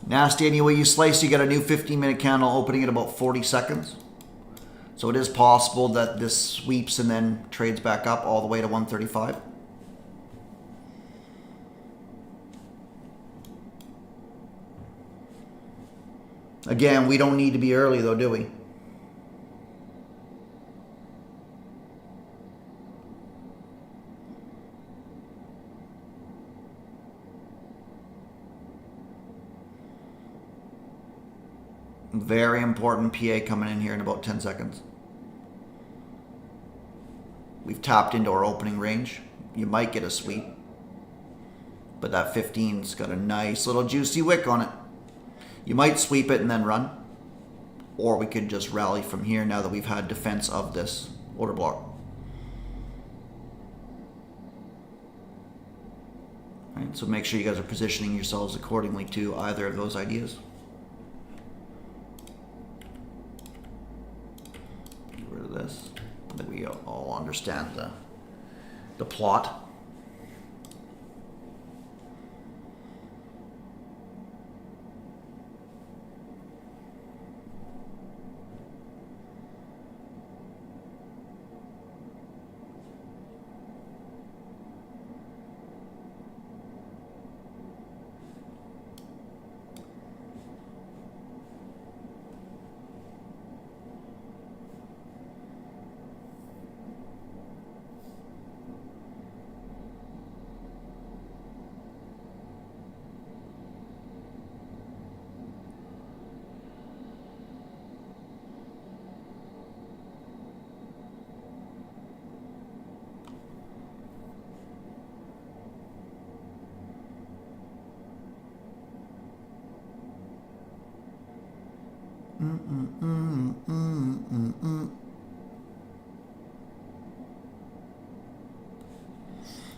Nasty any way you slice, you get a new 15-minute candle opening at about 40 seconds. So it is possible that this sweeps and then trades back up all the way to 135. Again, we don't need to be early though, do we? Very important PA coming in here in about 10 seconds. We've tapped into our opening range. You might get a sweep, but that 15's got a nice little juicy wick on it. You might sweep it and then run, or we could just rally from here now that we've had defense of this order block. All right, so make sure you guys are positioning yourselves accordingly to either of those ideas. This, that we all understand the plot.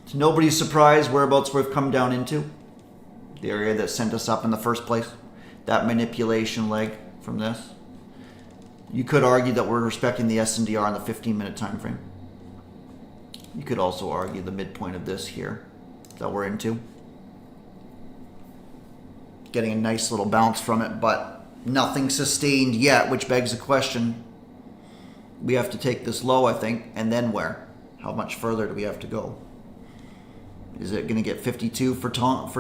It's nobody's surprise whereabouts we've come down into. The area that sent us up in the first place. That manipulation leg from this. You could argue that we're respecting the SNDR in the 15-minute time frame. You could also argue the midpoint of this here that we're into. Getting a nice little bounce from it, but nothing sustained yet, which begs the question. We have to take this low, I think, and then where? How much further do we have to go? Is it going to get 52 for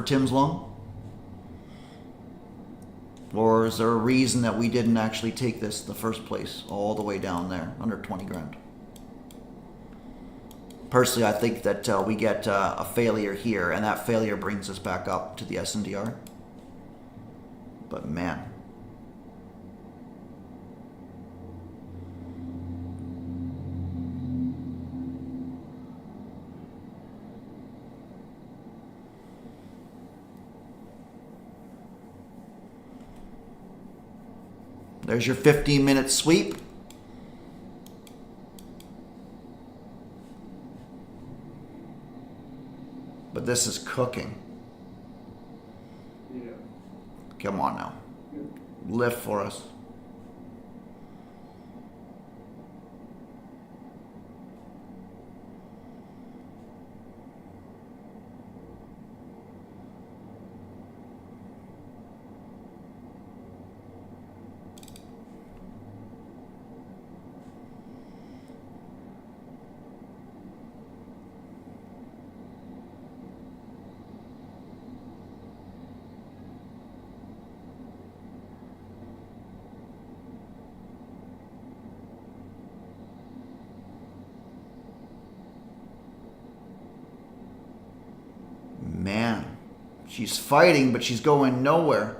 Tim's long? Or is there a reason that we didn't actually take this in the first place, all the way down there, under 20 grand? Personally, I think that we get a failure here, and that failure brings us back up to the SNDR. But man. There's your 15-minute sweep. But this is cooking. Yeah. Come on now. Lift for us. Man, she's fighting, but she's going nowhere.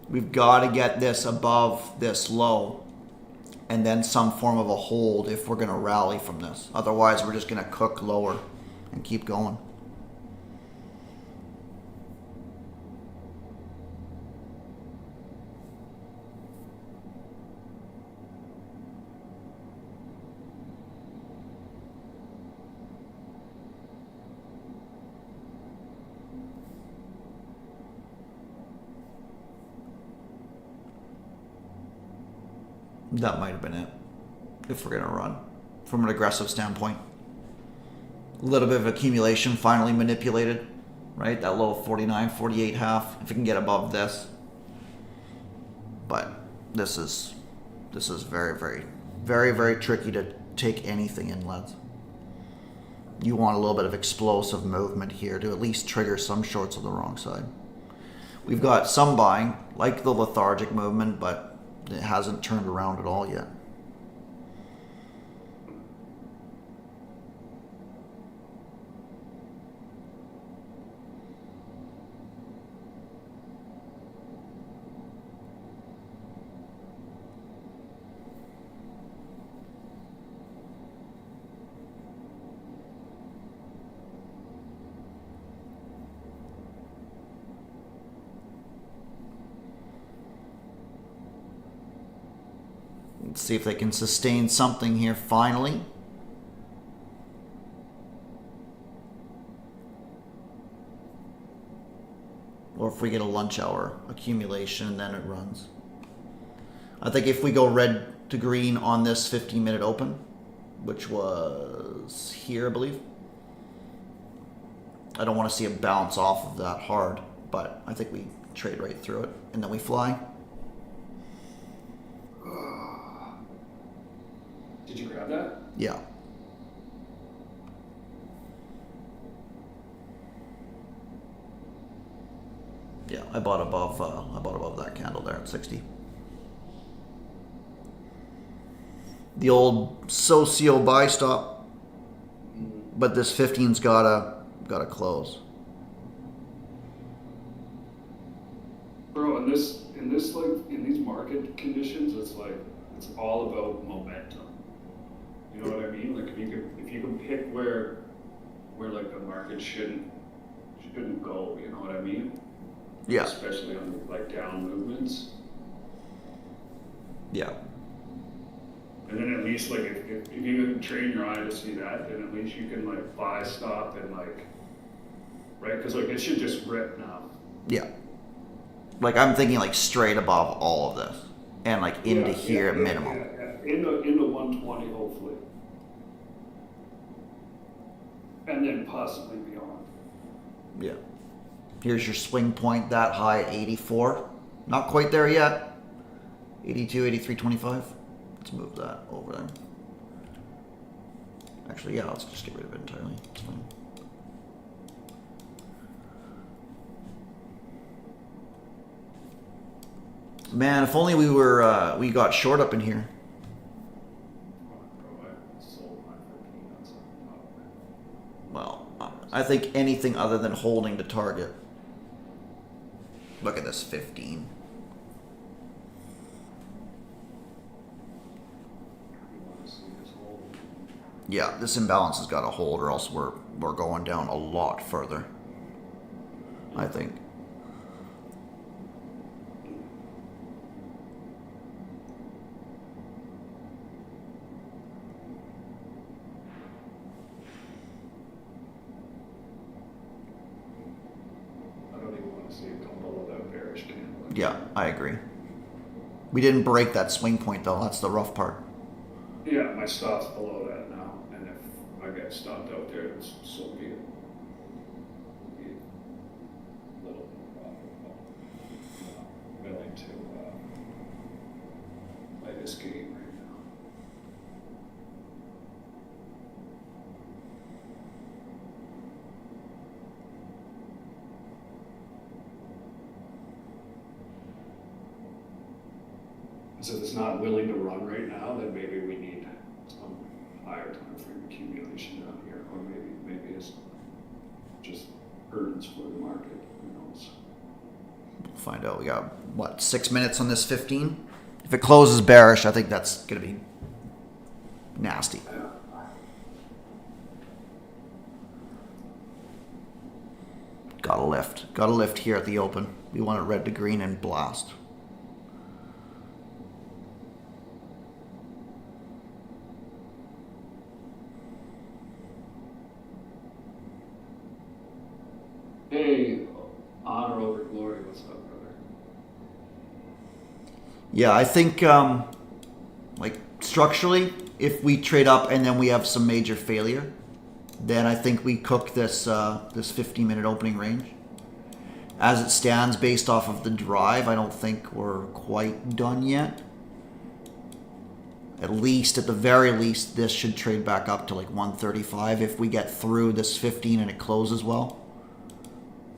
We've got to get this above this low. And then some form of a hold if we're going to rally from this. Otherwise, we're just going to cook lower and keep going. That might have been it, if we're going to run, from an aggressive standpoint. A little bit of accumulation finally manipulated, right? That low of 49, 48 half, if we can get above this. But this is very, very, very, very tricky to take anything in, lads. You want a little bit of explosive movement here to at least trigger some shorts on the wrong side. We've got some buying, like the lethargic movement, but it hasn't turned around at all yet. Let's see if they can sustain something here finally. Or if we get a lunch hour accumulation and then it runs. I think if we go red to green on this 15-minute open, which was here, I believe. I don't want to see a bounce off of that hard, but I think we trade right through it and then we fly. Did you grab that? Yeah. Yeah, I bought above that candle there at 60. The old socio buy stop, but this 15's got gotta close. Bro, in this like in these market conditions, it's all about momentum. You know what I mean? Like if you can pick where like the market shouldn't go, you know what I mean? Yeah. Especially on like down movements. Yeah. And then at least like if you can train your eye to see that, then at least you can like buy stop and like, right? Because like it should just rip now. Yeah. Like I'm thinking like straight above all of this and like into here at minimum. Yeah. Into 120 hopefully. And then possibly beyond. Yeah. Here's your swing point, that high at 84. Not quite there yet. 82, 83.25. Let's move that over there. Actually, yeah, let's just get rid of it entirely. It's fine. Man, if only we were, we got short up in here. Well, I think anything other than holding the target. Look at this 15. Yeah, this imbalance has got to hold, or else we're going down a lot further. I think. Yeah, I agree. We didn't break that swing point though. That's the rough part. Yeah, my stop's below that now, and if I get stopped out there, it's so be it. Be a little willing to play this game right now. So if it's not willing to run right now, then maybe we need some higher time frame accumulation down here, or maybe it's just burdens for the market. Who knows? We'll find out. We got what, 6 minutes on this 15? If it closes bearish, I think that's gonna be nasty. Yeah. Gotta lift here at the open. We want it red to green and blast. Hey, honor over glory. What's up, brother? Yeah, I think like structurally, if we trade up and then we have some major failure, then I think we cook this this 15-minute opening range. As it stands, based off of the drive, I don't think we're quite done yet. At least, at the very least, this should trade back up to like 135 if we get through this 15 and it closes well.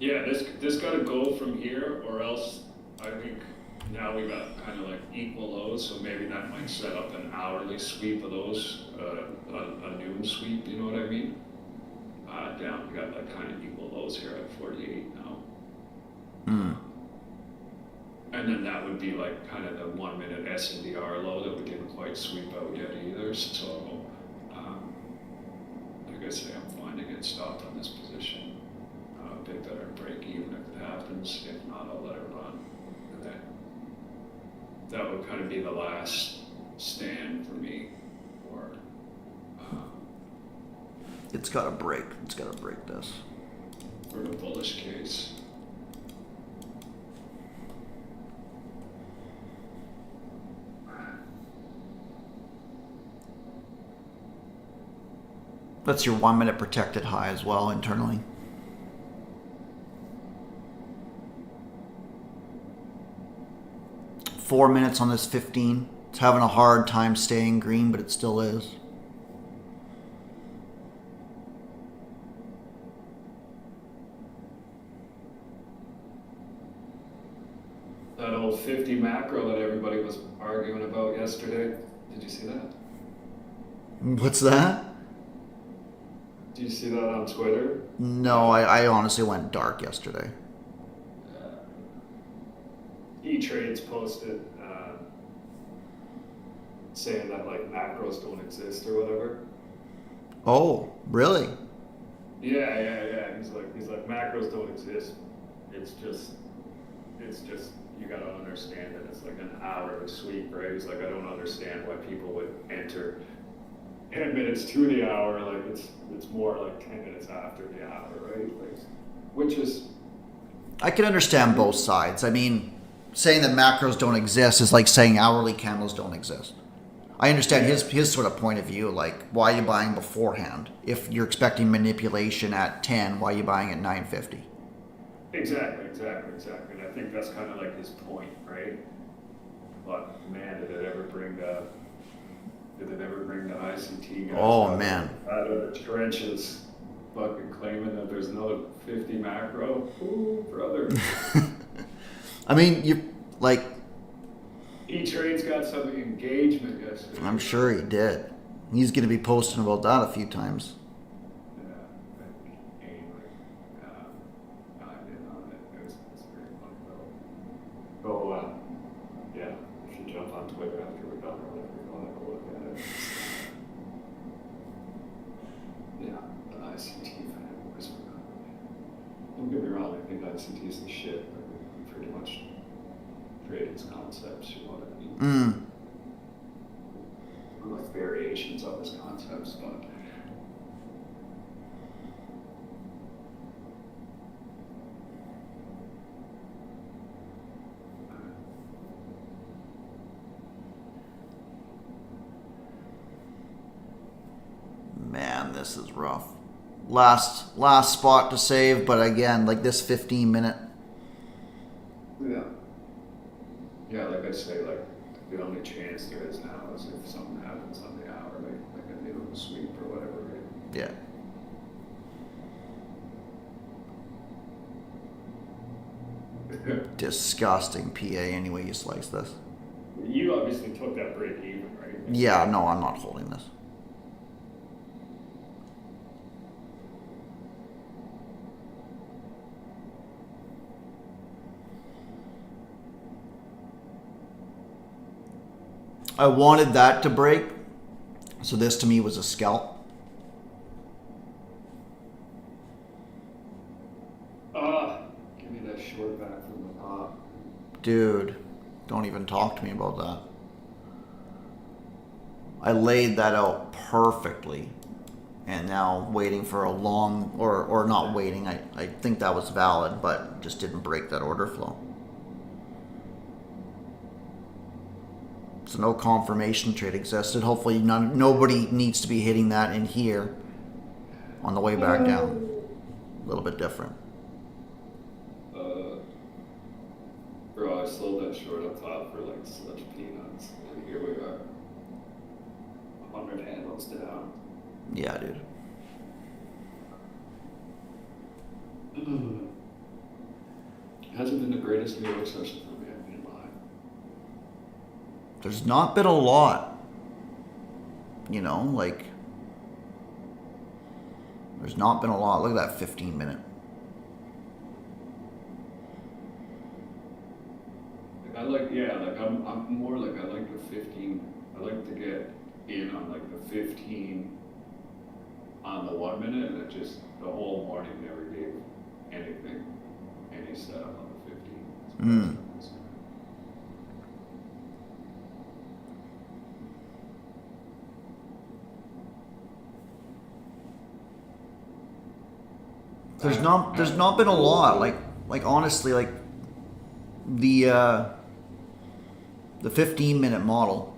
Yeah, this got to go from here, or else I think now we got kind of like equal lows, so maybe that might set up an hourly sweep of those, a noon sweep. You know what I mean? Down, we got like kind of equal lows here at 48 now. And then that would be like kind of the 1 minute SNDR low that we didn't quite sweep out yet either. So, like I say, I'm finding it stopped on this position. They better break even if it happens. If not, I'll let it run. And then that would kind of be the last stand for me. Or It's got to break. It's got to break this. for the bullish case. That's your 1 minute protected high as well internally. Four minutes on this 15. It's having a hard time staying green, but it still is. That old 50 macro that everybody was arguing about yesterday. Did you see that? What's that? Do you see that on Twitter? No, I honestly went dark yesterday. E-Trades posted saying that like macros don't exist or whatever. Oh, really? Yeah. He's like macros don't exist. It's just you gotta understand that it's like an hour of sweep, right? He's like, I don't understand why people would enter 10 minutes to the hour, like it's more like 10 minutes after the hour, right? Like, which is I can understand both sides. I mean, saying that macros don't exist is like saying hourly candles don't exist. I understand his sort of point of view, like why are you buying beforehand? If you're expecting manipulation at 10, why are you buying at 9:50? exactly. And I think that's kind of like his point, right? But man, did it ever bring the ICT guys Oh man. out of the trenches, fucking claiming that there's no 50 macro? Ooh, brother. I mean, you like. E-Trade's got some engagement yesterday. I'm sure he did. He's going to be posting about that a few times. Yeah, anyway, I did on it. It's very fun though. Go, yeah, if you jump on Twitter after we're done or whatever, you want to go look at it. Yeah, the ICT fanboys. Don't get me wrong, I think ICT is the shit, but we pretty much created its concepts, you know what I mean? Like variations of his concepts, but Man, this is rough. Last spot to save, but again, like this 15-minute. yeah, like I say, like the only chance there is now is if something happens on the hour, like a little sweep or whatever. Right? Yeah. Disgusting PA any way you slice this. You obviously took that break even, right? Yeah, no, I'm not holding this. I wanted that to break, so this to me was a scalp. Give me that short back from the top. Dude, don't even talk to me about that. I laid that out perfectly, and now waiting for a long, or not waiting, I think that was valid, but just didn't break that order flow. So no confirmation trade existed. Hopefully nobody needs to be hitting that in here on the way back down. A little bit different. Bro, I sold that short up top for like such peanuts, and here we are. 100 handles down. Yeah, dude. Hasn't been the greatest New York session for me, in my mind. There's not been a lot. You know, like, there's not been a lot. Look at that 15-minute. I'm more like I like the 15. I like to get in on like the 15 on the 1 minute, and it just the whole morning never gave anything, any setup on the 15. There's not been a lot. Like honestly, like the 15-minute model,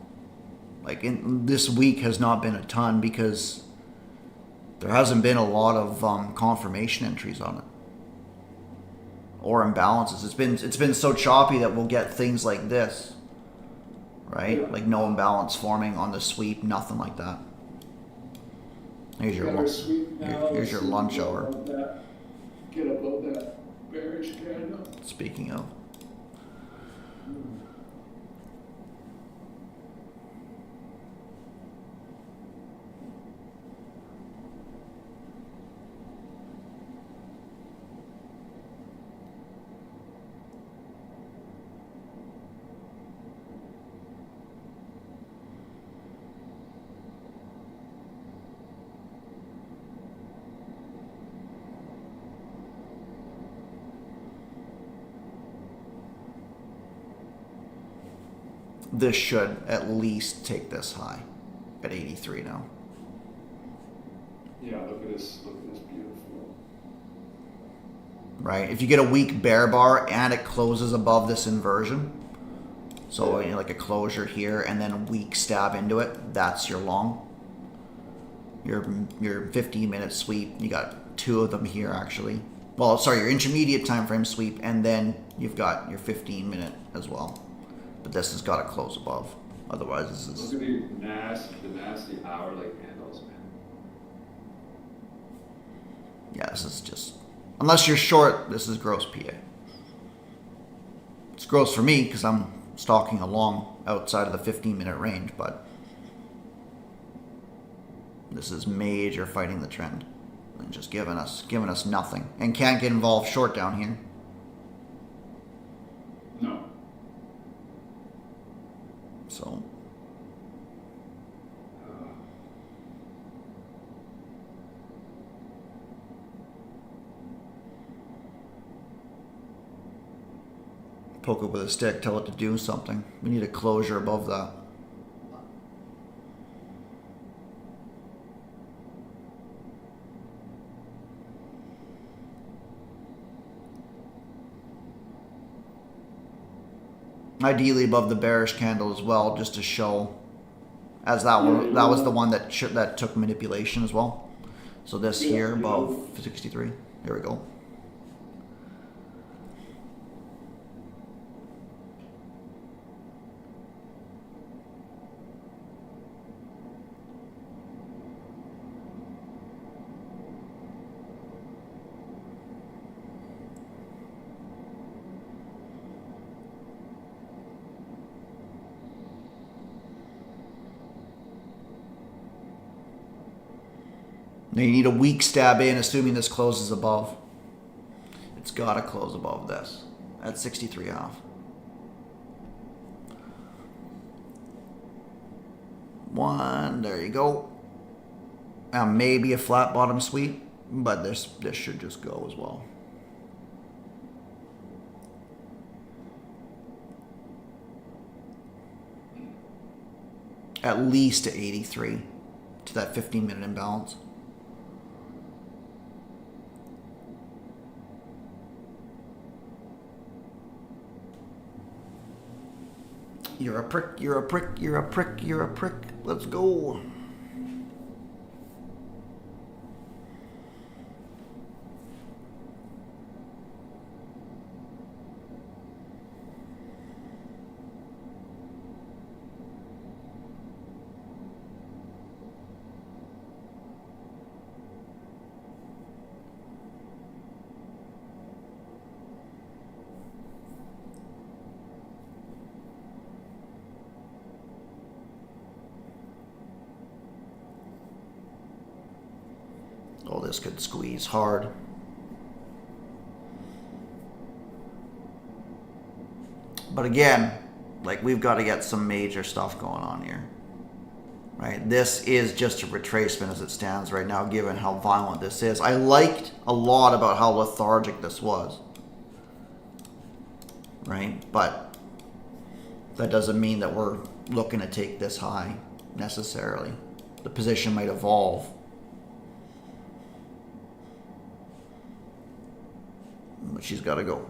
like in this week has not been a ton because there hasn't been a lot of confirmation entries on it or imbalances. It's been so choppy that we'll get things like this, right? Yeah. Like no imbalance forming on the sweep, nothing like that. Here's your here's your lunch hour. Get above that bearish candle. Speaking of. this should at least take this high at 83 now. Yeah, look at this beautiful. Right? If you get a weak bear bar and it closes above this inversion, so you know, like a closure here and then a weak stab into it, that's your long. Your 15-minute sweep, you got 2 of them here actually. Well, sorry, your intermediate time frame sweep, and then you've got your 15-minute as well. But this has got to close above. Otherwise, this is... Look at the nasty hourly candles, man. Yeah, this is just... Unless you're short, this is gross PA. It's gross for me because I'm stalking along outside of the 15-minute range, but this is major fighting the trend and just giving us nothing, and can't get involved short down here. No. So poke it with a stick, tell it to do something. We need a closure above that. Ideally above the bearish candle as well, just to show, as that was the one that took manipulation as well. So this here above 63. There we go. Now you need a weak stab in, assuming this closes above. It's got to close above this at 63.5. One, there you go. Now maybe a flat bottom sweep, but this should just go as well. At least to 83 to that 15-minute imbalance. You're a prick, you're a prick, you're a prick, you're a prick. Let's go. Oh, this could squeeze hard. But again, like, we've got to get some major stuff going on here. Right? This is just a retracement as it stands right now, given how violent this is. I liked a lot about how lethargic this was. Right? But that doesn't mean that we're looking to take this high necessarily. The position might evolve. But she's got to go.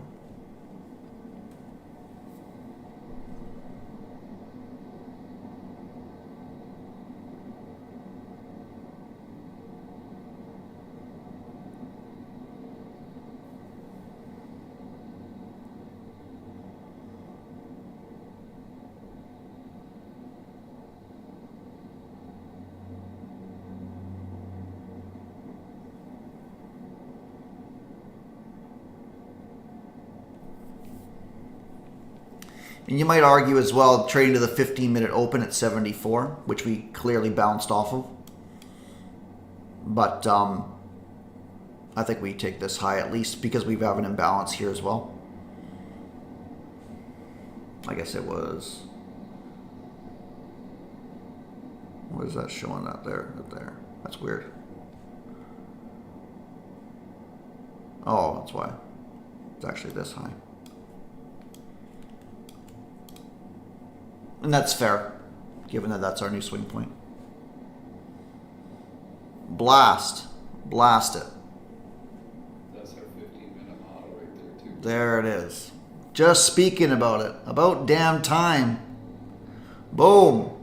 And you might argue as well, trading to the 15-minute open at 74, which we clearly bounced off of. But I think we take this high, at least because we have an imbalance here as well. I guess it was... What is that showing that there? Up there. That's weird. Oh, that's why. It's actually this high. And that's fair, given that that's our new swing point. Blast it. That's our 15-minute model right there, too. There it is. Just speaking about it. About damn time. Boom.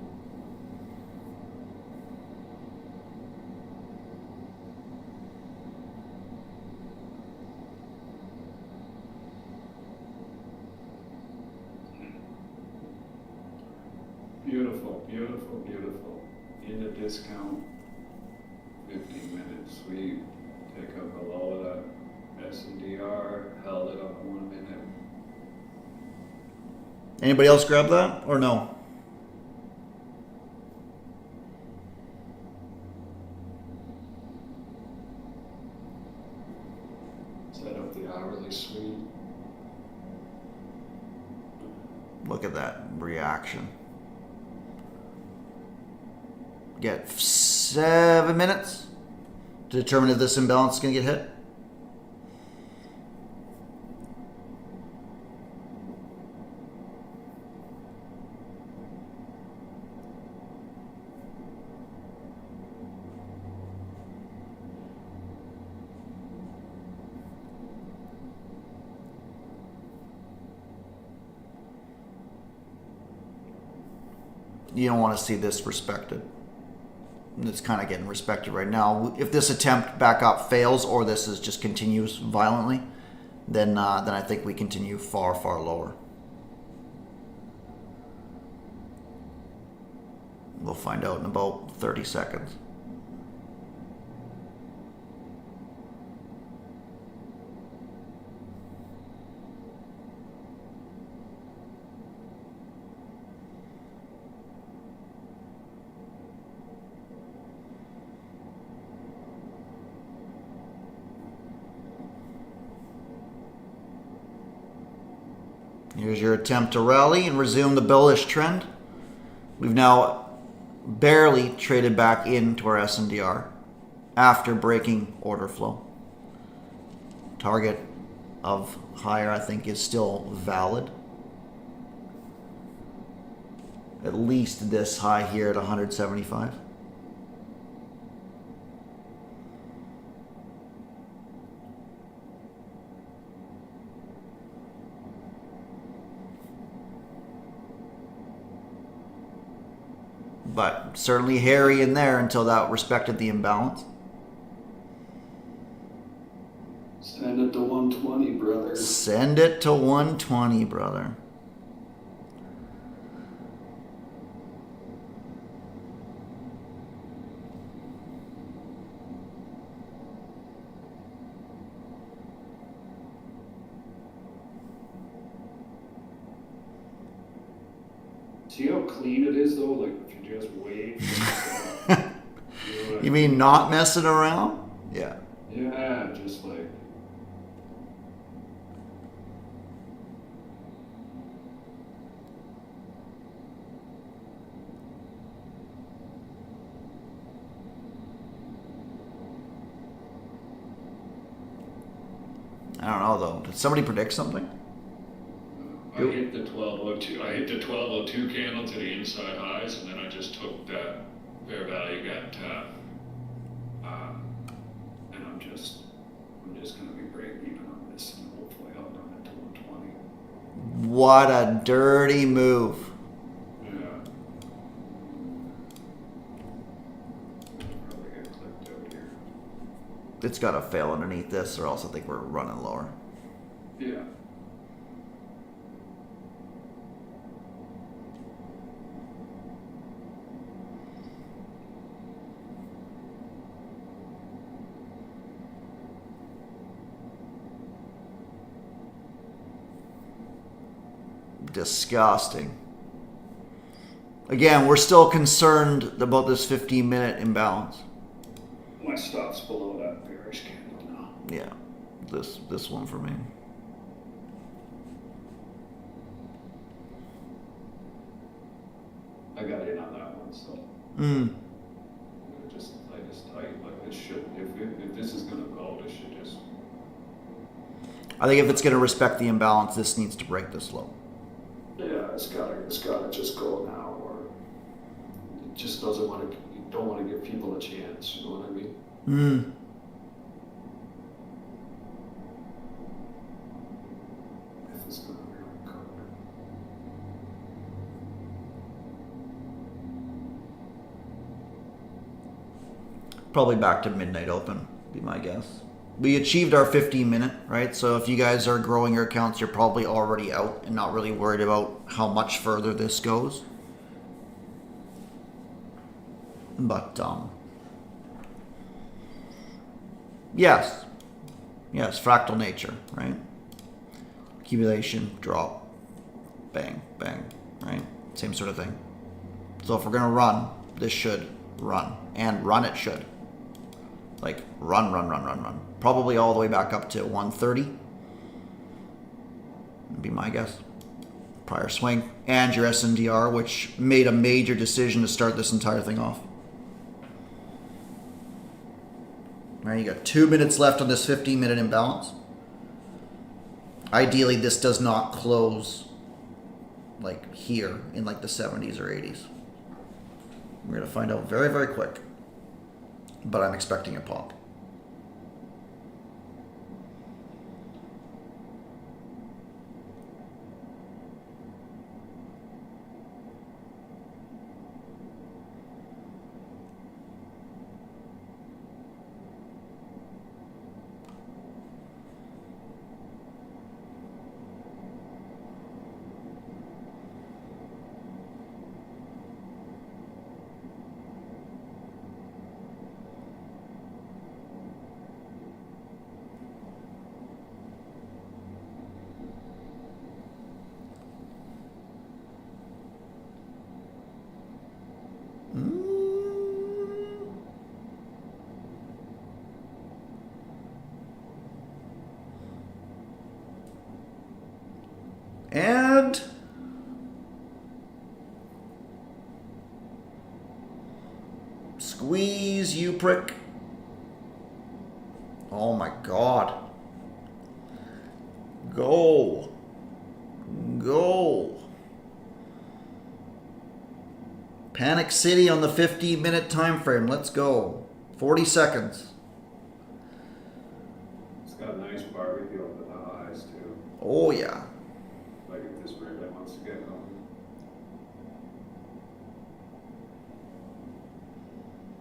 Beautiful, beautiful, beautiful. In a discount, 15 minutes. We take up a low of that S&DR, held it up 1 minute. Anybody else grab that or no? Set up the hourly suite. Look at that reaction. Get 7 minutes to determine if this imbalance is going to get hit. You don't want to see this respected. It's kind of getting respected right now. If this attempt back up fails, or this is just continues violently, then I think we continue far, far lower. We'll find out in about 30 seconds. Here's your attempt to rally and resume the bullish trend. We've now barely traded back into our S&DR after breaking order flow. Target of higher, I think, is still valid. At least this high here at 175. But certainly hairy in there until that respected the imbalance. Send it to 120, brother. Send it to 120, brother. See how clean it is, though? Like, if you just wait. You mean not messing around? Yeah. Yeah, just like. I don't know, though. Did somebody predict something? I hit the 1202. I hit the 1202 candle to the inside highs, and then I just took that fair value gap tap, and I'm just gonna be breaking even on this, and hopefully I'll run it to 120. What a dirty move. Yeah. Probably get clipped out here. It's got to fail underneath this, or else I think we're running lower. Yeah. Disgusting. Again, we're still concerned about this 15-minute imbalance. My stop's below that bearish candle now. Yeah, this one for me. I got in on that one, so just play this tight. Like it should. If this is gonna go, this should just. I think if it's going to respect the imbalance, this needs to break this low. Yeah, it's gotta just go now, or it just doesn't want to. You don't want to give people a chance. You know what I mean? Mm. If it's gonna really cook. Probably back to midnight open, be my guess. We achieved our 15-minute, right? So if you guys are growing your accounts, you're probably already out and not really worried about how much further this goes. But, yes, fractal nature, right? Accumulation, drop, bang, bang, right? Same sort of thing. So if we're gonna run, this should run, and run it should. Like run. Probably all the way back up to 130. Would be my guess. Prior swing. And your SNDR, which made a major decision to start this entire thing off. All right, you got 2 minutes left on this 15-minute imbalance. Ideally, this does not close like here in like the 70s or 80s. We're going to find out very, very quick. But I'm expecting a pop. And squeeze, you prick. Oh my God. Go. Panic City on the 15-minute time frame. Let's go. 40 seconds. It's got a nice barbecue over the highs too. Oh yeah. Like if this really wants to get going.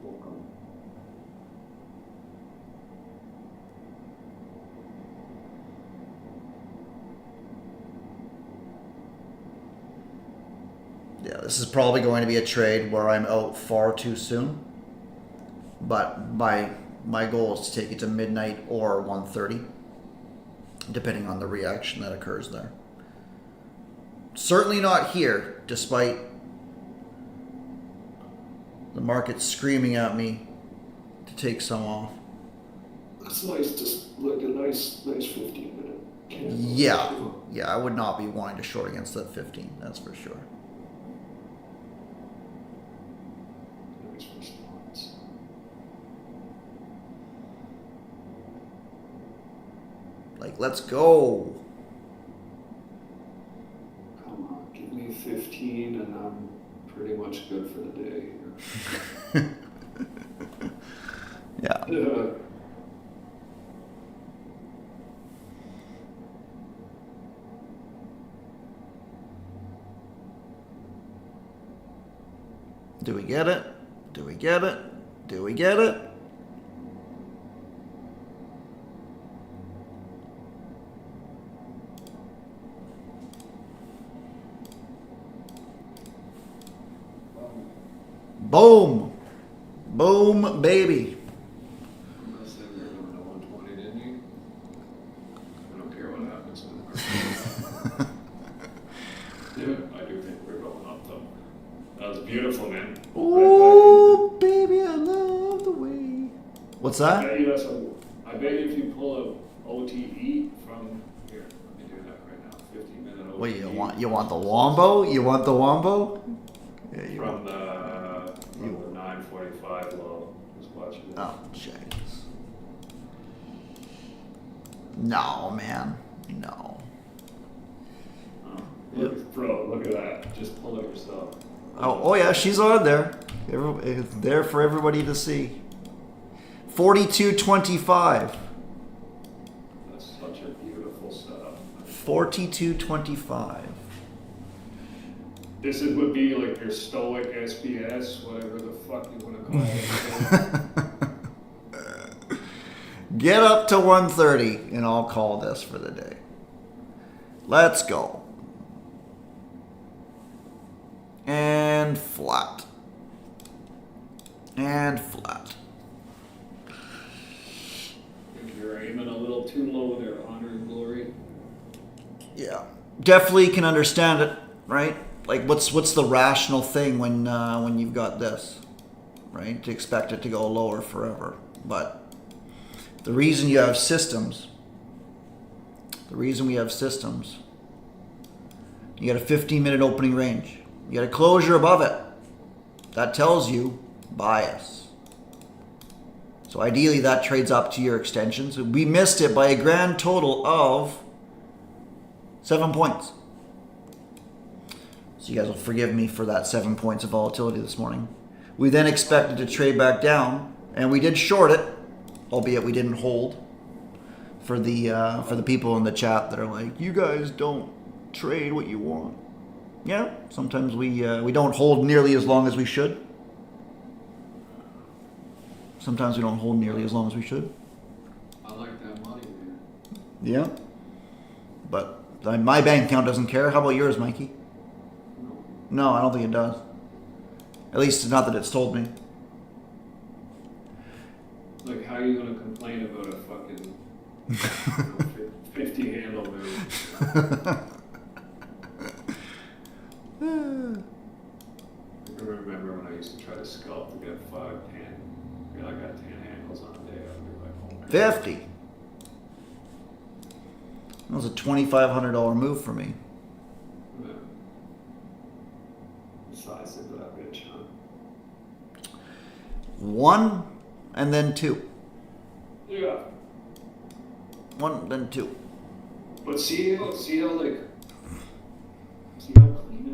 Welcome. Yeah, this is probably going to be a trade where I'm out far too soon. But my goal is to take it to midnight or 1:30, depending on the reaction that occurs there. Certainly not here, despite the market screaming at me to take some off. That's nice, just like a nice 15-minute candle. Yeah, I would not be wanting to short against that 15, that's for sure. Nice response. Like, let's go. Come on, give me 15 and I'm pretty much good for the day here. Yeah. Do we get it? Do we get it? Do we get it? Boom! Boom, baby. You said we were going to 120, didn't you? I don't care what happens with the Yeah, I do think we're going up though. That was beautiful, man. Ooh, baby, I love the way. What's I that? bet you I bet you if you pull a OTE from here, let me do that right now. 15-minute OTE. What you want the wombo? You want the wombo? Yeah, you From want. the 945 low. Just watching it. Oh, jeez. No, man. No. Oh, Look, bro, look at that. Just pull it yourself. Oh yeah, she's on there. It's there for everybody to see. 42.25. That's such a beautiful setup. 42.25. This would be like your stoic SBS, whatever the fuck you want to call it. Get up to 130 and I'll call this for the day. Let's go. And flat. And flat. I think you're aiming a little too low there, Honor and Glory. Yeah. Definitely can understand it, right? Like what's the rational thing when you've got this, right? To expect it to go lower forever. But the reason you have systems, you got a 15-minute opening range. You got a closure above it. That tells you bias. So ideally that trades up to your extensions. We missed it by a grand total of 7 points. So you guys will forgive me for that 7 points of volatility this morning. We then expected to trade back down, and we did short it, albeit we didn't hold. For the people in the chat that are like, you guys don't trade what you want. Yeah, sometimes we don't hold nearly as long as we should. Sometimes we don't hold nearly as long as we should. I like that money, man. Yeah. But my bank account doesn't care. How about yours, Mikey? No, I don't think it does. At least not that it's told me. Like, how are you going to complain about a fucking 50 handle move? I can remember when I used to try to scalp to get 5, 10. I got 10 handles on a day. I'd be like, oh my 50. That was a $2,500 move for me. God. Size of that bitch, huh? 1 and then 2. Yeah. 1, then 2. But see how clean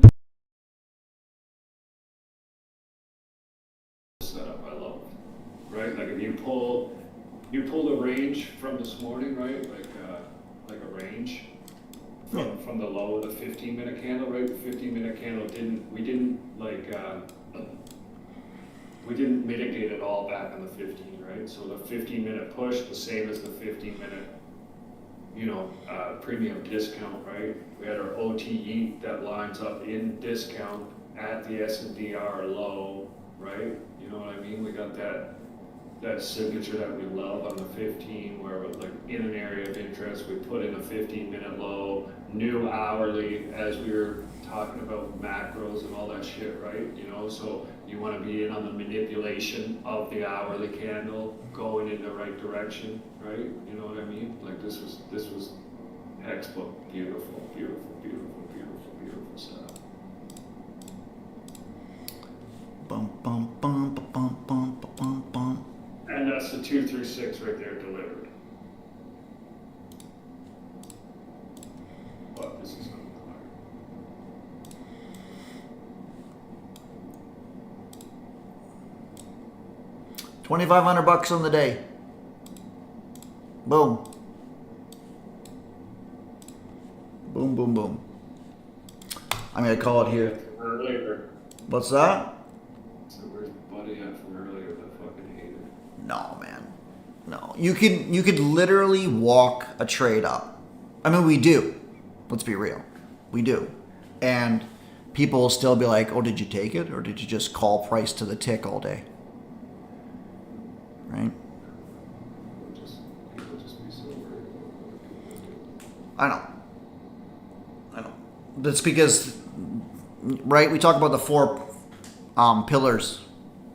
it is setup. I love, right? Like if you pull the range from this morning, right? Like a range from the low of the 15-minute candle, right? The 15-minute candle we didn't mitigate it all back on the 15, right? So the 15-minute push, the same as the 15-minute, premium discount, right? We had our OTE that lines up in discount at the S&DR low, right? You know what I mean? We got that signature that we love on the 15 where we're like in an area of interest, we put in a 15-minute low, new hourly as we were talking about macros and all that shit, right? So you want to be in on the manipulation of the hourly candle going in the right direction, right? You know what I mean? Like this was textbook, beautiful setup. Bum, bum, bum, bum, bum, bum, bum, bum. And that's the 236 right there delivered. But this is going to $2,500 on the day. Boom. Boom, boom, boom. I'm going to call it here. earlier. What's that? So where's Buddy at from earlier, the fucking hater? No, man. No. You could literally walk a trade up. I mean, we do. Let's be real. We do. And people will still be like, oh, did you take it? Or did you just call price to the tick all day? Right? People just be so worried about what people do. I know. That's because, right, we talk about the 4 pillars,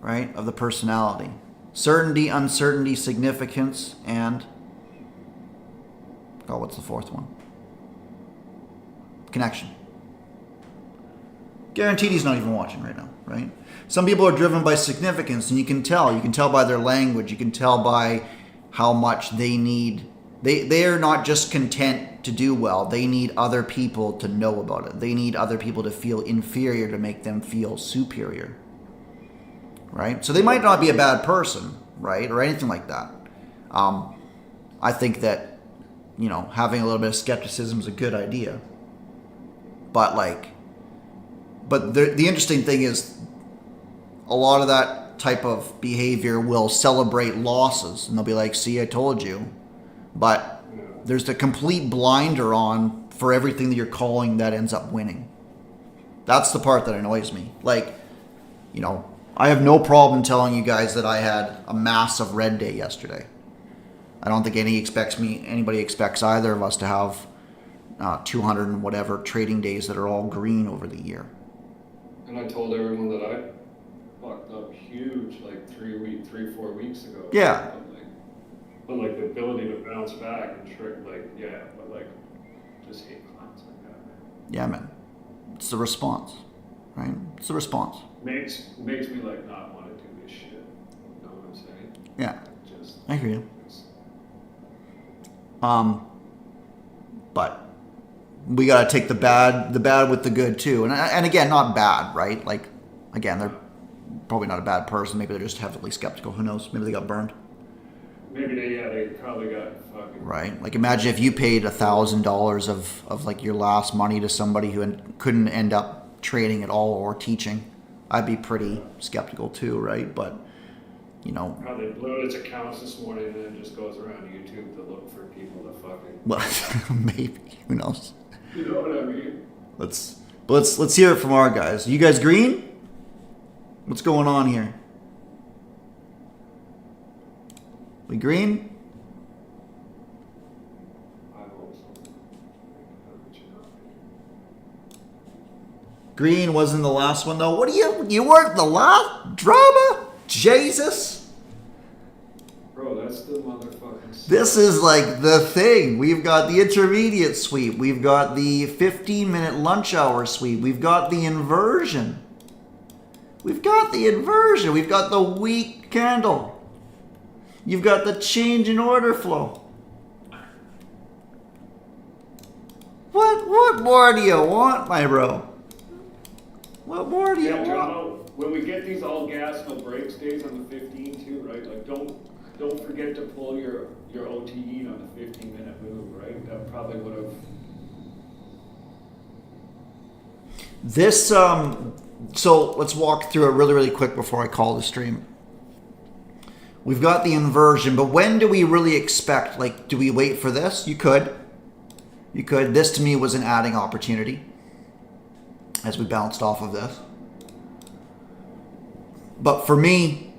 right, of the personality. Certainty, uncertainty, significance, and, oh, what's the 4th one? Connection. Guaranteed he's not even watching right now, right? Some people are driven by significance, and you can tell. You can tell by their language. You can tell by how much they need They are not just content to do well. They need other people to know about it. They need other people to feel inferior to make them feel superior. Right? So they might not be a bad person, right? Or anything like that. I think that, having a little bit of skepticism is a good idea. But the interesting thing is a lot of that type of behavior will celebrate losses. And they'll be like, see, I told you. But there's the complete blinder on for everything that you're calling that ends up winning. That's the part that annoys me. I have no problem telling you guys that I had a massive red day yesterday. I don't think anybody expects either of us to have 200 and whatever trading days that are all green over the year. And I told everyone that I fucked up huge 4 weeks ago. Yeah. But the ability to bounce back and just hate clowns like that, man. Yeah, man. It's the response, right? It's the response. Makes me not want to do this shit. You know what I'm saying? Yeah. I hear you. But we gotta take the bad with the good too, and again, not bad, right? Again, they're probably not a bad person. Maybe they're just heavily skeptical. Who knows? Maybe they got burned. Maybe they probably got fucking right. Imagine if you paid $1,000 of your last money to somebody who couldn't end up trading at all or teaching. I'd be pretty skeptical too, right? But how they blew out its accounts this morning and then just goes around YouTube to look for people to fucking. Well, maybe. Who knows? You know what I mean? Let's hear it from our guys. You guys green? What's going on here? We green? I hope so. Green wasn't the last one though. What you weren't the last drama? Jesus. Bro, that's the motherfucking stuff. This is the thing. We've got the intermediate sweep. We've got the 15-minute lunch hour sweep. We've got the inversion. We've got the weak candle. You've got the change in order flow. What more do you want, my bro? What more do you want? John, when we get these all gas no brakes days on the 15 too, right? Don't forget to pull your OTE on the 15-minute move, right? That probably would have. This so let's walk through it really, really quick before I call the stream. We've got the inversion, but when do we really expect? Do we wait for this? You could. This to me was an adding opportunity as we bounced off of this. But for me,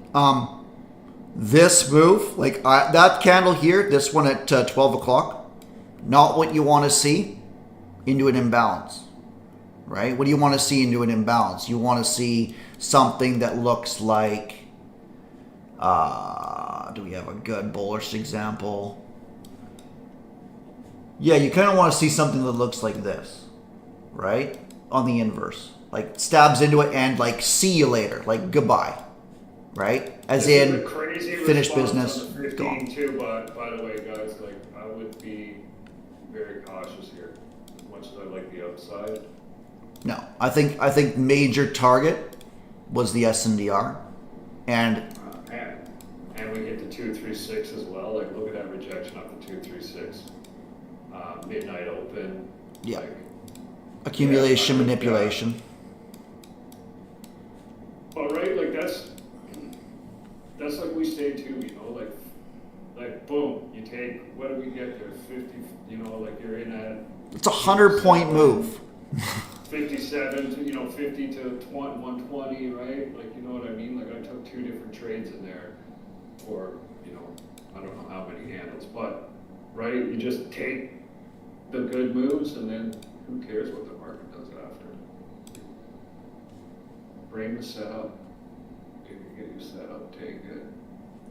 this move, that candle here, this one at 12 o'clock, not what you want to see into an imbalance, right? What do you want to see into an imbalance? You want to see something that looks like, do we have a good bullish example? Yeah, you kind of want to see something that looks like this, right? On the inverse. Stabs into it and see you later. Goodbye. Right? As This in, is a crazy finish response business, on the 15 gone. too, but by the way, guys, I would be very cautious here. As much as I like the upside. No. I think major target was the SNDR. And And we hit the 236 as well. Look at that rejection off the 236. Midnight open. yeah. Accumulation, manipulation. All right, that's like we say too, boom, you take, what do we get there, 50, you're in at. It's a 100-point move. 57 to, 50 to 120, right? You know what I mean? I took 2 different trades in there for, I don't know how many handles, but, right, you just take the good moves and then who cares what the market does after? Bring the setup. If you get your setup, take it.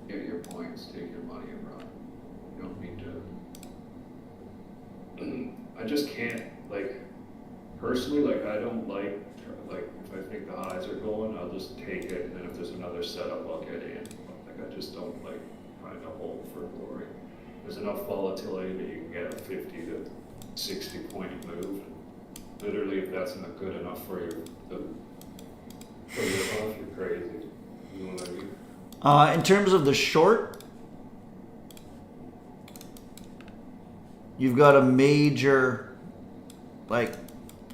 Get your points, take your money and run. You don't need to. I just can't, personally, I don't if I think the highs are going, I'll just take it, and then if there's another setup, I'll get in. I just don't trying to hold for glory. there's enough volatility that you can get a 50 to 60 point move. Literally, if that's not good enough for you, for your off, you're crazy. You know what I mean? In terms of the short, you've got a major, like,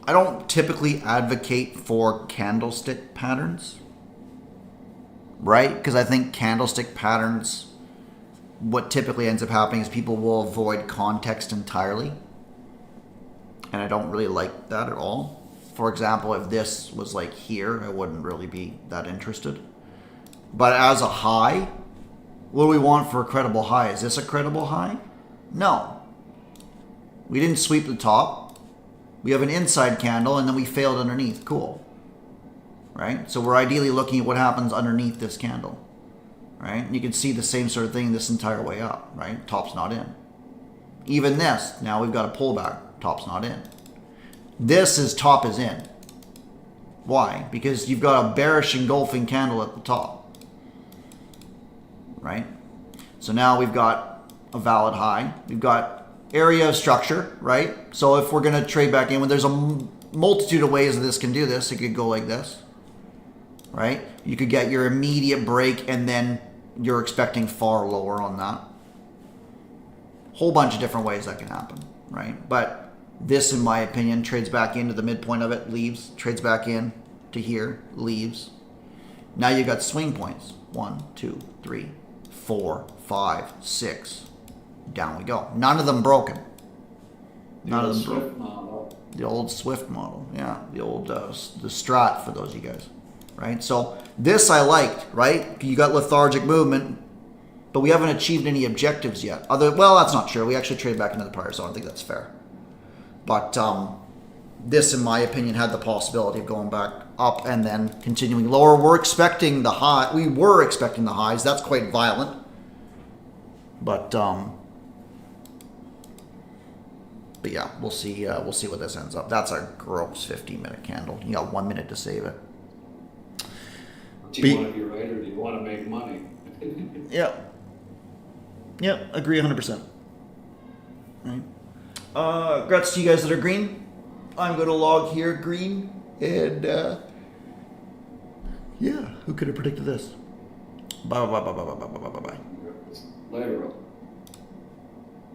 I don't typically advocate for candlestick patterns, right? Because I think candlestick patterns, what typically ends up happening is people will avoid context entirely. And I don't really like that at all. For example, if this was like here, I wouldn't really be that interested. But as a high, what do we want for a credible high? Is this a credible high? No. We didn't sweep the top. We have an inside candle and then we failed underneath. Cool. Right? So we're ideally looking at what happens underneath this candle. Right? And you can see the same sort of thing this entire way up. Right? Top's not in. Even this, now we've got a pullback. Top's not in. This is top is in. Why? Because you've got a bearish engulfing candle at the top. Right? So now we've got a valid high. We've got area of structure, right? So if we're going to trade back in, when there's a multitude of ways that this can do this, it could go like this, right? You could get your immediate break and then you're expecting far lower on that. Whole bunch of different ways that can happen, right? But this, in my opinion, trades back into the midpoint of it, leaves, trades back in to here, leaves. Now you've got swing points. 1, 2, 3, 4, 5, 6. Down we go. None of them broken. None of them broken. Model. The old Swift model, yeah. The old the Strat for those of you guys, right? So this I liked, right? You got lethargic movement, but we haven't achieved any objectives yet. Well, that's not true. We actually traded back into the prior zone. I think that's fair. But this, in my opinion, had the possibility of going back up and then continuing lower. We're expecting the high. We were expecting the highs. That's quite violent. But yeah, we'll see. We'll see what this ends up. That's a gross 15-minute candle. You got 1 minute to save it. Do you want to be right or do you want to make money? Yeah. Yeah, agree 100%. Right. Congrats to you guys that are green. I'm going to log here green. And yeah, who could have predicted this? Bye. Later.